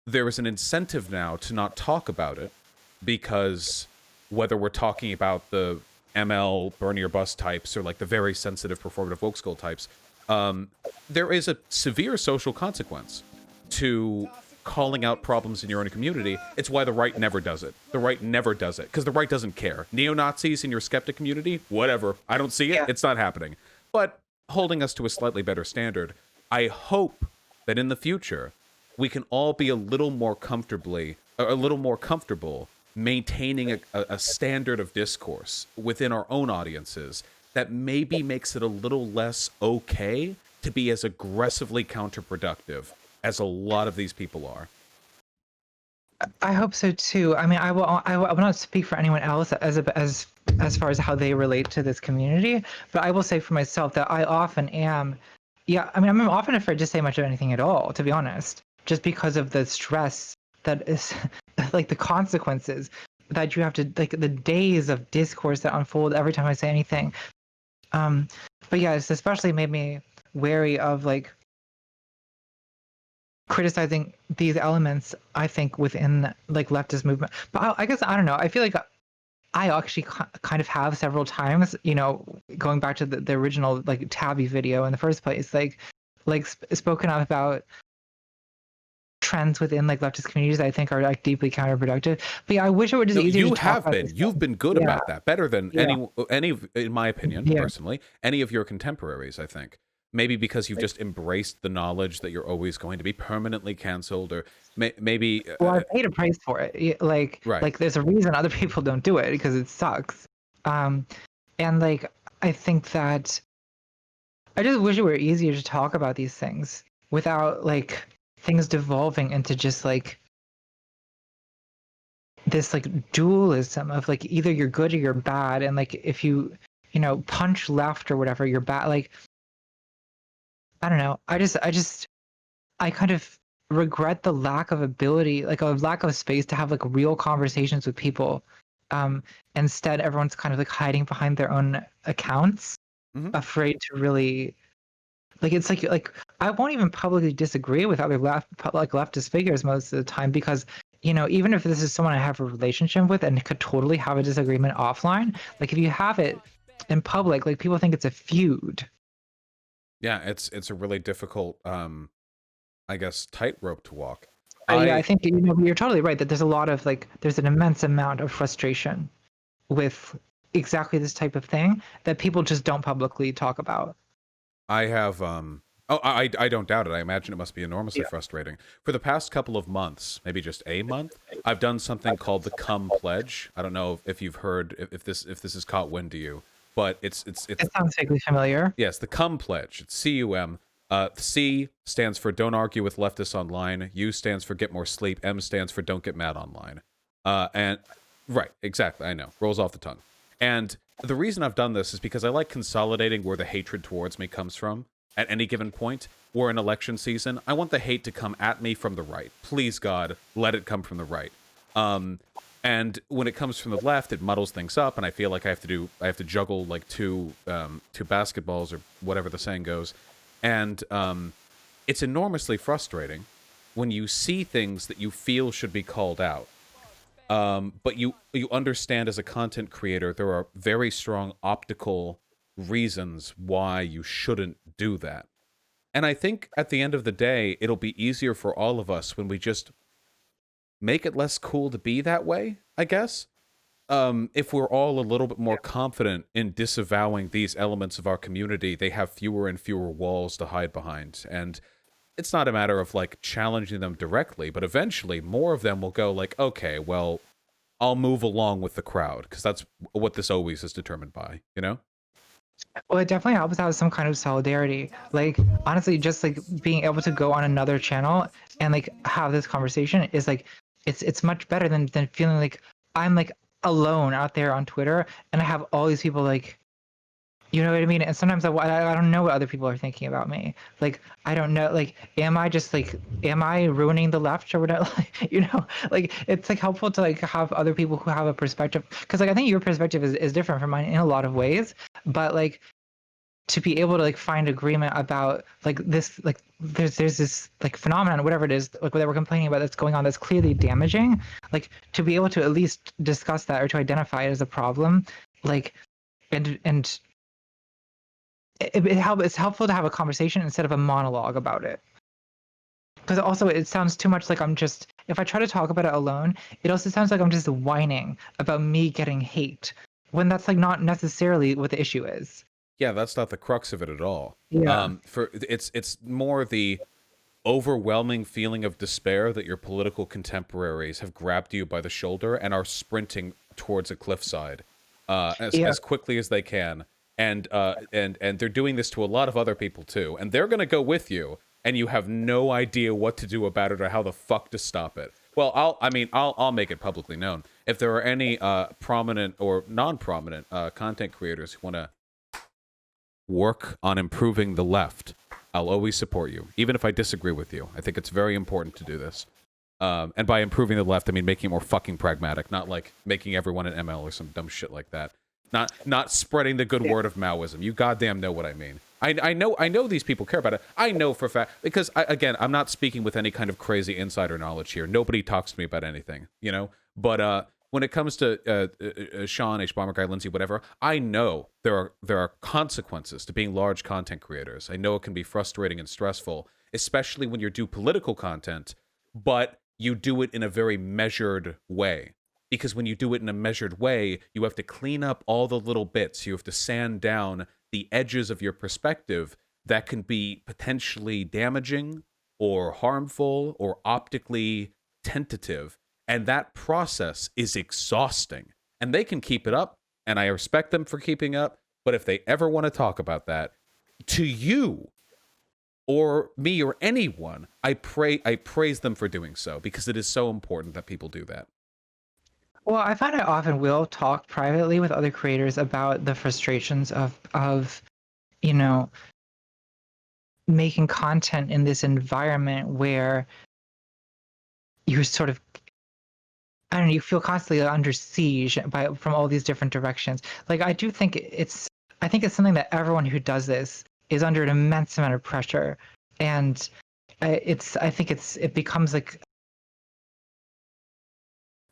there is an incentive now to not talk about it, because whether we're talking about the ML, Bernie or bust types, or like the very sensitive performative woke school types, there is a severe social consequence to calling out problems in your own community. It's why the right never does it. The right never does it, because the right doesn't care. Neo-Nazis in your skeptic community, whatever. I don't see it. It's not happening. But holding us to a slightly better standard, I hope that in the future, we can all be a little more comfortable maintaining a standard of discourse within our own audiences that maybe makes it a little less okay to be as aggressively counterproductive as a lot of these people are. I hope so too. I mean, I will not speak for anyone else as far as how they relate to this community, but I will say for myself that I often am. Yeah, I mean, I'm often afraid to say much of anything at all, to be honest, just because of the stress that is, like the consequences that you have to, like the days of discourse that unfold every time I say anything. But yeah, it's especially made me wary of like criticizing these elements, I think, within like leftist movement. But I guess, I don't know, I feel like I actually kind of have several times, you know, going back to the original like Tabby video in the first place, like spoken up about trends within like leftist communities I think are like deeply counterproductive. But yeah, I wish it were just easier to talk about. You've been good about that, better than any, in my opinion, personally, any of your contemporaries, I think. Maybe because you've just embraced the knowledge that you're always going to be permanently canceled, or maybe. Well, I paid a price for it. Like there's a reason other people don't do it, because it sucks. And like I think that I just wish it were easier to talk about these things without like things devolving into just like this like dualism of like either you're good or you're bad, and like if you punch left or whatever, you're bad. Like I don't know. I kind of regret the lack of ability, like a lack of space to have like real conversations with people. Um, Instead, everyone's kind of like hiding behind their own accounts, Hmm. afraid to really like. It's like I won't even publicly disagree with other leftist figures most of the time because even if this is someone I have a relationship with and could totally have a disagreement offline, like if you have it in public, like people think it's a feud. Yeah, it's a really difficult, I guess, tightrope to walk. Yeah, I I think you're totally right that there's a lot of like there's an immense amount of frustration with exactly this type of thing that people just don't publicly talk about. I have oh, I don't doubt it. I imagine it must be enormously Yeah. frustrating. For the past couple of months, maybe just a month, I've done something called the Come Pledge. I don't know if you've heard if this has caught wind to you, but it's It sounds vaguely familiar. yes, the Come Pledge. It's CUM. C stands for Don't Argue with Leftists Online. U stands for Get More Sleep. M stands for Don't Get Mad Online. And right, exactly. I know, rolls off the tongue. And the reason I've done this is because I like consolidating where the hatred towards me comes from at any given point. We're in election season. I want the hate to come at me from the right. Please, God, let it come from the right. And when it comes from the left, it muddles things up, and I feel like I have to juggle like two basketballs or whatever the saying goes, and it's enormously frustrating when you see things that you feel should be called out, but you understand as a content creator there are very strong optical reasons why you shouldn't do that. And I think at the end of the day, it'll be easier for all of us when we just make it less cool to be that way, I guess. If we're all a little bit more confident in disavowing these elements of our community, they have fewer and fewer walls to hide behind. And it's not a matter of like challenging them directly, but eventually more of them will go like, okay, well, I'll move along with the crowd because that's what this always is determined by, you know? Well, it definitely helps to have some kind of solidarity. Like honestly, just like being able to go on another channel and like have this conversation is like it's much better than feeling like I'm like alone out there on Twitter and I have all these people like you know what I mean? And sometimes I don't know what other people are thinking about me. Like I don't know. Like am I just like am I ruining the left or whatever? Like, like it's like helpful to like have other people who have a perspective because like I think your perspective is different from mine in a lot of ways. But like to be able to like find agreement about like this like there's this like phenomenon whatever it is like that we're complaining about that's going on that's clearly damaging, like to be able to at least discuss that or to identify it as a problem, like and it's helpful to have a conversation instead of a monologue about it, because also it sounds too much like I'm just if I try to talk about it alone it also sounds like I'm just whining about me getting hate when that's like not necessarily what the issue is. Yeah, that's not the crux of it at all. Yeah. For it's more the overwhelming feeling of despair that your political contemporaries have grabbed you by the shoulder and are sprinting towards a cliffside Yeah. as quickly as they can, and they're doing this to a lot of other people too, and they're gonna go with you, and you have no idea what to do about it or how the fuck to stop it. Well, I'll make it publicly known if there are any prominent or non-prominent content creators who want to work on improving the left. I'll always support you, even if I disagree with you. I think it's very important to do this. And by improving the left, I mean making it more fucking pragmatic, not like making everyone an ML or some dumb shit like that. Not spreading the good word of Maoism. You goddamn know what I mean. I know these people care about it. I know for a fact because again, I'm not speaking with any kind of crazy insider knowledge here. Nobody talks to me about anything, you know. But when it comes to Sean H. Bomber Guy, Lindsay, whatever, I know there are consequences to being large content creators. I know it can be frustrating and stressful, especially when you do political content, but you do it in a very measured way. Because when you do it in a measured way, you have to clean up all the little bits. You have to sand down the edges of your perspective that can be potentially damaging or harmful or optically tentative. And that process is exhausting. And they can keep it up, and I respect them for keeping up. But if they ever want to talk about that to you or me or anyone, I praise them for doing so because it is so important that people do that. Well, I find I often will talk privately with other creators about the frustrations of you know making content in this environment where you're sort of, I don't know, you feel constantly under siege from all these different directions. Like I think it's something that everyone who does this is under an immense amount of pressure, and I think it becomes like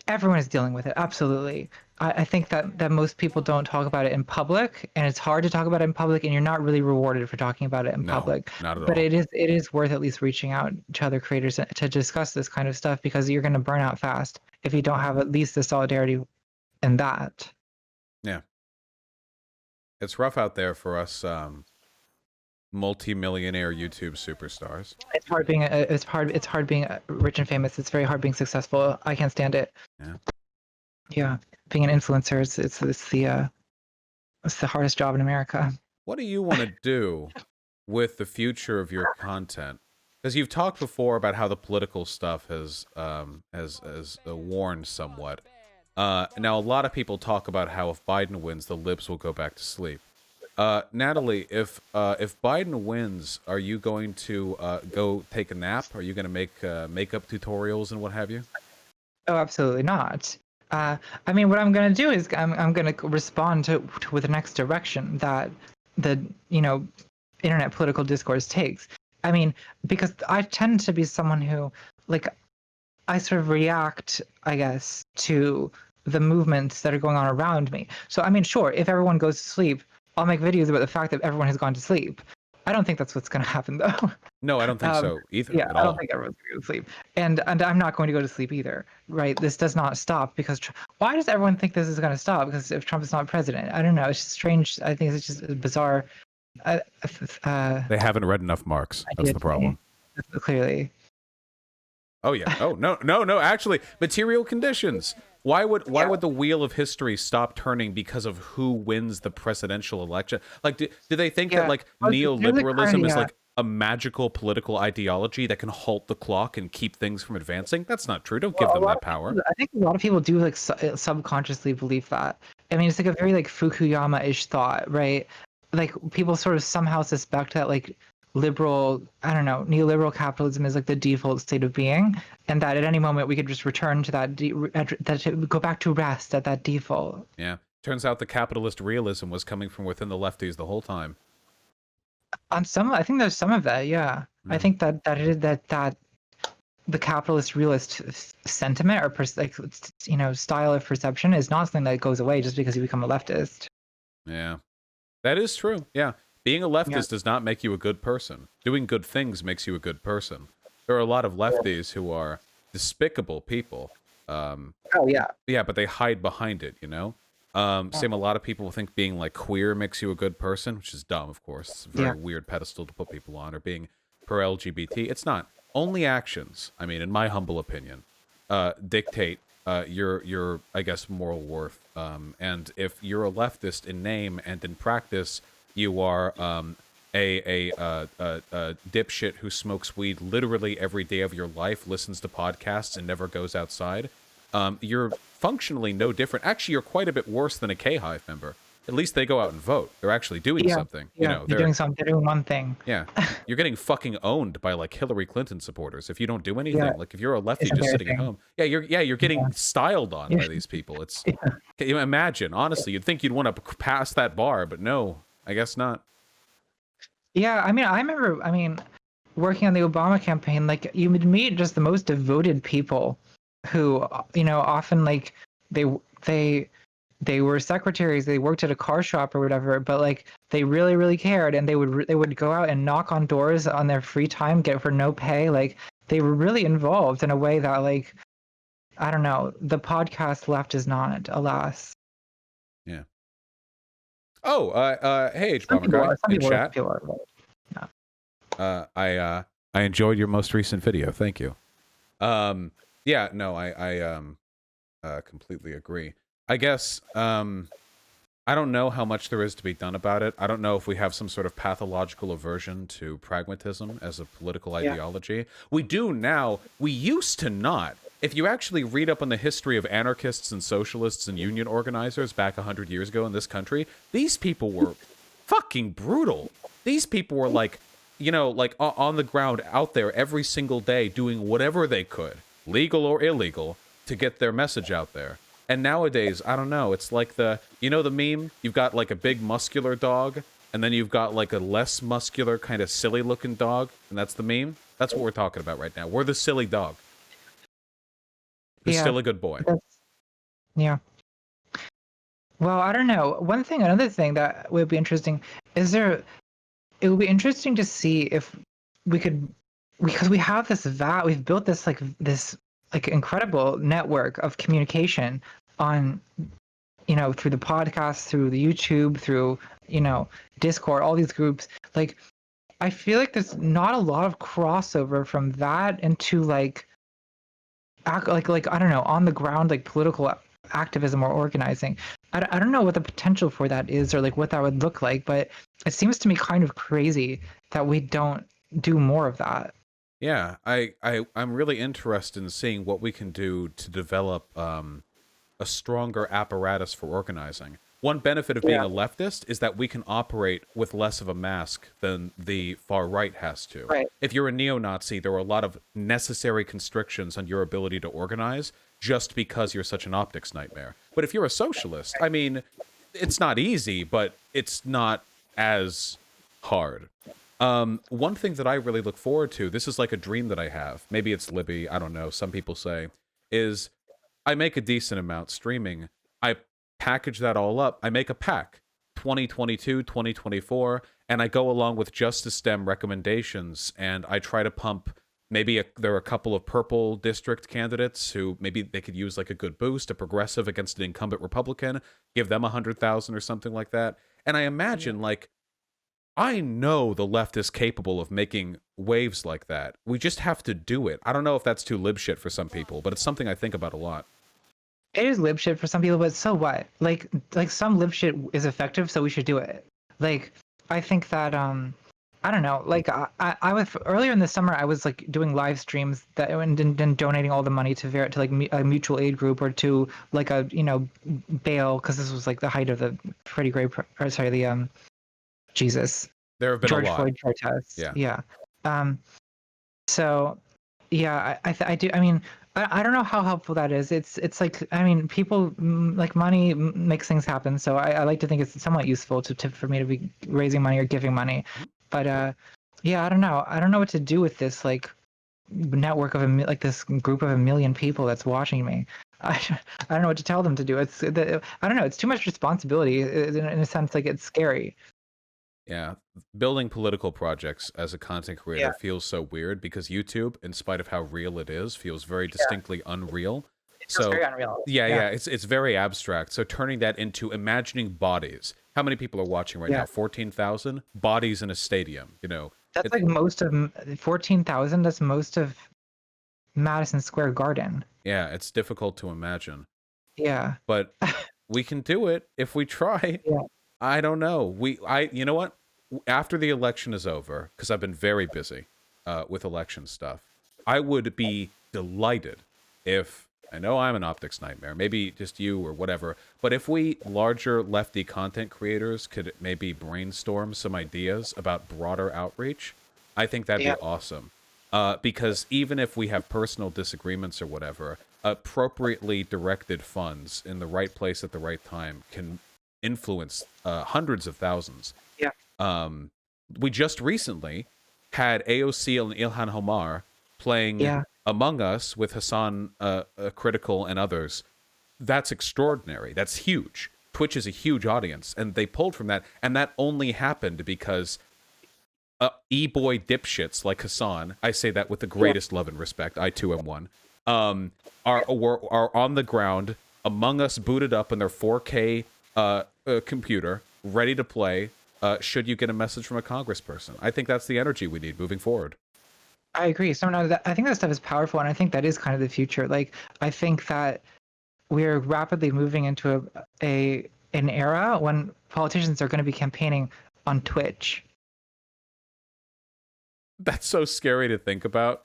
everyone is dealing with it. Absolutely. I think that most people don't talk about it in public, and it's hard to talk about it in public, and you're not really rewarded for talking about it in No, public. not at But all. it is worth at least reaching out to other creators to discuss this kind of stuff, because you're going to burn out fast if you don't have at least the solidarity in that. Yeah. It's rough out there for us multi-millionaire YouTube superstars. It's hard being rich and famous. It's very hard being successful. I can't stand it. Yeah. Yeah, being an influencer, it's the hardest job in America. What do you want to do with the future of your content? Because you've talked before about how the political stuff has worn somewhat. Now, a lot of people talk about how if Biden wins, the libs will go back to sleep. Natalie, if Biden wins, are you going to go take a nap? Are you going to make makeup tutorials and what have you? Oh, absolutely not. I mean, what I'm going to do is I'm going to respond to with the next direction that the internet political discourse takes. I mean, because I tend to be someone who, like, I sort of react, I guess, to the movements that are going on around me. So I mean, sure, if everyone goes to sleep, I'll make videos about the fact that everyone has gone to sleep. I don't think that's what's going to happen, though. No, I don't think so either Yeah, at I don't all. think everyone's going to go to sleep, and I'm not going to go to sleep either. Right? This does not stop because why does everyone think this is going to stop? Because if Trump is not president, I don't know. It's just strange. I think it's just a bizarre. Uh, They haven't read enough Marx. That's idea the to me, problem. clearly. Oh yeah. Oh no. Actually, material conditions. Why would the wheel of history stop turning because of who wins the presidential election? Like, do they think that Yeah. like Well, there's a neoliberalism kind is of, like a magical political ideology that can halt the clock and keep things from advancing? That's not true. Don't give well, a them lot that of power. people, I think a lot of people do like subconsciously believe that. I mean, it's like a very like Fukuyama-ish thought, right? Like people sort of somehow suspect that like liberal, I don't know, neoliberal capitalism is like the default state of being, and that at any moment we could just return to that go back to rest at that default. Yeah. Turns out the capitalist realism was coming from within the lefties the whole time. On some, I think there's some of that, yeah. I Mm. think that it is that the capitalist realist sentiment or like style of perception is not something that goes away just because you become a leftist. Yeah. That is true. Yeah. Being a Yeah. leftist does not make you a good person. Doing good things makes you a good person. There are a lot of lefties who are despicable people. Oh yeah. Yeah, but they hide behind it, you know? Same, a lot of people think being like queer makes you a good person, which is dumb, of course. It's a very Yeah. weird pedestal to put people on, or being pro LGBT. It's not. Only actions, I mean, in my humble opinion, dictate your I guess moral worth. And if you're a leftist in name and in practice, you are a dipshit who smokes weed literally every day of your life, listens to podcasts, and never goes outside. You're functionally no different. Actually, you're quite a bit worse than a K-Hive member. At least they go out and vote. They're actually doing Yeah. something. Yeah. You know, They're doing something. They're doing one thing. yeah. You're getting fucking owned by like Hillary Clinton supporters if you don't do anything. Yeah. Like if you're a lefty It's just sitting at embarrassing. home. You're getting Yeah. styled on Yeah. by these people. It's can you imagine, honestly, you'd think you'd want to pass that bar, but no, I guess not. Yeah. I mean, I remember. I mean, working on the Obama campaign, like you would meet just the most devoted people, who often like they they they were secretaries, they worked at a car shop or whatever, but like they really really cared, and they would go out and knock on doors on their free time, get for no pay. Like they were really involved in a way that, like, I don't know, the podcast left is not, alas. Yeah. Oh, hey, H Some Bomber people guy are, some in people chat. are, but no. I enjoyed your most recent video. Thank you. Yeah, no, I completely agree. I guess I don't know how much there is to be done about it. I don't know if we have some sort of pathological aversion to pragmatism as a political Yeah. ideology. We do now. We used to not. if you actually read up on the history of anarchists and socialists and union organizers back 100 years ago in this country, these people were fucking brutal. These people were like, like on the ground out there every single day doing whatever they could, legal or illegal, to get their message out there. And nowadays, I don't know, it's like the meme? You've got like a big muscular dog, and then you've got like a less muscular, kind of silly looking dog, and that's the meme? That's what we're talking about right now. We're the silly dog. Who's still a good boy. Yeah. Well, I don't know. Another thing that would be interesting is it would be interesting to see if we could, because we have we've built this incredible network of communication on, through the podcast, through the YouTube, through, Discord, all these groups. Like, I feel like there's not a lot of crossover from that into like I don't know, on the ground, like political activism or organizing. I don't know what the potential for that is, or like what that would look like, but it seems to me kind of crazy that we don't do more of that. Yeah, I'm really interested in seeing what we can do to develop a stronger apparatus for organizing. One benefit of being a leftist is that we can operate with less of a mask than the far right has to. Right. If you're a neo-Nazi, there are a lot of necessary constrictions on your ability to organize just because you're such an optics nightmare. But if you're a socialist, I mean, it's not easy, but it's not as hard. One thing that I really look forward to, this is like a dream that I have, maybe it's Libby, I don't know, some people say, is I make a decent amount streaming. I package that all up. I make a pack, 2022, 2024, and I go along with Justice STEM recommendations, and I try to pump, there are a couple of purple district candidates who maybe they could use like a good boost, a progressive against an incumbent Republican, give them 100,000 or something like that. And I imagine, like, I know the left is capable of making waves like that. We just have to do it. I don't know if that's too lib shit for some people, but it's something I think about a lot. It is lib shit for some people, but so what? Like some lib shit is effective, so we should do it. Like, I think that I don't know. Like I was earlier in the summer, I was like doing live streams that and donating all the money to like a mutual aid group or to like a bail, because this was like the height of the Freddie Gray the Jesus There have been George a lot. Floyd protests. Yeah. So yeah, I do. I mean, I don't know how helpful that is. It's like, I mean, people like money makes things happen. So I like to think it's somewhat useful for me to be raising money or giving money. But yeah, I don't know. I don't know what to do with this like network of like this group of 1 million people that's watching me. I don't know what to tell them to do. I don't know. It's too much responsibility in a sense. Like, it's scary. Yeah, building political projects as a content creator feels so weird because YouTube, in spite of how real it is, feels very distinctly unreal. It feels very unreal. Yeah, it's very abstract. So turning that into imagining bodies. How many people are watching right now? 14,000 bodies in a stadium. That's like most of 14,000. That's most of Madison Square Garden. Yeah, it's difficult to imagine. Yeah, but we can do it if we try. Yeah. I don't know. You know what? After the election is over, because I've been very busy with election stuff, I would be delighted if, I know I'm an optics nightmare, maybe just you or whatever, but if we larger lefty content creators could maybe brainstorm some ideas about broader outreach, I think that'd be awesome. Because even if we have personal disagreements or whatever, appropriately directed funds in the right place at the right time can influence hundreds of thousands. Yeah. We just recently had AOC and Ilhan Homar playing Among Us with Hassan Critical and others. That's extraordinary. That's huge. Twitch is a huge audience, and they pulled from that, and that only happened because e-boy dipshits like Hassan, I say that with the greatest love and respect, I too am one, are on the ground, Among Us booted up in their 4K computer, ready to play, should you get a message from a congressperson. I think that's the energy we need moving forward. I agree. So no, I think that stuff is powerful, and I think that is kind of the future. Like, I think that we're rapidly moving into an era when politicians are going to be campaigning on Twitch. That's so scary to think about.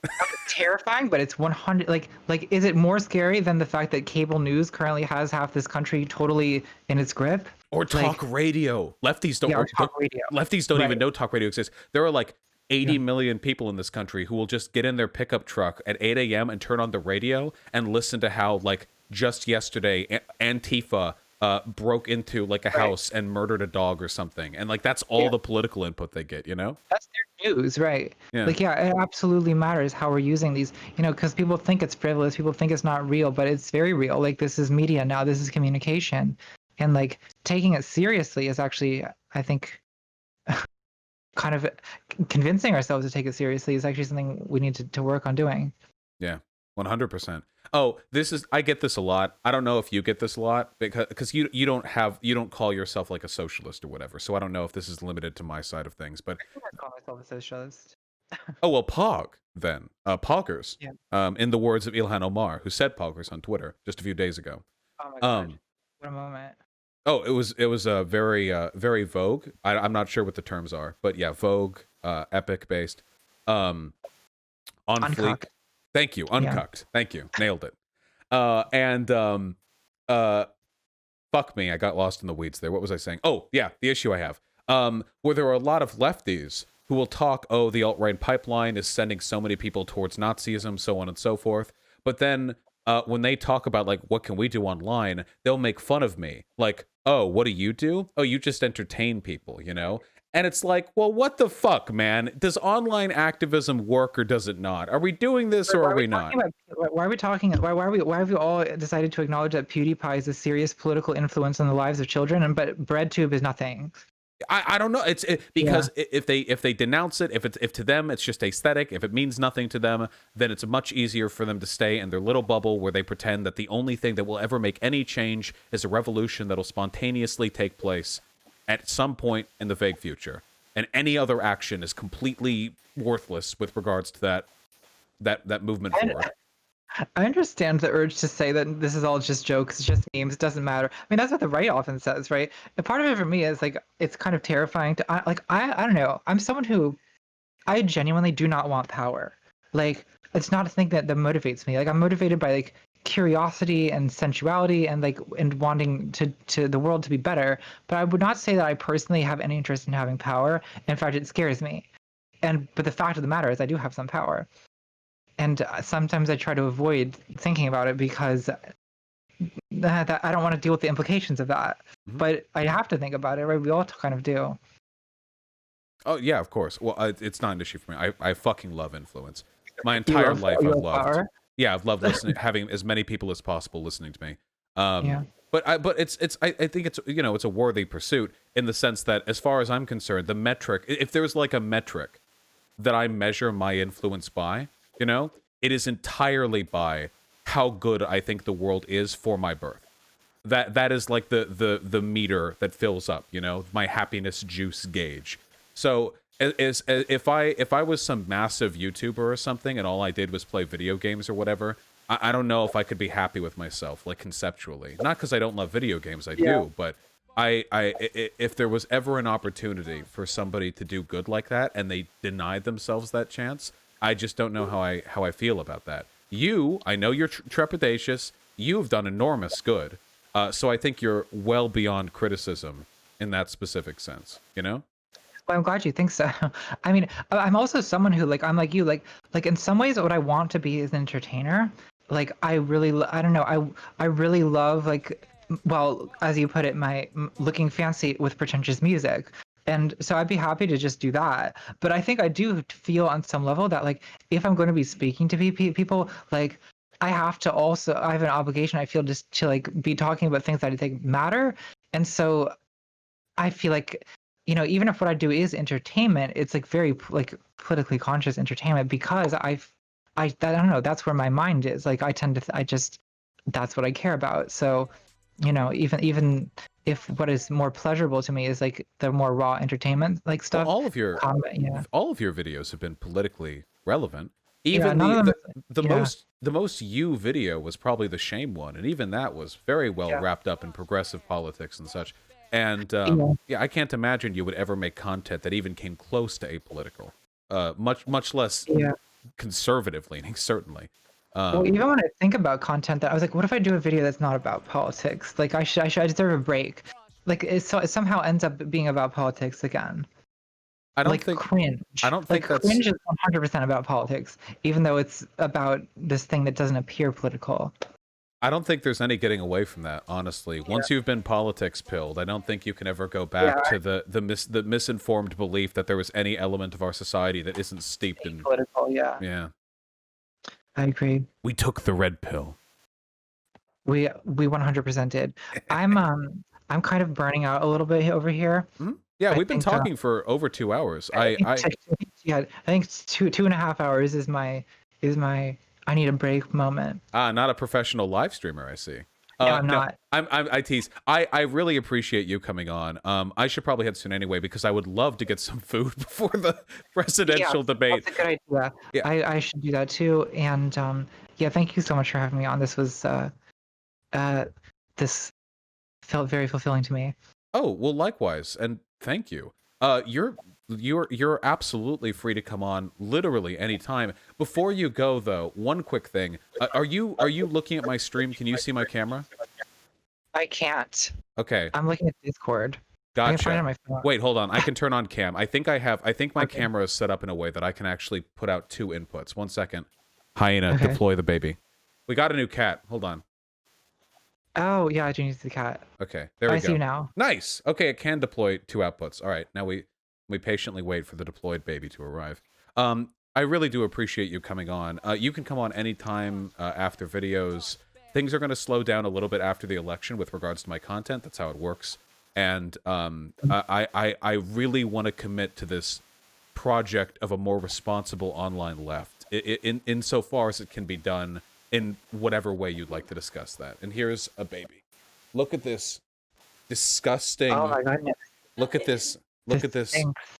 Terrifying, but it's 100 like is it more scary than the fact that cable news currently has half this country totally in its grip? Or talk Like, radio. Lefties don't. yeah, or talk radio. Lefties don't even Right. know talk radio exists. There are like 80 Yeah. million people in this country who will just get in their pickup truck at 8 a.m. and turn on the radio and listen to how, like, just yesterday, Antifa broke into like a house and murdered a dog or something, and like that's all the political input they get. You know? That's their news, right? Yeah. Like, yeah, it absolutely matters how we're using these, because people think it's frivolous, people think it's not real, but it's very real. Like, this is media now, this is communication. And like taking it seriously is actually, I think, kind of convincing ourselves to take it seriously is actually something we need to work on doing. Yeah, 100%. Oh, I get this a lot. I don't know if you get this a lot because you don't call yourself like a socialist or whatever. So I don't know if this is limited to my side of things, but I think I call myself a socialist. oh well, Pog then. Poggers. Yeah. In the words of Ilhan Omar, who said Poggers on Twitter just a few days ago. Oh my god. What a moment. Oh, it was a very Vogue. I'm not sure what the terms are, but yeah, Vogue, Epic based, on fleek. Thank you, uncucked. Thank you, nailed it. Fuck me, I got lost in the weeds there. What was I saying? Oh yeah, the issue I have, where there are a lot of lefties who will talk, oh, the alt-right pipeline is sending so many people towards Nazism, so on and so forth. But then when they talk about like what can we do online, they'll make fun of me, like, oh, what do you do? Oh, you just entertain people, you know? And it's like, well, what the fuck, man? Does online activism work or does it not? Are we doing this or are we not? Why are we talking? Why have we all decided to acknowledge that PewDiePie is a serious political influence on the lives of children, but BreadTube is nothing? I don't know. Because if they denounce it, if to them it's just aesthetic, if it means nothing to them, then it's much easier for them to stay in their little bubble where they pretend that the only thing that will ever make any change is a revolution that'll spontaneously take place at some point in the vague future, and any other action is completely worthless with regards to that movement forward. I understand the urge to say that this is all just jokes, it's just memes, it doesn't matter. I mean, that's what the right often says, right? And part of it for me is like, it's kind of terrifying to, I don't know. I'm someone who, I genuinely do not want power. Like, it's not a thing that motivates me. Like, I'm motivated by like curiosity and sensuality and like, and wanting to the world to be better. But I would not say that I personally have any interest in having power. In fact, it scares me. But the fact of the matter is I do have some power. And sometimes I try to avoid thinking about it because that I don't want to deal with the implications of that. Mm-hmm. But I have to think about it, right? We all kind of do. Oh yeah, of course. Well, it's not an issue for me. I fucking love influence. My entire life, I've loved. Power? Yeah, I've loved listening, having as many people as possible listening to me. Yeah. But I think it's it's a worthy pursuit in the sense that, as far as I'm concerned, the metric, if there's like a metric that I measure my influence by, it is entirely by how good I think the world is for my birth. That is like the meter that fills up, my happiness juice gauge. So if I was some massive YouTuber or something and all I did was play video games or whatever, I don't know if I could be happy with myself, like conceptually. Not because I don't love video games, I do, but if there was ever an opportunity for somebody to do good like that and they denied themselves that chance, I just don't know how I feel about that. I know you're trepidatious. You've done enormous good. So I think you're well beyond criticism in that specific sense, Well, I'm glad you think so. I mean, I'm also someone who, like, I'm like you, like in some ways what I want to be is an entertainer. Like, I don't know, I really love, like, well, as you put it, my looking fancy with pretentious music. And so I'd be happy to just do that. But I think I do feel on some level that, like, if I'm going to be speaking to people, like, I have an obligation, I feel, just to, like, be talking about things that I think matter. And so I feel like, even if what I do is entertainment, it's like very, like, politically conscious entertainment, because I don't know, that's where my mind is. Like, I tend to, that's what I care about. So, even if what is more pleasurable to me is like the more raw entertainment, like, stuff. Well, all of your videos have been politically relevant. Even the most you video was probably the shame one, and even that was very well wrapped up in progressive politics and such. And I can't imagine you would ever make content that even came close to apolitical. much less Yeah. conservative leaning, certainly. Well, even when I think about content, that I was like, what if I do a video that's not about politics? Like, I deserve a break. Like, it somehow ends up being about politics again. I don't Like think cringe. I don't Like think that's cringe is 100% about politics, even though it's about this thing that doesn't appear political. I don't think there's any getting away from that, honestly. Once you've been politics pilled, I don't think you can ever go back Yeah. to the misinformed belief that there was any element of our society that isn't steeped in Political, yeah. yeah. I agree. We took the red pill. We 100% did. I'm kind of burning out a little bit over here. Yeah, I we've been think, talking for over 2 hours. yeah, I think 2.5 hours is my I need a break moment. Not a professional live streamer, I see. No, I'm not. I tease. I really appreciate you coming on. I should probably head soon anyway because I would love to get some food before the presidential debate. That's a good idea. Yeah. I should do that too. And yeah, thank you so much for having me on. This was this felt very fulfilling to me. Oh, well, likewise, and thank you. You're absolutely free to come on literally anytime. Before you go, though, one quick thing: are you looking at my stream? Can you see my camera? I can't. Okay. I'm looking at Discord. I can find it Gotcha. on my phone. Wait, hold on. I can turn on cam. I think my camera is set up in a way that I can actually put out 2 inputs. 1 second. Hyena, deploy the baby. We got a new cat. Hold on. Oh yeah, I do need the cat. Okay, there we go. I see you now. Nice. Okay, it can deploy 2 outputs. All right, now we patiently wait for the deployed baby to arrive. I really do appreciate you coming on. You can come on anytime after videos. Things are going to slow down a little bit after the election with regards to my content. That's how it works. And I really want to commit to this project of a more responsible online left, insofar as it can be done in whatever way you'd like to discuss that. And here's a baby. Look at this disgusting. Oh my goodness. Look at this. Look at this.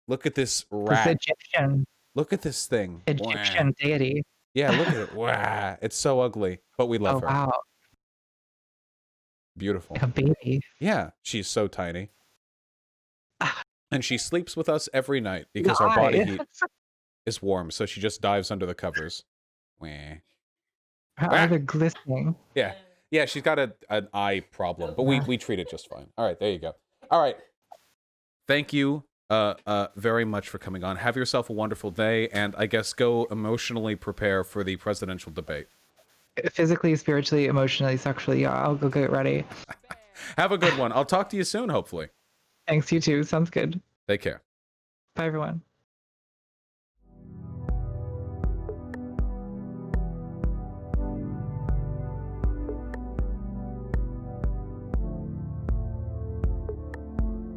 Look at this rat. This Egyptian. Look at this thing. Egyptian deity. Yeah, look at it. Wow. It's so ugly, but we love her. Wow. Beautiful. Like a baby. Yeah, she's so tiny. And she sleeps with us every night because our body heat is warm, so she just dives under the covers. Wah. Her eyes are glistening. Yeah. Yeah, she's got an eye problem, but we treat it just fine. All right, there you go. All right. Thank you very much for coming on. Have yourself a wonderful day, and I guess go emotionally prepare for the presidential debate. Physically, spiritually, emotionally, sexually. Yeah, I'll go get ready. Have a good one. I'll talk to you soon, hopefully. Thanks, you too. Sounds good. Take care. Bye, everyone.